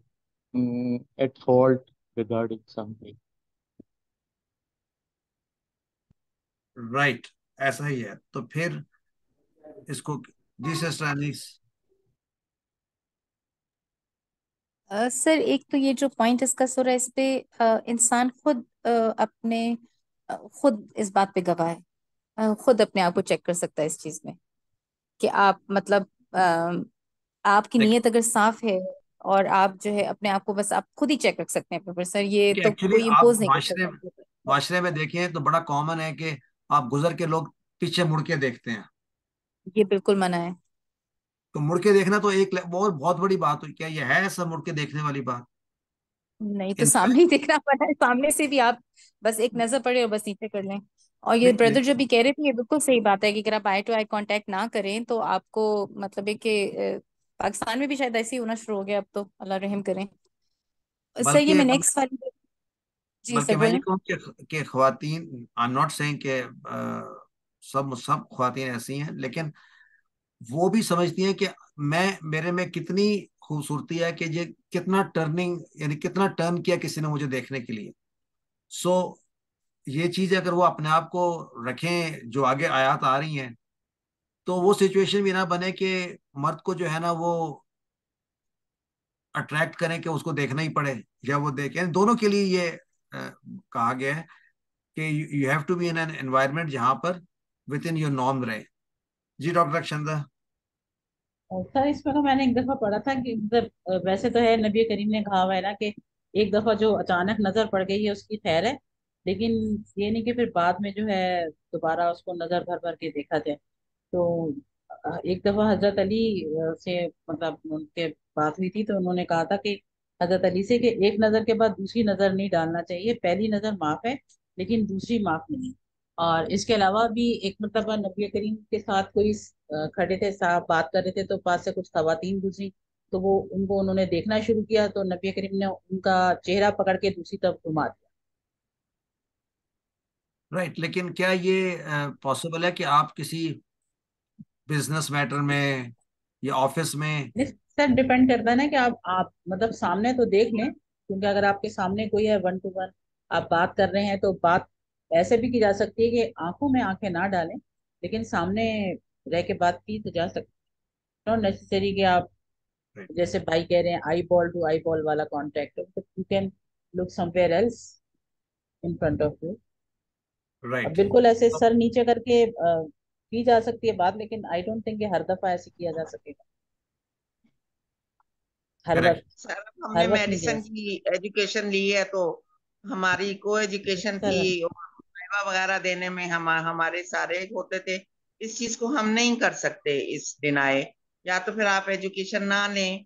at fault regarding something. Right ایسا ہی ہے. تو پھر اس کو جی سسٹر انیس. سر ایک تو یہ جو پوائنٹ ڈسکس ہو رہا ہے اس پہ انسان خود اپنے خود اس بات پہ گواہ ہے، خود اپنے آپ کو چیک کر سکتا ہے اس چیز میں کہ آپ مطلب آپ کی نیت اگر صاف ہے اور آپ جو ہے اپنے آپ کو بس آپ خود ہی چیک رکھ سکتے ہیں اپنے پر. سر یہ تو ایکچولی کوئی آپ امپوز نہیں کر سکتا. معاشرے میں دیکھیں تو بڑا کامن ہے کہ آپ گزر کے لوگ پیچھے مڑ کے دیکھتے ہیں. یہ بالکل منع ہے. تو مڑ کے دیکھنا تو ایک اور بہت بڑی بات ہوئی. کیا یہ ہے ایسا مڑ کے دیکھنے والی بات؟ نہیں تو ان سامنے ہی دیکھنا پڑا ہے، سامنے سے بھی آپ بس ایک نظر پڑے اور بس نیچے کر لیں. اور یہ بردر جو بھی کہہ رہے تھے یہ بالکل صحیح بات ہے کہ اگر آپ آئی ٹو آئی کانٹیکٹ نہ کریں تو آپ کو مطلب ہے کہ پاکستان میں بھی شاید ایسے ہی ہونا شروع ہو گیا اب تو، اللہ رحم کریں. سر یہ بلکہ میں نیکسٹ والی، جی سر بلکہ میں یہ بولیں. کہوں کہ خواتین، آئی ایم ناٹ سیئنگ کہ سب خواتین ایسی ہیں، لیکن وہ بھی سمجھتی ہیں کہ میرے میں کتنی خوبصورتی ہے، کہ یہ کتنا ٹرننگ، یعنی کتنا ٹرن کیا کسی نے مجھے دیکھنے کے لیے. سو یہ چیزیں اگر وہ اپنے آپ کو رکھیں، جو آگے آیات آ رہی ہیں، تو وہ سچویشن بھی نہ بنے کہ مرد کو جو ہے نا وہ اٹریکٹ کریں کہ اس کو دیکھنا ہی پڑے یا وہ دیکھیں. یعنی دونوں کے لیے یہ کہا گیا ہے کہ you have to be in an environment جہاں پر ود ان یور نارم رہے. جی ڈاکٹر اکشندہ. سر اس میں تو میں نے ایک دفعہ پڑھا تھا کہ ویسے تو ہے نبی کریم نے کہا ہوا ہے نا کہ ایک دفعہ جو اچانک نظر پڑ گئی ہے اس کی خیر ہے، لیکن یہ نہیں کہ پھر بعد میں جو ہے دوبارہ اس کو نظر بھر بھر کے دیکھا جائے. تو ایک دفعہ حضرت علی سے مطلب ان کے بات ہوئی تھی تو انہوں نے کہا تھا کہ حضرت علی سے کہ ایک نظر کے بعد دوسری نظر نہیں ڈالنا چاہیے، پہلی نظر معاف ہے لیکن دوسری معاف نہیں. اور اس کے علاوہ بھی ایک مرتبہ نبی کریم کے ساتھ کوئی کھڑے تھے صاحب بات کر رہے تھے تو پاس سے کچھ خواتین گزری تو وہ انہوں نے دیکھنا شروع کیا تو نبی کریم نے ان کا چہرہ پکڑ کے دوسری طرف گھما دیا. رائٹ. لیکن کیا یہ پاسبل ہے کہ آپ کسی بزنس میٹر میں یا آفس میں؟ سر ڈیپینڈ کرتا ہے نا کہ آپ مطلب سامنے تو دیکھ لیں، کیونکہ اگر آپ کے سامنے کوئی ہے 1 to 1 آپ بات کر رہے ہیں تو بات ایسے بھی کی جا سکتی ہے کہ آنکھوں میں آنکھیں نہ ڈالیں لیکن سامنے رہ کے بات کی تو جا سکتی. ناٹ نیسیسری کہ آپ جیسے بھائی کہہ رہے ہیں آئی بال ٹو آئی بال والا contact, you can look somewhere else in front of you. Right. بالکل ایسے سر نیچے کر کے کی جا سکتی ہے بات، لیکن آئی ڈونٹ تھنک کہ ہر دفعہ ایسے کیا جا سکے گا ہر وقت. سر ہم نے ہر وقت نہیں میڈیسن جا کی ایجوکیشن لی ہے تو ہماری کو ایجوکیشن تھی، وائوا وغیرہ دینے میں ہمارے سارے ہوتے تھے. اس چیز کو ہم نہیں کر سکتے اس ڈینائے، یا تو پھر آپ ایجوکیشن نہ لیں.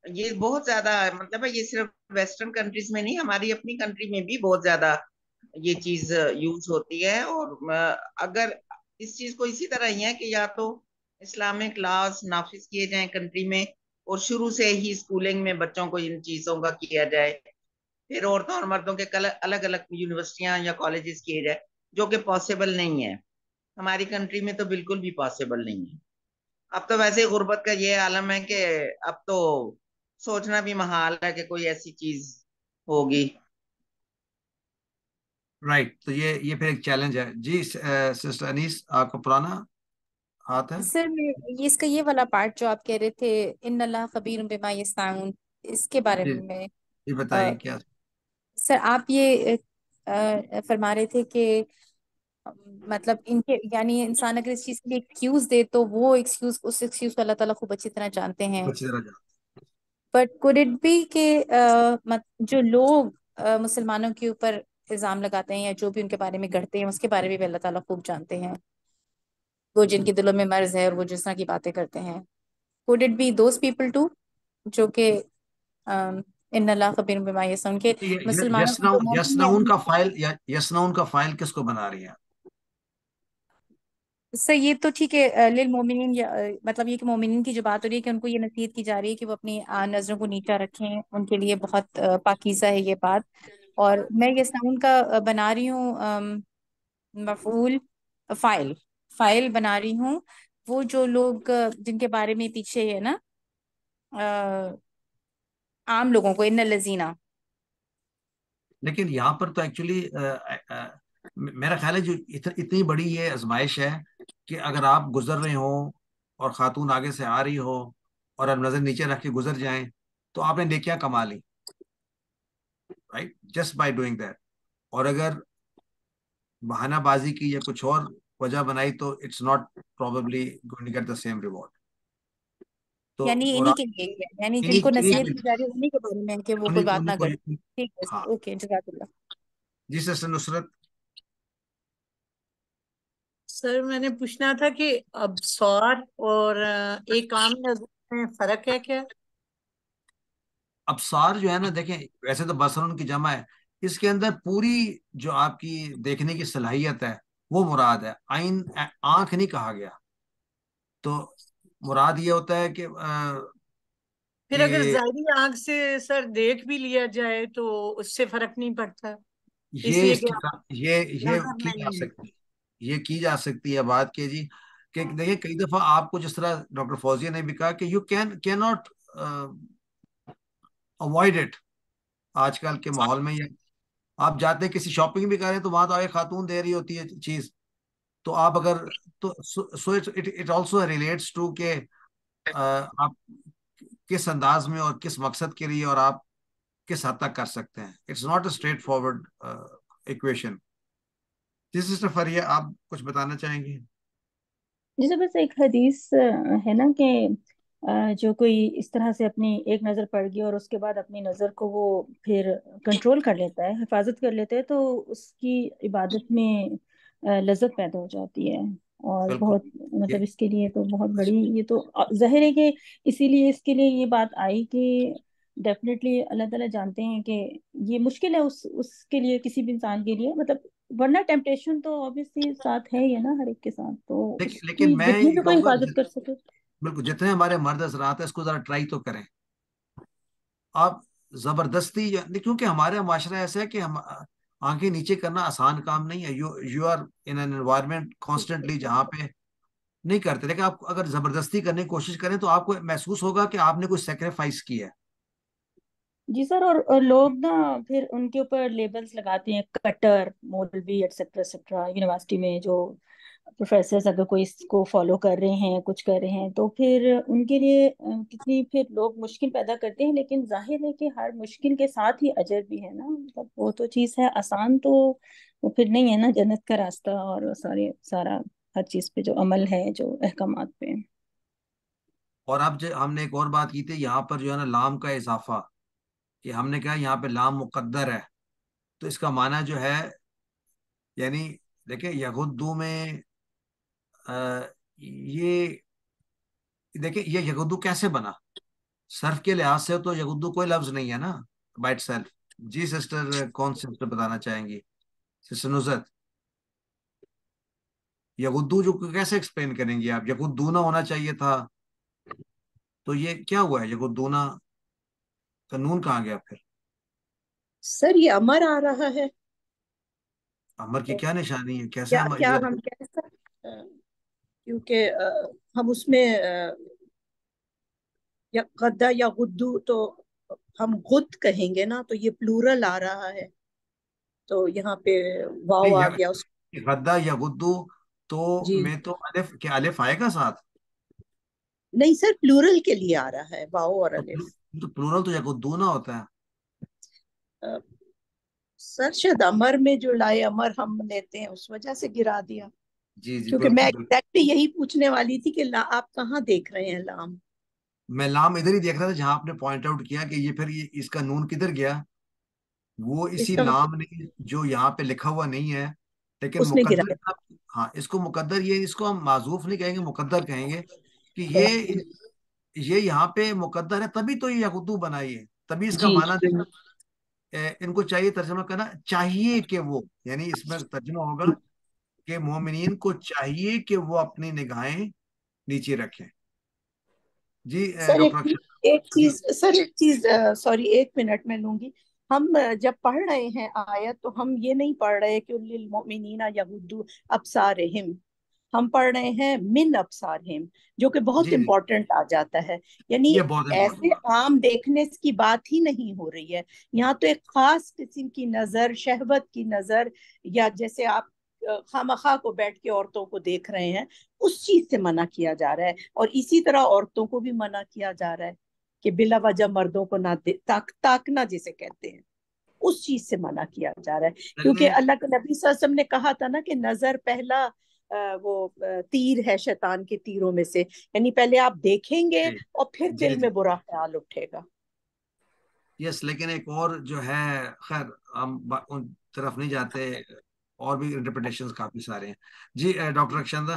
یہ بہت زیادہ مطلب ہے، یہ صرف ویسٹرن کنٹریز میں نہیں، ہماری اپنی کنٹری میں بھی بہت زیادہ یہ چیز یوز ہوتی ہے. اور اگر اس چیز کو اسی طرح ہی ہے کہ یا تو اسلامک لاز نافذ کیے جائیں کنٹری میں اور شروع سے ہی اسکولنگ میں بچوں کو ان چیزوں کا کیا جائے، پھر عورتوں اور مردوں کے الگ الگ یونیورسٹیاں یا کالجز کیے جائے، جو کہ پاسبل نہیں ہے ہماری کنٹری میں، تو بالکل بھی پاسبل نہیں ہے. اب تو ویسے غربت کا یہ عالم ہے کہ اب تو سوچنا بھی محال ہے کہ کوئی ایسی چیز ہوگی. رائٹ. تو یہ پھر ایک چیلنج ہے. جی سسٹر انیس، آپ کا پرانا ہاتھ ہے. سر یہ اس کا یہ والا پارٹ جو آپ کہہ رہے تھے ان اللہ خبیر بما یصنعون، اس کے بارے جی میں جی بتائیے کیا. سر آپ یہ فرما رہے تھے کہ مطلب ان کے یعنی انسان اگر اس چیز کے لیے ایکسکیوز دے تو وہ ایکسکیوز اس ایکسکیوز کو اللہ تعالیٰ خوب اچھی طرح جانتے ہیں. اچھی طرح جان. بٹ کوڈ اٹ بی کہ جو لوگ مسلمانوں کے اوپر الزام لگاتے ہیں یا جو بھی ان کے بارے میں گڑھتے ہیں اس کے بارے میں بھی اللہ تعالیٰ خوب جانتے ہیں، وہ جن کے دلوں میں مرض ہے اور وہ جس طرح کی باتیں کرتے ہیں. Could it be those people to جو کہ ان اللہ خبیر بما یصنعون کے مسلمانوں کے جو مومن ہیں یسنعون کا فائل، یسنعون کا فائل کس کو بنا رہی ہیں؟ سر یہ تو ٹھیک ہے للمومنین، مطلب یہ کہ مومنین کی جو بات ہو رہی ہے کہ ان کو یہ نصیحت کی جا رہی ہے کہ وہ اپنی نظروں کو نیچا رکھیں، ان کے لیے بہت پاکیزہ ہے یہ بات. اور میں یسنعون کا بنا رہی ہوں مفعول فائل بنا رہی ہوں، وہ جو لوگ جن کے بارے میں پیچھے ہے نا عام لوگوں کو ان الذین. لیکن یہاں پر تو ایکچولی میرا خیال ہے جو اتنی بڑی یہ آزمائش ہے کہ اگر آپ گزر رہے ہوں اور خاتون آگے سے آ رہی ہو اور آپ نظر نیچے رکھ کے گزر جائیں تو آپ نے نیکیاں کما لی، right, just by doing that. اور اگر بہانہ بازی کی یا کچھ اور وجہ بنائی تو it's not probably going to get the same reward. تو یعنی اور انہی کے لیے یعنی جن کو نصیحت کی جا رہی ہے انہی کے بارے میں کہ وہ کوئی بات نہ کریں. ٹھیک ہے ہاں. سر، اوکے، جزاک اللہ. جی سسٹر نصرت. سر میں نے پوچھنا تھا کہ ابصار اور ایک عام نظر میں فرق ہے کیا؟ ابصار جو ہے نا، دیکھیں ویسے تو بصرن کی جمع ہے، اس کے اندر پوری جو آپ کی دیکھنے کی صلاحیت ہے وہ مراد ہے، عین آنکھ نہیں کہا گیا. تو مراد یہ ہوتا ہے پھر اگر کہ ظاہری آنکھ سے سر دیکھ بھی لیا جائے تو اس سے فرق نہیں پڑتا، اس یہ لیے اس کہ کی یہ نظر کی جا نہیں ہے. سکتی یہ کی جا سکتی ہے بات کہ جی، کہ دیکھیں کئی دفعہ آپ کو جس طرح ڈاکٹر فوزیہ نے بھی کہا کہ you can not avoid it. آج کل کے ماحول میں یہ آپ جاتے ہیں کسی شاپنگ بھی کریں تو وہاں تو آگے خاتون دے رہی ہوتی ہے چیز، تو آپ اگر تو so it also relates to کہ آپ کس انداز میں اور کس مقصد کے لیے اور آپ کس حد تک کر سکتے ہیں. It's not a straightforward equation. جی سسٹر فریہ، آپ کچھ بتانا چاہیں گے؟ جیسے بس ایک حدیث ہے نا کہ جو کوئی اس طرح سے اپنی ایک نظر پڑ گئی اور اس کے بعد اپنی نظر کو وہ پھر کنٹرول کر لیتا ہے، حفاظت کر لیتا ہے، تو اس کی عبادت میں لذت پیدا ہو جاتی ہے. اور بالکل. بہت مطلب یہ اس کے لیے تو بہت بڑی، یہ تو ظاہر ہے کہ اسی لیے اس کے لیے یہ بات آئی کہ ڈیفینیٹلی اللہ تعالیٰ جانتے ہیں کہ یہ مشکل ہے اس کے لیے، کسی بھی انسان کے لیے، مطلب ورنہ ٹیمپٹیشن تو obviously ساتھ ہے ہی ہے نا ہر ایک کے ساتھ، تو اس لیکن کی میں جتنی یہ بھی کوئی کہوں گا حفاظت کر سکے. بالکل جتنے ہمارے مرد حضرات ہیں اس کو ذرا ٹرائی تو کریں. آپ زبردستی کیونکہ ہمارا معاشرہ ایسا ہے کہ ہم آنکھیں نیچے کرنا آسان کام نہیں ہے. You are in an environment constantly جہاں پہ نہیں کرتے، لیکن آپ اگر زبردستی کرنے کی کوشش کریں تو آپ کو محسوس ہوگا کہ آپ نے کوئی سیکریفائس کی ہے. جی سر، اور لوگ نا پھر ان کے اوپر لیبلز لگاتے ہیں، کٹر، مولوی ایٹسٹرا ایٹسٹرا. یونیورسٹی میں جو پروفیسرز اگر کوئی اس کو فالو کر رہے ہیں، کچھ کر رہے ہیں، تو پھر ان کے لیے کتنی پھر لوگ مشکل پیدا کرتے ہیں. لیکن ظاہر ہے کہ ہر مشکل کے ساتھ ہی اجر بھی ہے نا، مطلب وہ تو چیز ہے، آسان تو وہ پھر نہیں ہے نا جنت کا راستہ اور سارا ہر چیز پہ جو عمل ہے، جو احکامات پہ. اور اب ہم نے ایک اور بات کی تھی یہاں پر جو ہے نا لام کا اضافہ، کہ ہم نے کہا یہاں پہ لام مقدر ہے، تو اس کا معنی جو ہے یعنی دیکھیں یغدو میں یہ دیکھیں یہ یغدو کیسے بنا؟ صرف کے لحاظ سے تو یغدو کوئی لفظ نہیں ہے نا بائٹ سیلف. جی سسٹر، کون سسٹر بتانا چاہیں گی؟ سسٹر نصرت، یغدو جو کیسے ایکسپلین کریں گی آپ؟ یغدونا ہونا چاہیے تھا، تو یہ کیا ہوا ہے؟ یغدونا کا نون کہاں گیا پھر؟ سر یہ امر آ رہا ہے، امر کی کیا نشانی ہے؟ کیسے کیا کیا یہ ہم کہہ سکتے کیونکہ ہم اس میں یا غدہ یا غدو تو ہم غد کہیں گے نا، تو یہ پلورل آ رہا ہے، تو یہاں پہ واو آ گیا اس. غدہ یا غدو تو جی میں تو الف کیا الف آئے گا ساتھ؟ نہیں سر، پلورل کے لیے آ رہا ہے واو اور تو الف. پلورل تو یغدونا ہوتا ہے. سر شاید امر میں جو لائے امر ہم لیتے ہیں اس وجہ سے گرا دیا، جی جی کیونکہ میں بالکل بالکل. ایگزیکٹلی یہی پوچھنے والی تھی کہ آپ کہاں دیکھ رہے ہیں لام؟ میں لام ادھر ہی دیکھ رہا تھا جہاں آپ نے پوائنٹ آؤٹ کیا کہ یہ پھر اس کا نون کدھر گیا؟ وہ اس اسی کا لام مطلب نے جو یہاں پہ لکھا ہوا نہیں ہے لیکن اس نے مقدر. گرایا. ہاں اس کو مقدر، یہ اس کو ہم معذوف نہیں کہیں گے، مقدر کہیں گے کہ یہ یہاں پہ مقدر ہے، تبھی تو یہ یغدو بنائی ہے، تبھی اس کا جی معنی دیکھا. ان کو چاہیے ترجمہ کرنا چاہیے کہ وہ، یعنی اس میں ترجمہ ہوگا کہ مومنین کو چاہیے کہ وہ اپنی نگاہیں نیچے رکھیں. جی سر ڈاکٹر اکشر. ایک جی چیز سر، ایک چیز سوری، 1 منٹ میں لوں گی. ہم جب پڑھ رہے ہیں آیت تو ہم یہ نہیں پڑھ رہے کہ للمؤمنین یغضوا ابصارہم، ہم پڑھ رہے ہیں من ابصارہم، جو کہ بہت جی جی امپورٹنٹ آ جاتا ہے. یعنی یہ بہت ایسے امپورٹنٹ. عام دیکھنے کی بات ہی نہیں ہو رہی ہے یہاں، تو ایک خاص قسم کی نظر، شہوت کی نظر، یا جیسے آپ خامخواہ کو بیٹھ کے عورتوں کو دیکھ رہے ہیں، اس چیز سے منع کیا جا رہا ہے. اور اسی طرح عورتوں کو بھی منع کیا جا رہا ہے کہ بلا وجہ مردوں کو نہ تاکنا جسے کہتے ہیں، اس چیز سے منع کیا جا رہا ہے. کیونکہ اللہ کے نبی صلی اللہ علیہ وسلم نے کہا تھا نا کہ نظر پہلا وہ تیر ہے شیطان کے تیروں میں سے، یعنی پہلے آپ دیکھیں گے جی اور پھر جی دل جی میں برا خیال اٹھے گا. یس. لیکن ایک اور جو ہے، خیر ہم ان طرف نہیں جاتے، اور بھی انٹرپریٹیشن کافی سارے ہیں. جی ڈاکٹر اکشندہ.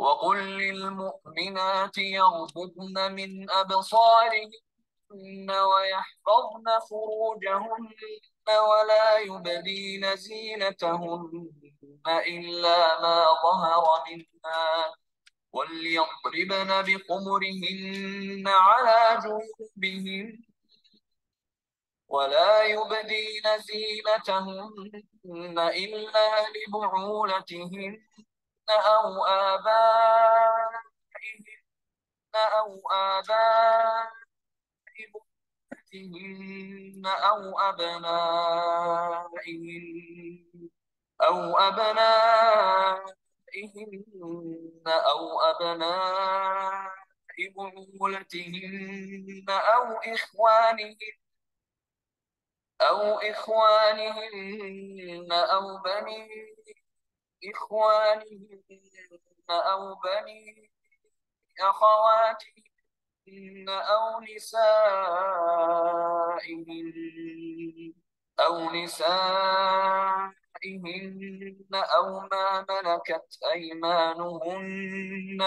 وقل للمؤمنات يغضضن من أبصارهن ويحفظن فروجهن ولا يبدين زينتهن إلا ما ظهر منها وليضربن بخمرهن على جنوبهن ولا يبدين زينتهن إلا لبعولتهن أو آبائهن أو آباء بعولتهن أو أبنائهن أو أبناء بعولتهن أو إخوانهن أو بني إخوانهن أو بني أخواتهن أو نسائهن أو ما ملكت أيمانهن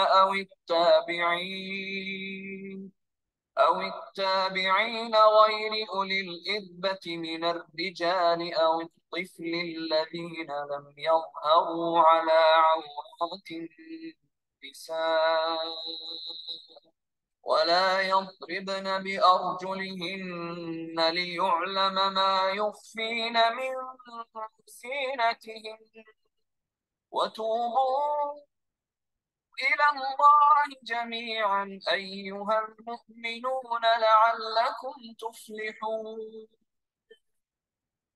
أو التابعين غير أولي الإربة من الرجال أو الطفل الذين لم يظهروا على عورات النساء ولا يضربن بأرجلهن ليعلم ما يخفين من زينتهن وتوبوا إلى الله جميعا أيها المؤمنون لعلكم تفلحون.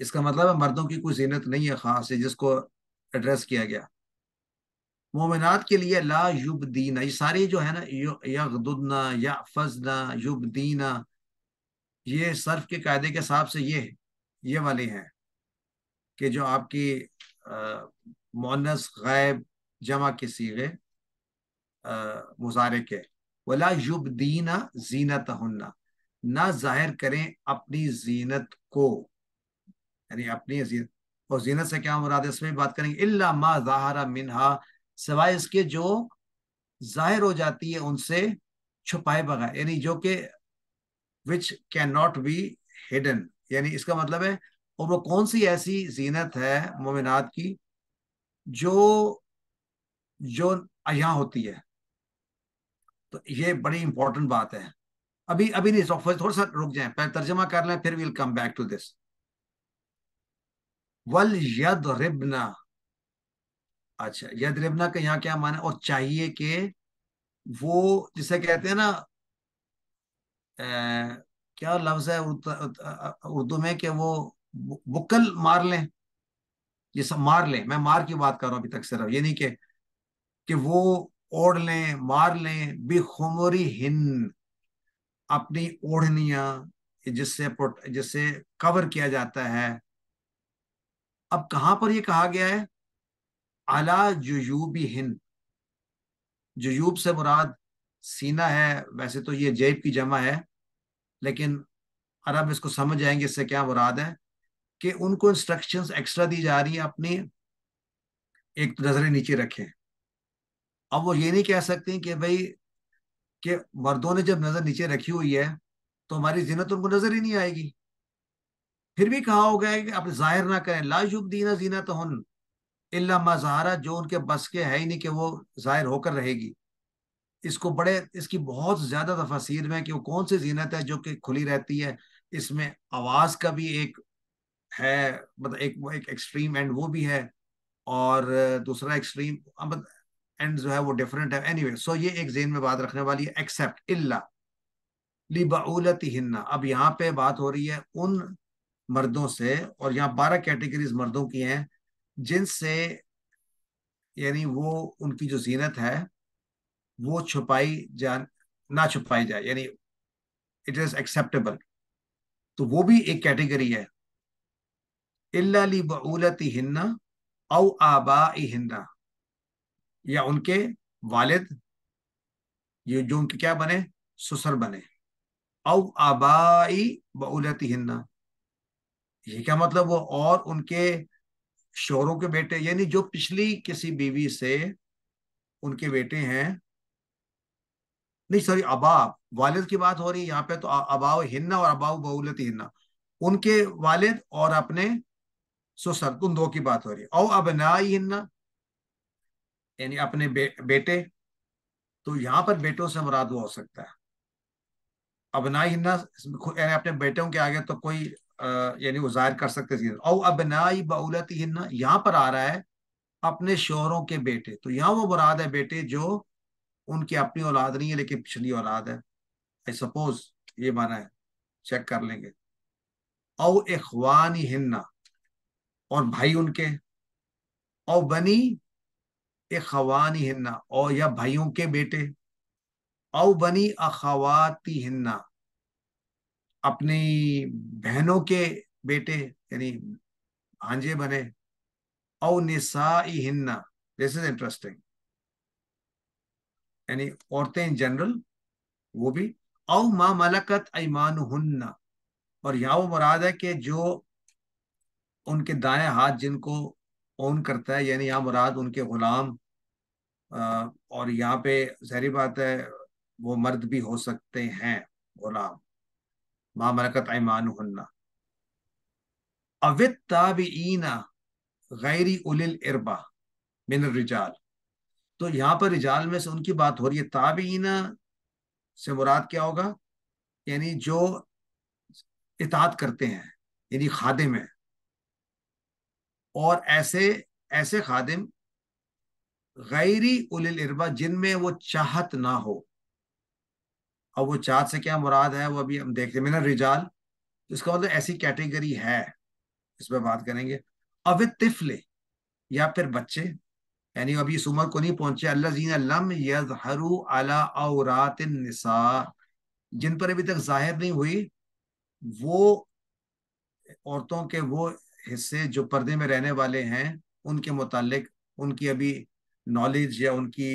اس کا مطلب ہے مردوں کی کوئی زینت نہیں ہے خاص ہے جس کو ایڈریس کیا گیا. مومنات کے لیے لا یبدینا، یہ ساری جو ہے نا یغضضن یحفظن یبدینا، یہ صرف کے قاعدے کے حساب سے یہ والے ہیں کہ جو آپ کی مؤنث غائب جمع کے صیغے مضارع کے. ولا یبدینا زینتہن، نہ ظاہر کریں اپنی زینت کو، یعنی اپنی زینت. اور زینت سے کیا مراد ہے اس میں بات کریں گے. الا ما ظاہر منہا، سوائے اس کے جو ظاہر ہو جاتی ہے ان سے چھپائے بغیر، یعنی جو کہ which cannot be hidden، یعنی اس کا مطلب ہے اور وہ کون سی ایسی زینت ہے مومنات کی جو عیاں ہوتی ہے. تو یہ بڑی امپورٹنٹ بات ہے. ابھی نہیں، تھوڑا سا رک جائیں، پہلے ترجمہ کر لیں پھر we'll come back to this. وَلْيَضْرِبْنَا، اچھا یضربنا کا یہاں کیا معنی؟ اور چاہیے کہ وہ جسے کہتے ہیں نا کیا لفظ ہے اردو میں کہ وہ بکل مار لیں، یہ سب مار لیں. میں مار کی بات کر رہا ہوں ابھی تک صرف، یہ نہیں کہ وہ اوڑھ لیں مار لیں. بِخُمُرِ ہن، اپنی اوڑھنیاں جس سے کور کیا جاتا ہے. اب کہاں پر یہ کہا گیا ہے؟ علی جیوبہن، جیوب سے مراد سینہ ہے، ویسے تو یہ جیب کی جمع ہے لیکن عرب اس کو سمجھ جائیں گے اس سے کیا مراد ہے، کہ ان کو انسٹرکشنز ایکسٹرا دی جا رہی ہیں اپنی ایک نظریں نیچے رکھیں. اب وہ یہ نہیں کہہ سکتے کہ بھائی کہ مردوں نے جب نظر نیچے رکھی ہوئی ہے تو ہماری زینت ان کو نظر ہی نہیں آئے گی. پھر بھی کہا ہوگا ہے کہ آپ ظاہر نہ کریں. لا یبدین زینتہن الا ما ظہر، جو ان کے بس کے ہے ہی نہیں کہ وہ ظاہر ہو کر رہے گی. اس کی بہت زیادہ تفاسیر میں کہ وہ کون سی زینت ہے جو کہ کھلی رہتی ہے. اس میں آواز کا بھی ایک ہے، مطلب ایک ایکسٹریم اینڈ وہ بھی ہے، اور دوسرا ایکسٹریم اینڈ جو ہے وہ ڈیفرنٹ ہے. اینی وے، سو یہ ایک ذہن میں بات رکھنے والی ہے. ایکسپٹ الا لبعولتہن، اب یہاں پہ بات ہو رہی ہے ان مردوں سے، اور یہاں 12 کیٹیگریز مردوں کی ہیں جن سے یعنی وہ ان کی جو زینت ہے وہ نہ چھپائی جائے، یعنی اٹ از ایکسیپٹیبل. تو وہ بھی ایک کیٹیگری ہے. الا لبعولتہن او آبائہن، یا ان کے والد یہ جو ان کے کیا بنے، سسر بنے. او آبائی بعولتہن، یہ کیا مطلب؟ وہ اور ان کے شوہروں کے بیٹے، یعنی جو پچھلی کسی بیوی سے ان کے بیٹے ہیں. نہیں سوری، ابا، والد کی بات ہو رہی ہے یہاں پہ، تو اباؤ ہن اور اباؤ بعولتہن، ان کے والد اور اپنے سسر، ان دو کی بات ہو رہی ہے. او ابنائہن، یعنی اپنے بیٹے. تو یہاں پر بیٹوں سے مراد وہ ہو سکتا ہے. ابنائہن یعنی اپنے بیٹوں کے آگے تو کوئی یعنی وہ ظاہر کر سکتے زینت. او ابنائی بعولتہن، یہاں پر آ رہا ہے اپنے شوہروں کے بیٹے. تو یہاں وہ مراد ہے بیٹے جو ان کی اپنی اولاد نہیں ہے لیکن پچھلی اولاد ہے. I suppose یہ مانا ہے، چیک کر لیں گے. او اخوانہن، اور بھائی ان کے. او بنی اخوانہن، اور یا بھائیوں کے بیٹے. او بنی اخواتہن، اپنی بہنوں کے بیٹے یعنی بھانجے بنے. او نسائہن، دس از انٹرسٹنگ، یعنی عورتیں ان جنرل وہ بھی. او ما ملکت ایمانہن، اور یہاں وہ مراد ہے کہ جو ان کے دائیں ہاتھ جن کو اون کرتا ہے، یعنی یہاں مراد ان کے غلام، اور یہاں پہ ظاہری بات ہے وہ مرد بھی ہو سکتے ہیں غلام. ما ملکت ایمانہن. او التابعین غیر اولی الاربہ من الرجال، تو یہاں پر رجال میں سے ان کی بات ہو رہی ہے. تابعین سے مراد کیا ہوگا؟ یعنی جو اطاعت کرتے ہیں، یعنی خادم ہیں. اور ایسے خادم غیری اولی الاربہ جن میں وہ چاہت نہ ہو. اور وہ چاہت سے کیا مراد ہے وہ ابھی ہم دیکھتے ہیں. من الرجال، اس کا مطلب ایسی کیٹیگری ہے، اس پہ بات کریں گے. اب طفل یا پھر بچے، یعنی ابھی اس عمر کو نہیں پہنچے. الذین لم یظہروا علی عورات النساء، جن پر ابھی تک ظاہر نہیں ہوئی وہ عورتوں کے وہ حصے جو پردے میں رہنے والے ہیں، ان کے متعلق ان کی ابھی نالج یا ان کی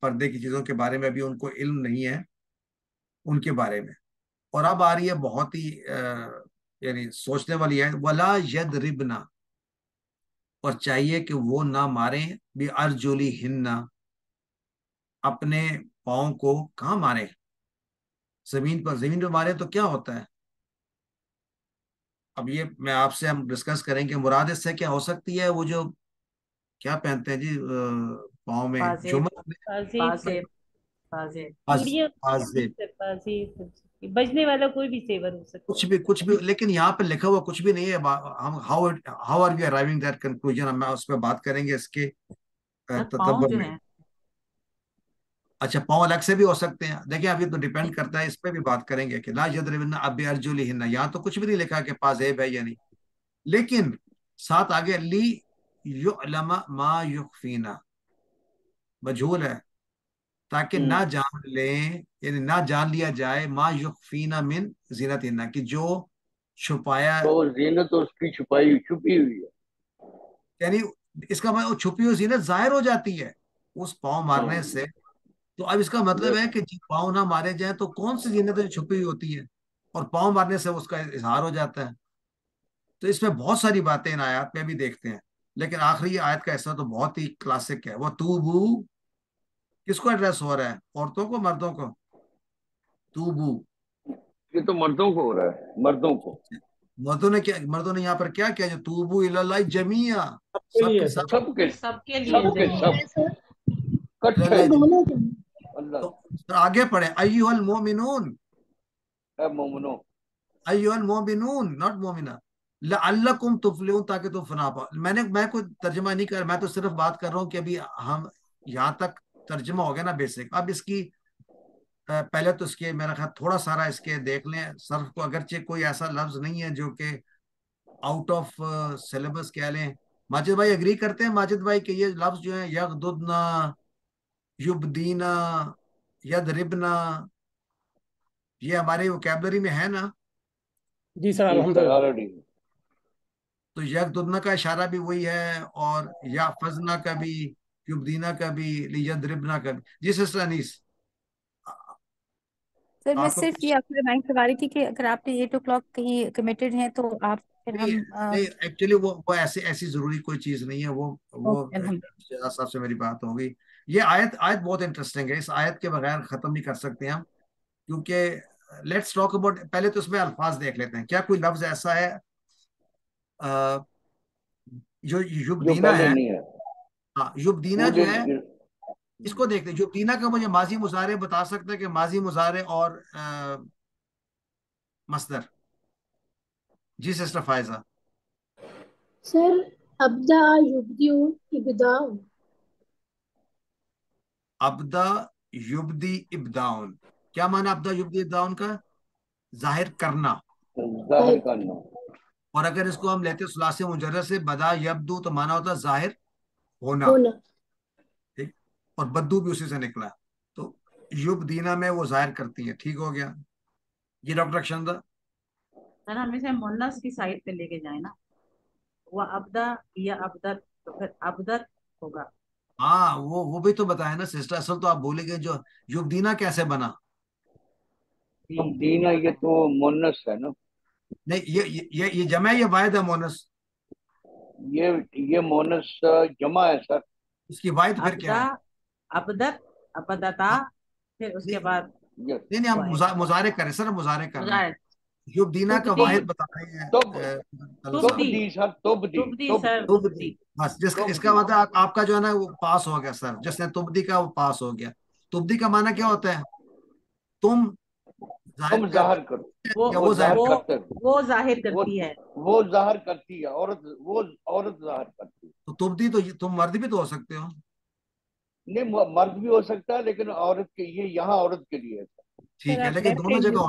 پردے کی چیزوں کے بارے میں ابھی ان کو علم نہیں ہے ان کے بارے میں. اور اب آ رہی ہے بہت ہی یعنی سوچنے والی ہے. ولا یضربن، اور چاہیے کہ وہ نہ ماریں بارجلہن، اپنے پاؤں کو. کہاں ماریں؟ زمین پر. زمین پہ مارے تو کیا ہوتا ہے؟ اب یہ میں آپ سے ہم ڈسکس کریں کہ مراد اس سے کیا ہو سکتی ہے. وہ جو کیا پہنتے ہیں جی پاؤں میں، پازیب بجنے والا کوئی بھی زیور ہو سکتا کچھ بھی کچھ بھی، لیکن یہاں پہ لکھا ہوا کچھ بھی نہیں ہے. ہم how are we arriving that conclusion, ہم اس پہ بات کریں گے اس کے تدبر میں. اچھا پاؤں الگ سے بھی ہو سکتے ہیں. دیکھیں ابھی تو ڈیپینڈ کرتا ہے، اس پہ بھی بات کریں گے کہ لا یضربن بارجلہن. یہاں تو کچھ بھی نہیں لکھا کہ پازیب ہے یا نہیں، لیکن ساتھ آگے لی یعلم ما یخفینا مجھول ہے، تاکہ نہ جان لیں، یعنی نہ جان لیا جائے ما یخفینا من زینتہن، کہ جو چھپایا، تو زینت اس کی چھپی ہوئی ہے. یعنی اس کا مطلب چھپی ہوئی زینت ظاہر ہو جاتی ہے اس پاؤں مارنے سے. تو اب اس کا مطلب ہے کہ جب پاؤں نہ مارے جائیں تو کون سی زینت جو چھپی ہوئی ہوتی ہے، اور پاؤں مارنے سے اس کا اظہار ہو جاتا ہے. تو اس میں بہت ساری باتیں ان آیات میں بھی دیکھتے ہیں، لیکن آخری آیت کا حصہ تو بہت ہی کلاسک ہے. وہ توبو کس کو ایڈریس ہو رہا ہے؟ عورتوں کو، مردوں کو؟ توبو یہ تو مردوں کو ہو رہا ہے، مردوں کو. مردوں نے یہاں پر کیا کیا؟ جو توبو الی اللہ جمیعا، سب کے سب سب کے سب کٹھے. تو آگے پڑھے ایھا المؤمنون، اے مومنو، ایھا المؤمنون ناٹ مومنہ، لعلکم تفلحون، تاکہ تم فنا پاؤ. میں کوئی ترجمہ نہیں کر رہا، میں تو صرف بات کر رہا ہوں کہ ابھی ہم یہاں تک ترجمہ ہو گیا نا بیسک. اب اس کی پہلے تو اس کے میرا خیال تھوڑا سارا اس کے دیکھ لیں صرف کو، اگرچہ کوئی ایسا لفظ نہیں ہے جو کہ آؤٹ آف سلیبس کہہ لیں. ماجد بھائی اگری کرتے ہیں ماجد بھائی کہ یہ لفظ جو ہیں یغضضن، یبدینا، یضربنا، یہ ہمارے ووکیبلری میں ہے نا؟ جی سر الحمدللہ. تو یغضضن کا اشارہ بھی وہی ہے، اور یحفظنا کا بھی، یبدینا کا بھی، لیضربنا کا بھی. جی سسٹر انیس. سر میں صرف یہ آپ کو ریمائنڈ کروا رہی تھی کہ اگر آپ 8 o'clock کہیں کمیٹڈ ہیں تو آپ پھر ہم نہیں ایکچولی وہ ایسی ضروری کوئی چیز نہیں ہے. وہ شہزاد صاحب سے میری بات ہو گئی. یہ آیت بہت انٹرسٹنگ ہے. اس آیت کے بغیر ختم نہیں کر سکتے ہم، کیونکہ لیٹس ٹاک اباؤٹ، پہلے تو اس میں الفاظ دیکھ لیتے ہیں. کیا کوئی لفظ ایسا ہے جو یبدینا ہے؟ ہاں یبدینا جو ہے، اس کو دیکھتے ہیں. یبدینا کا مجھے ماضی مضارع بتا سکتا ہے کہ ماضی مضارع اور مصدر؟ جی سسٹر فائزہ. سر ابدا یبدیو ابداء، ابدا یبدی ابداؤن. کیا معنی ابدا یبدی ابداؤن کا؟ ظاہر کرنا. ظاہر کرنا. اور اگر اس کو ہم لیتے ثلاثی مجرد سے، بدا یبدو، تو معنی ہوتا ہے ظاہر ہونا. ٹھیک، اور بدو بھی اسی سے نکلا. تو یبدینا میں وہ ظاہر کرتی ہیں. ٹھیک ہو گیا. یہ ڈاکٹر اکشندہ سر ہم اسے مونس کی سائڈ پہ لے کے جائیں نا، وہ ابدا یا ابدت، تو پھر ابدت ہوگا. ہاں وہ بھی تو بتایا نا سسٹر. اصل تو آپ بھولے گئے، جو یبدینا کیسے بنا؟ دینا یہ تو مونس ہے نا. نہیں یہ جمع ہے یا واحد ہے مونس؟ یہ مونس جمع ہے سر. اس کی واحد پھر کیا ہے؟ ابدت، ابدتا، پھر اس کے بعد نہیں ہم مظاہرے کریں سر، مظاہرے کر رہے ہیں. یبدینا کا واحد بتا رہے ہیں. بس اس کا مطلب آپ کا جو ہے نا وہ پاس ہو گیا سر. جس نے تبدی کا وہ پاس ہو گیا. تبدی کا معنی کیا ہوتا ہے؟ تم ظاہر کرو. وہ ظاہر کرتی ہے، وہ ظاہر کرتی ہے. عورت ظاہر کرتی ہے. تو تبدی تو تم مرد بھی تو ہو سکتے ہو. نہیں مرد بھی ہو سکتا ہے، لیکن عورت کے، یہ یہاں عورت کے لیے ہے. ٹھیک ہے، لیکن دونوں جگہ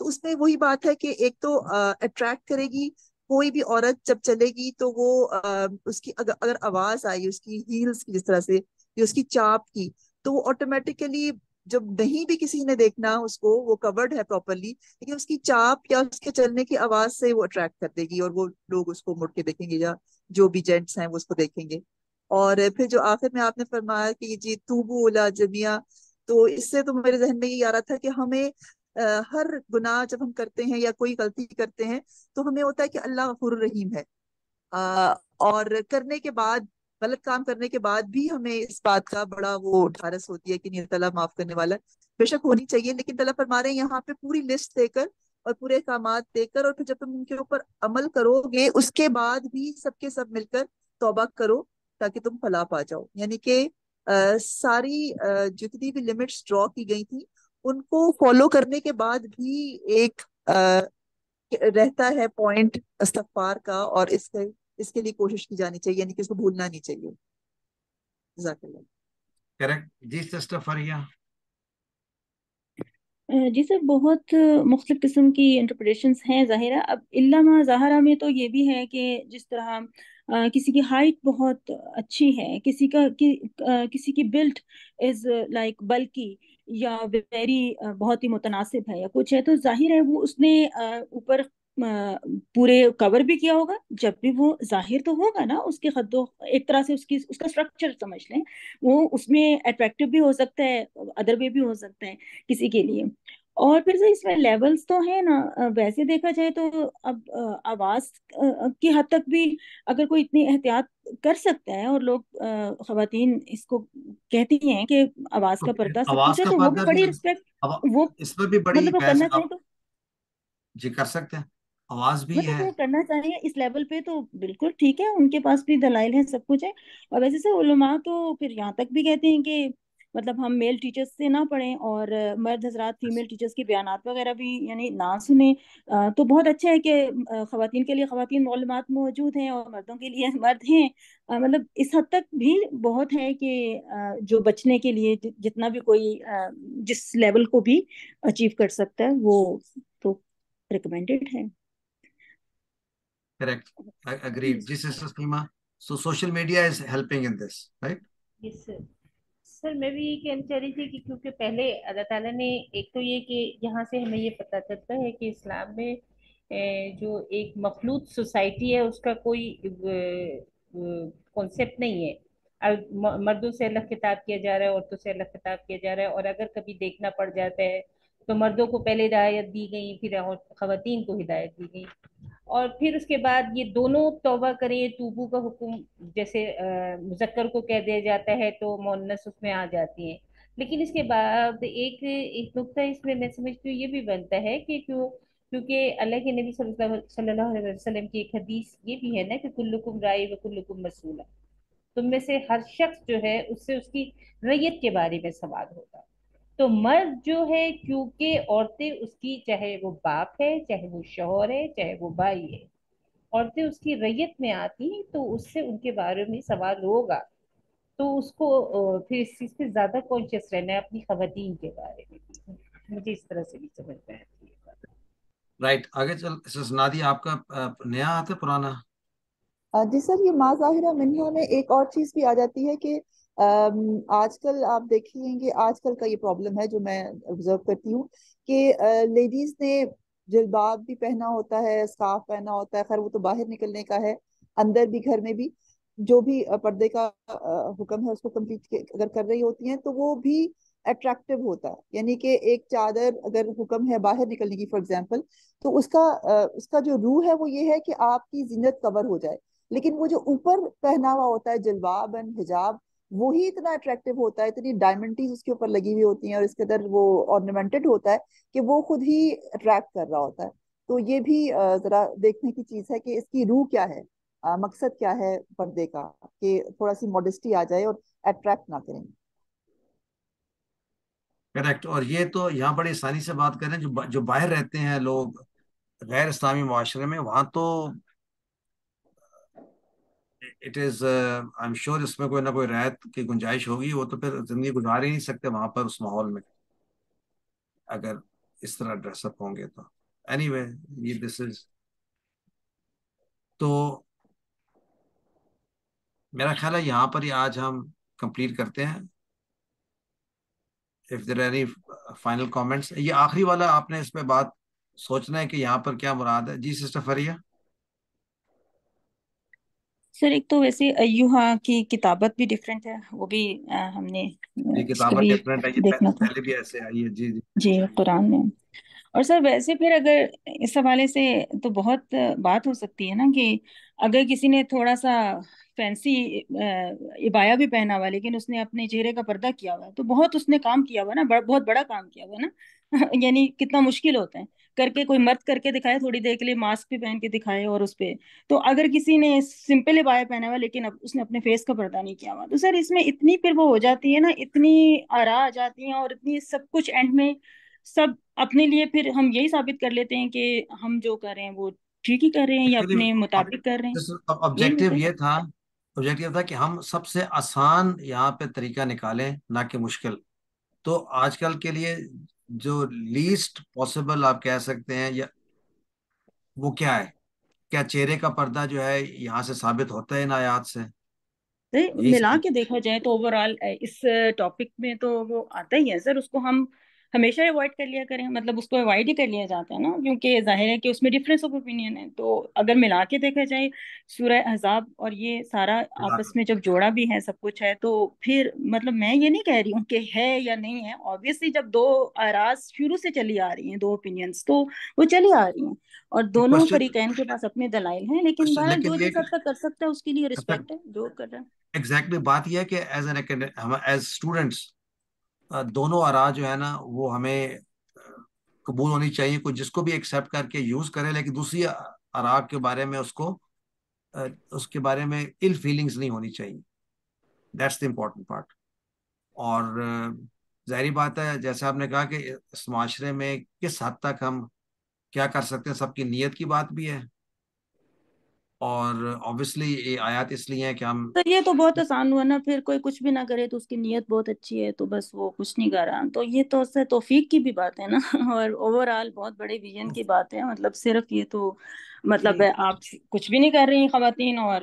تو اس میں وہی بات ہے کہ ایک تو اٹریکٹ کرے گی. کوئی بھی عورت جب چلے گی تو وہ اس کی اگر آواز آئی اس کی ہیلز کی جس طرح سے یا اس کی چاپ کی, تو وہ آٹومیٹیکلی جب نہیں بھی کسی نے دیکھنا اس کو, وہ کورڈ ہے پراپرلی, لیکن اس کی چاپ یا اس کے چلنے کی آواز سے وہ اٹریکٹ کر دے گی, اور وہ لوگ اس کو مڑ کے دیکھیں گے, یا جو بھی جینٹس ہیں وہ اس کو دیکھیں گے. اور پھر جو آخر میں آپ نے فرمایا کہ جی توبو الا جميعا, تو اس سے تو میرے ذہن میں یہ آ رہا تھا کہ ہمیں ہر گناہ جب ہم کرتے ہیں یا کوئی غلطی کرتے ہیں تو ہمیں ہوتا ہے کہ اللہ غفور رحیم ہے, اور کرنے کے بعد, غلط کام کرنے کے بعد بھی ہمیں اس بات کا بڑا وہ ڈھارس ہوتی ہے کہ نہیں اللہ معاف کرنے والا ہے. بے شک ہونی چاہیے, لیکن اللہ فرما رہے ہیں یہاں پہ پوری لسٹ دے کر اور پورے احکامات دے کر, اور پھر جب تم ان کے اوپر عمل کرو گے اس کے بعد بھی سب کے سب مل کر توبہ کرو تاکہ تم فلاح پا جاؤ. یعنی کہ ساری جتنی بھی لمٹس ڈرا کی گئی تھی ان کو فالو کرنے کے بعد بھی ایک رہتا ہے پوائنٹ استغفار کا, اور اس کے لیے کوشش کی جانی چاہیے, یعنی کہ اس کو بھولنا نہیں چاہیے. جزاک اللہ. کریکٹ جی سسٹر فریہ. جی سر, بہت مختلف قسم کی انٹرپریٹیشنز ہیں ظاہرہ. اب علامہ ظاہرہ میں تو یہ بھی ہے کہ جس طرح کسی کی ہائٹ بہت اچھی ہے, کسی کی بلٹ از لائک بلکی یا ویری بہت ہی متناسب ہے یا کچھ ہے, تو ظاہر ہے وہ اس نے اوپر پورے کور بھی کیا ہوگا. جب بھی وہ ظاہر تو ہوگا نا اس کے خدو, ایک طرح سے اس کا اسٹرکچر سمجھ لیں, وہ اس میں اٹریکٹیو بھی ہو سکتا ہے, ادر وے بھی ہو سکتا ہے کسی کے لیے. اور پھر سے اس میں لیولز تو ہیں نا, ویسے دیکھا جائے تو اب آواز کی حد تک بھی اگر کوئی اتنی احتیاط کر سکتا ہے, اور لوگ خواتین اس کو کہتی ہیں کہ آواز کا پردہ سب آواز کچھ ہے, کا تو وہ بھی پردہ بھی بڑی رسپیکٹ, وہ اس میں بھی بڑی مطلب وہ بحث کرنا آپ چاہیں تو جی کر سکتے ہیں. آواز بھی مطلب ہے. وہ کرنا چاہیں اس لیول پہ تو بالکل ٹھیک ہے, ان کے پاس بھی دلائل ہیں, سب کچھ ہے. اور ویسے سے علماء تو پھر یہاں تک بھی کہتے ہیں کہ مطلب ہم میل ٹیچرز سے نہ پڑھیں, اور مرد حضرات فیمیل ٹیچرز کے بیانات وغیرہ بھی یعنی نہ سنیں. تو بہت اچھا ہے کہ خواتین کے لیے خواتین معلومات موجود ہیں اور مردوں کے لیے مرد ہیں. مطلب اس حد تک بھی بہت ہے کہ جو بچنے کے لیے جتنا بھی کوئی جس لیول کو بھی اچیو کر سکتا ہے وہ تو ریکمینڈیڈ ہے. Correct. I agree. This is Seema. So social media is helping in this, right? Yes, sir. سر میں بھی یہ کہنا چاہ رہی تھی کہ کیونکہ پہلے اللہ تعالیٰ نے ایک تو یہ کہ یہاں سے ہمیں یہ پتہ چلتا ہے کہ اسلام میں جو ایک مخلوط سوسائٹی ہے اس کا کوئی کانسیپٹ نہیں ہے. مردوں سے الگ خطاب کیا جا رہا ہے, عورتوں سے الگ خطاب کیا جا رہا ہے, اور اگر کبھی دیکھنا پڑ جاتا ہے تو مردوں کو پہلے ہدایت دی گئی, پھر خواتین کو ہدایت دی گئی, اور پھر اس کے بعد یہ دونوں توبہ کریں. توبو کا حکم جیسے مذکر کو کہہ دیا جاتا ہے تو مؤنث اس میں آ جاتی ہیں, لیکن اس کے بعد ایک نقطہ اس میں سمجھتی ہوں یہ بھی بنتا ہے کہ کیونکہ اللہ کے نبی صلی اللہ علیہ وسلم کی ایک حدیث یہ بھی ہے نا کہ کلکم رائی و کلکم مسئولہ, تم میں سے ہر شخص جو ہے اس سے اس کی رعیت کے بارے میں سوال ہوگا. تو مرد جو ہے کیونکہ عورتیں اس کی, چاہے وہ باپ ہے, چاہے وہ شوہر ہے, چاہے وہ بھائی ہے, عورتیں اس کی رعیت میں آتی ہیں تو اس سے ان کے بارے میں سوال ہوگا. تو اس کو پھر اس چیز پہ زیادہ کانشیس رہنا ہے اپنی خواتین کے بارے میں. مجھے اس طرح سے بھی سمجھ میں آتی ہے. رائٹ. آگے چل نادی, آپ کا نیا آتا ہے پرانا؟ جی سر, یہ ما ظاہرہ منہا میں ایک اور چیز بھی آ جاتی ہے کہ آج کل آپ دیکھیں گے, آج کل کا یہ پرابلم ہے جو میں آبزرو کرتی ہوں کہ لیڈیز نے جلباب بھی پہنا ہوتا ہے, اسکارف پہنا ہوتا ہے, خیر وہ تو باہر نکلنے کا ہے, اندر بھی گھر میں بھی جو بھی پردے کا حکم ہے اس کو کمپلیٹ اگر کر رہی ہوتی ہیں تو وہ بھی اٹریکٹیو ہوتا ہے. یعنی کہ ایک چادر اگر حکم ہے باہر نکلنے کی فار ایگزامپل, تو اس کا جو روح ہے وہ یہ ہے کہ آپ کی زینت کور ہو جائے, لیکن وہ جو اوپر پہنا ہوا ہوتا ہے جلباب اینڈ حجاب وہی اتنا اٹریکٹیو ہوتا ہے, اتنی ڈائمنڈیز اس کے اوپر لگی ہوئی ہوتی ہیں اور اس کے اندر وہ ornamented ہوتا ہے کہ وہ خود ہی اٹریکٹ کر رہا ہوتا ہے. تو یہ بھی ذرا دیکھنے کی چیز ہے کہ اس کی روح کیا ہے, مقصد کیا ہے پردے کا, کہ تھوڑا سی ماڈسٹی آ جائے اور اٹریکٹ نہ کریں. کریکٹ. اور یہ تو یہاں بڑی آسانی سے بات کریں, جو باہر رہتے ہیں لوگ غیر اسلامی معاشرے میں, وہاں تو it is I am sure اس میں کوئی نہ کوئی رعایت کی گنجائش ہوگی. وہ تو پھر زندگی گزار ہی نہیں سکتے وہاں پر اس ماحول میں, اگر اس طرح ڈریس اپ ہوں گے تو اینی وے یہ دس از. تو میرا خیال ہے یہاں پر ہی آج ہم کمپلیٹ کرتے ہیں. if there are any final comments. یہ آخری والا آپ نے اس پہ بات سوچنا ہے کہ یہاں پر کیا مراد ہے. جی سسٹر فریہ. سر ایک تو ویسے ایوہا کی کتابت بھی ڈفرینٹ ہے، وہ بھی ہم نے یہ اس کو کتابت بھی ڈفرینٹ ہے، یہ دیکھنا تھا. پہلے بھی ایسے آئی ہے. جی جی جی قرآن میں. اور سر ویسے پھر اگر اس حوالے سے تو بہت بات ہو سکتی ہے نا کہ اگر کسی نے تھوڑا سا فینسی عبایا بھی پہنا ہوا لیکن اس نے اپنے چہرے کا پردہ کیا ہوا ہے تو بہت اس نے کام کیا ہوا نا، بہت بڑا کام کیا ہوا نا. یعنی کتنا مشکل ہوتا ہے کر کے، کوئی مرد کر کے دکھائے تھوڑی دیر کے لیے، ماسک بھی پہن کے دکھائے اور اس پہ. تو اگر کسی نے سمپل عبایا پہنا ہوا لیکن اب اس نے اپنے فیس کا پردہ نہیں کیا ہوا تو سر اس میں اتنی پھر وہ ہو جاتی ہے نا، اتنی آرا آ جاتی ہیں اور اتنی سب کچھ اینڈ میں سب اپنے لیے پھر ہم یہی ثابت کر لیتے ہیں کہ ہم جو کر رہے ہیں وہ ٹھیک ہی کر رہے ہیں یا اپنے مطابق کر رہے ہیں. یہی آبجیکٹو ہوتا ہے. یہ تھا، آبجیکٹو تھا کہ ہم سب سے آسان یہاں پہ طریقہ نکالیں نہ کہ مشکل. تو آج کل کے لیے جو لیسٹ پاسبل آپ کہہ سکتے ہیں یا وہ کیا ہے؟ کیا چہرے کا پردہ جو ہے یہاں سے ثابت ہوتا ہے ان آیات سے؟ یہی ملا سب. کے دیکھا جائے تو اوور آل اس ٹاپک میں تو وہ آتا ہی ہے سر، اس کو ہم ہمیشہ اوائڈ کر لیا کریں، مطلب اس کو اوائڈ ہی کر لیا جاتا ہے نا، کیونکہ ظاہر ہے کہ اس میں ڈفرینس آف اوپینین ہے. تو اگر ملا کے دیکھا جائے سورہ احزاب اور یہ سارا آپس میں جب جوڑا بھی ہے سب کچھ ہے تو پھر مطلب میں یہ نہیں کہہ رہی ہوں کہ ہے یا نہیں ہے. آبویسلی جب دو آراز شروع سے چلی آ رہی ہیں، دو اوپینینس تو وہ چلی آ رہی ہیں اور دونوں فریقین کے پاس اپنے دلائل ہیں، لیکن بہرحال جو لیکن یہ جس حد تک کر سکتا ہے اس کے لیے رسپیکٹ ہے جو کر رہا ہے. ایگزیکٹلی بات یہ ہے کہ ایز اسٹوڈنٹس دونوں آرا جو ہے نا وہ ہمیں قبول ہونی چاہیے. کوئی جس کو بھی ایکسیپٹ کر کے یوز کرے لیکن دوسری آرا کے بارے میں اس کے بارے میں ill فیلنگز نہیں ہونی چاہیے. That's the important part. اور ظاہری بات ہے جیسے آپ نے کہا کہ اس معاشرے میں کس حد تک ہم کیا کر سکتے ہیں، سب کی نیت کی بات بھی ہے. اور obviously یہ آیات اس لیے ہیں کہ ہم تو یہ تو بہت آسان ہوا نا، پھر کوئی کچھ بھی نہ کرے تو اس کی نیت بہت اچھی ہے تو بس وہ کچھ نہیں کر رہا. تو یہ تو اس سے توفیق کی بھی بات ہے نا اور اوور آل بہت بڑے ویژن کی بات ہے. مطلب صرف یہ تو مطلب آپ کچھ بھی نہیں کر رہی ہیں خواتین اور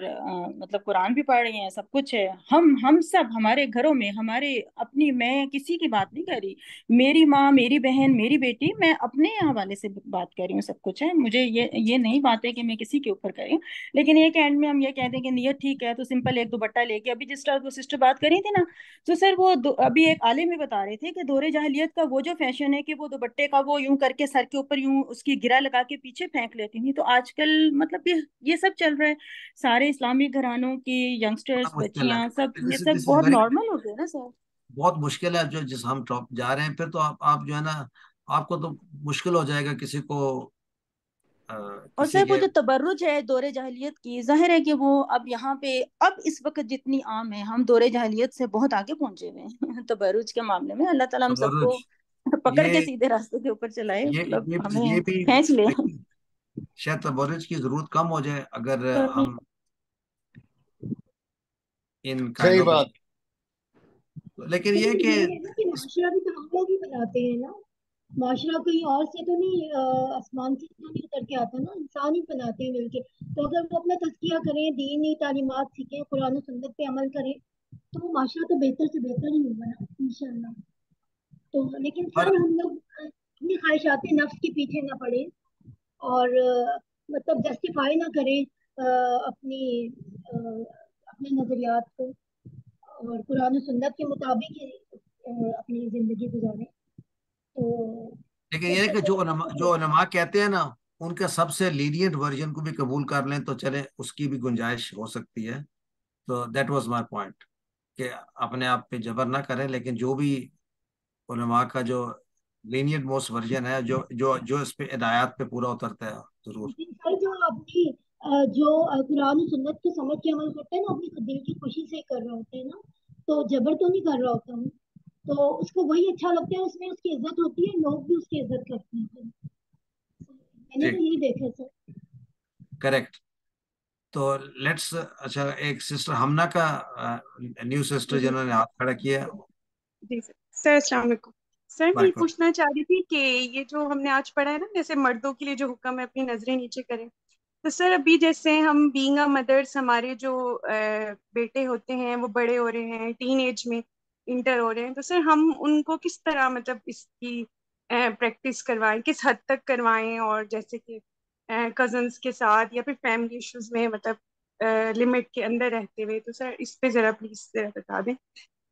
مطلب قرآن بھی پڑھ رہی ہیں، سب کچھ ہے. ہم سب ہمارے گھروں میں ہمارے اپنی، میں کسی کی بات نہیں کر رہی، میری ماں، میری بہن، میری بیٹی، میں اپنے حوالے سے بات کر رہی ہوں، سب کچھ ہے. مجھے یہ نہیں بات ہے کہ میں کسی کے اوپر کر رہی ہوں. لیکن یہ کہ اینڈ میں ہم یہ کہہ دیں کہ نیت ٹھیک ہے تو سمپل ایک دوپٹہ لے کے، ابھی جس طرح وہ سسٹر بات کر رہی تھی نا تو سر وہ ابھی ایک عالم بھی بتا رہے تھے کہ دور جاہلیت کا وہ جو فیشن ہے کہ وہ دوپٹے کا وہ یوں کر کے سر کے اوپر یوں اس کی گرہ لگا کے پیچھے پھینک لیتی تھی. تو آج کل مطلب یہ سب چل رہا ہے، سارے اسلامی گھرانوں کی ینگسٹرز، مشکل ہے. بچیاں، سب یہ دس سب از بہت ویری نارمل ہو گیا نا سر. بہت مشکل ہے جس ہم ٹاپ جا رہے ہیں. پھر تو آپ جو ہے نا آپ کو تو مشکل ہو جائے گا کسی کو اور کسی سر وہ کے. جو تبرج ہے دور جاہلیت کی، ظاہر ہے کہ وہ اب یہاں پہ اب اس وقت جتنی عام ہے، ہم دور جاہلیت سے بہت آگے پہنچے ہوئے ہیں تبرج کے معاملے میں. اللہ تعالیٰ ہم سب تبرج کو پکڑ کے یہ سیدھے راستے کے اوپر چلائے، یہ مطلب یہ ہمیں یہ بھی کھینچ لے. شاید تبرج کی ضرورت کم ہو جائے اگر ہم ان کائنڈ صحیح آف. بات. لیکن یہ لیکن کہ یہ ہے نا کہ معاشرہ بھی تو ہم لوگ ہی بناتے ہیں نا، معاشرہ کہیں اور سے تو نہیں، آسمان سے تو نہیں اتر کے آتا نا، انسان ہی بناتے ہیں مل کے. تو اگر وہ اپنا تزکیہ کریں، دینی تعلیمات سیکھیں، قرآن و سنت پہ عمل کریں تو وہ معاشرہ تو بہتر سے بہتر ہی ہوگا نا انشاءاللہ. تو لیکن ہر سر ہم لوگ اپنی خواہشات نفس کے پیچھے نہ پڑے اور مطلب جسٹیفائی نہ کریں اپنے نظریات کو، اور قرآن و سنت کے مطابق ہی اپنی زندگی گزاریں. تو لیکن یہ ہے کہ جو علماء کہتے ہیں نا ان کا سب سے لینینٹ ورژن کو بھی قبول کر لیں تو چلے، اس کی بھی گنجائش ہو سکتی ہے. تو دیٹ واز مائی پوائنٹ کہ اپنے آپ پہ جبر نہ کریں، لیکن جو بھی علماء کا جو لینینٹ موسٹ ورژن ہے جو اس پہ ہدایات پہ پورا اترتا ہے ضرور. سر جو اپنی جو قرآن و سنت کو سمجھ کے عمل کرتے ہیں نا، اپنی دل کی خوشی سے کر رہا ہوتا ہے نا، تو جبر تو نہیں کر رہا ہوتا ہوں، تو اس کو وہی اچھا لگتا ہے، اس میں اس کی عزت ہوتی ہے، لوگ بھی اس کی عزت کرتے ہیں. میں نے تو یہی دیکھا سر. کریکٹ. تو لیٹس اچھا ایک سسٹر ہمنا کا نیو سسٹر جنہوں نے ہاتھ کھڑا کیا. جی سر السلام علیکم. سر میں یہ پوچھنا چاہ رہی تھی کہ یہ جو ہم نے آج پڑھا ہے نا، جیسے مردوں کے لیے جو حکم ہے اپنی نظریں نیچے کریں، تو سر ابھی جیسے ہم بینگ اے مدرس، ہمارے جو بیٹے ہوتے ہیں وہ بڑے ہو رہے ہیں، ٹین ایج میں انٹر ہو رہے ہیں، تو سر ہم ان کو کس طرح مطلب اس کی پریکٹس کروائیں، کس حد تک کروائیں، اور جیسے کہ کزنس کے ساتھ یا پھر فیملی ایشوز میں مطلب لمٹ کے اندر رہتے ہوئے، تو سر اس پہ ذرا پلیز بتا دیں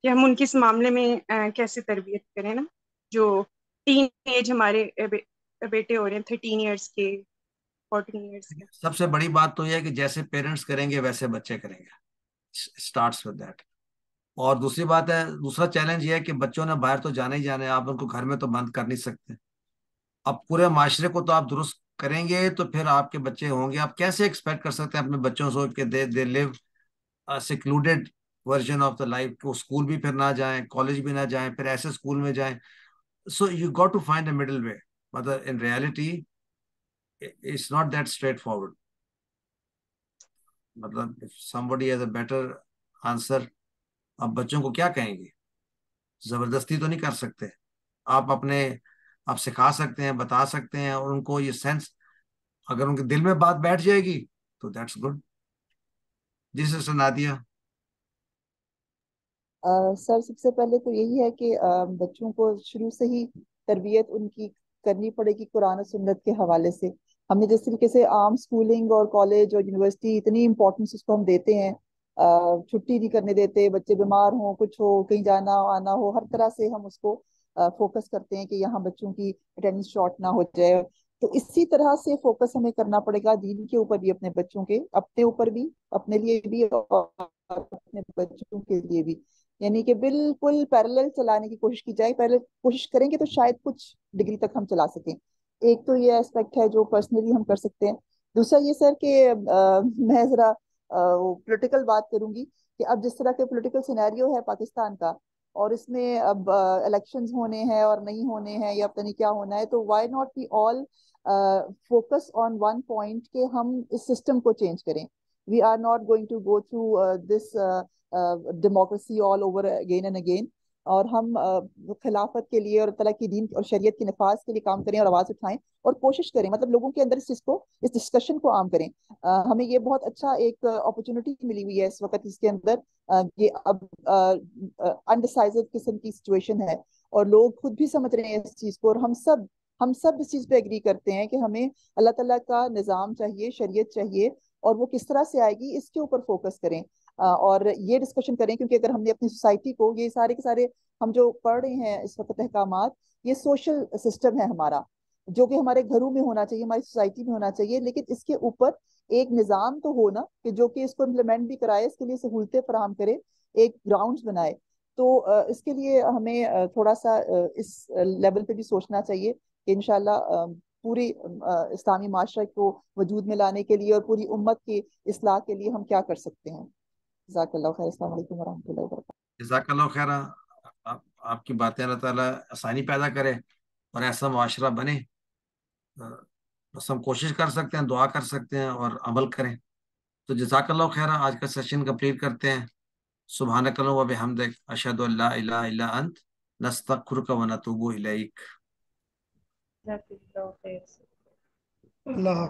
کہ ہم ان کس معاملے میں کیسے تربیت کریں نا، جو ٹین ایج ہمارے بیٹے ہو رہے ہیں 13 ایئرس کے 14 ایئرس کے۔ سب سے بڑی بات تو یہ ہے کہ جیسے پیرنٹس کریں گے ویسے بچے کریں گے، اسٹارٹس ود دیٹ۔ اور دوسری بات ہے، دوسرا چیلنج یہ ہے کہ بچوں نے باہر تو جانا ہی جانا ہے، آپ ان کو گھر میں تو بند کر نہیں سکتے۔ اب پورے معاشرے کو تو آپ درست کریں گے تو پھر آپ کے بچے ہوں گے۔ آپ کیسے ایکسپیکٹ کر سکتے ہیں اپنے بچوں سے کہ they live secluded version of the life, کہ وہ اسکول بھی پھر نہ جائیں، کالج بھی نہ جائیں، پھر ایسے اسکول میں جائیں۔ So you got to find a middle way, مطلب in reality it's not that straightforward. مطلب if somebody has a better answer، آپ بچوں کو کیا کہیں گے؟ زبردستی تو نہیں کر سکتے، آپ سکھا سکتے ہیں، بتا سکتے ہیں، اور ان کو یہ سینس اگر ان کے دل میں بات بیٹھ جائے گی تو دیٹس گڈ۔ جی سسٹر نادیہ۔ سر سب سے پہلے تو یہی ہے کہ بچوں کو شروع سے ہی تربیت ان کی کرنی پڑے گی قرآن و سنت کے حوالے سے۔ ہم نے جس طریقے سے عام سکولنگ اور کالج اور یونیورسٹی اتنی امپورٹنس اس کو ہم دیتے ہیں، چھٹی نہیں کرنے دیتے، بچے بیمار ہوں، کچھ ہو، کہیں جانا آنا ہو، ہر طرح سے ہم اس کو فوکس کرتے ہیں کہ یہاں بچوں کی اٹینڈنس شارٹ نہ ہو جائے۔ تو اسی طرح سے فوکس ہمیں کرنا پڑے گا دین کے اوپر بھی، اپنے بچوں کے، اپنے اوپر بھی، اپنے لیے بھی اور اپنے بچوں کے لیے بھی، یعنی کہ بالکل پیرلل چلانے کی کوشش کی جائے۔ پہلے کوشش کریں گے تو شاید کچھ ڈگری تک ہم چلا سکیں۔ ایک تو یہ اسپیکٹ ہے جو پرسنلی ہم کر سکتے ہیں۔ دوسرا یہ سر کہ میں ذرا پولیٹیکل بات کروں گی کہ اب جس طرح کے پولیٹیکل سینیریو ہے پاکستان کا، اور اس میں اب الیکشنز ہونے ہیں اور نہیں ہونے ہیں یا پتہ نہیں کیا ہونا ہے، تو why not we all focus on one point کہ ہم اس سسٹم کو چینج کریں۔ We are not going to go through this democracy all over again and again, اور ہم خلافت کے لیے اور تعالیٰ کی دین اور شریعت کے نفاذ کے لیے کام کریں اور آواز اٹھائیں اور کوشش کریں، مطلب لوگوں کے اندر اس چیز کو، اس ڈسکشن کو عام کریں۔ ہمیں یہ بہت اچھا ایک اپرچونٹی ملی ہوئی ہے اس وقت اس کے اندر، یہ اب انڈیسائزڈ قسم کی سچویشن ہے اور لوگ خود بھی سمجھ رہے ہیں اس چیز کو، اور ہم سب اس چیز پہ ایگری کرتے ہیں کہ ہمیں اللہ تعالیٰ کا نظام چاہیے، شریعت چاہیے، اور وہ کس طرح سے آئے گی اس کے اوپر فوکس کریں اور یہ ڈسکشن کریں، کیونکہ اگر ہم نے اپنی سوسائٹی کو، یہ سارے کے سارے ہم جو پڑھ رہے ہیں اس وقت احکامات، یہ سوشل سسٹم ہے ہمارا، جو کہ ہمارے گھروں میں ہونا چاہیے، ہماری سوسائٹی میں ہونا چاہیے، لیکن اس کے اوپر ایک نظام تو ہونا کہ جو کہ اس کو امپلیمنٹ بھی کرائے، اس کے لیے سہولتیں فراہم کرے، ایک گراؤنڈز بنائے۔ تو اس کے لیے ہمیں تھوڑا سا اس لیول پہ بھی سوچنا چاہیے کہ انشاءاللہ پوری اسلامی معاشرے کو وجود میں لانے کے لیے اور پوری امت کی اصلاح کے لیے ہم کیا کر سکتے ہیں۔ جزاک اللہ خیر۔ السلام علیکم ورحمۃ اللہ وبرکاتہ۔ جزاک اللہ خیر۔ آپ کی باتیں اللہ تعالیٰ آسانی پیدا کرے اور ایسا معاشرہ بنے۔ بس ہم کوشش کر سکتے ہیں، دعا کر سکتے ہیں اور عمل کریں۔ تو جزاک اللہ خیر، آج کا سیشن کمپلیٹ کرتے ہیں۔ سبحانک اللہم و بحمدک، اشہد ان لا الہ الا انت، نستغفرک و نتوب الیک۔ جزاک اللہ خیر۔ اللہ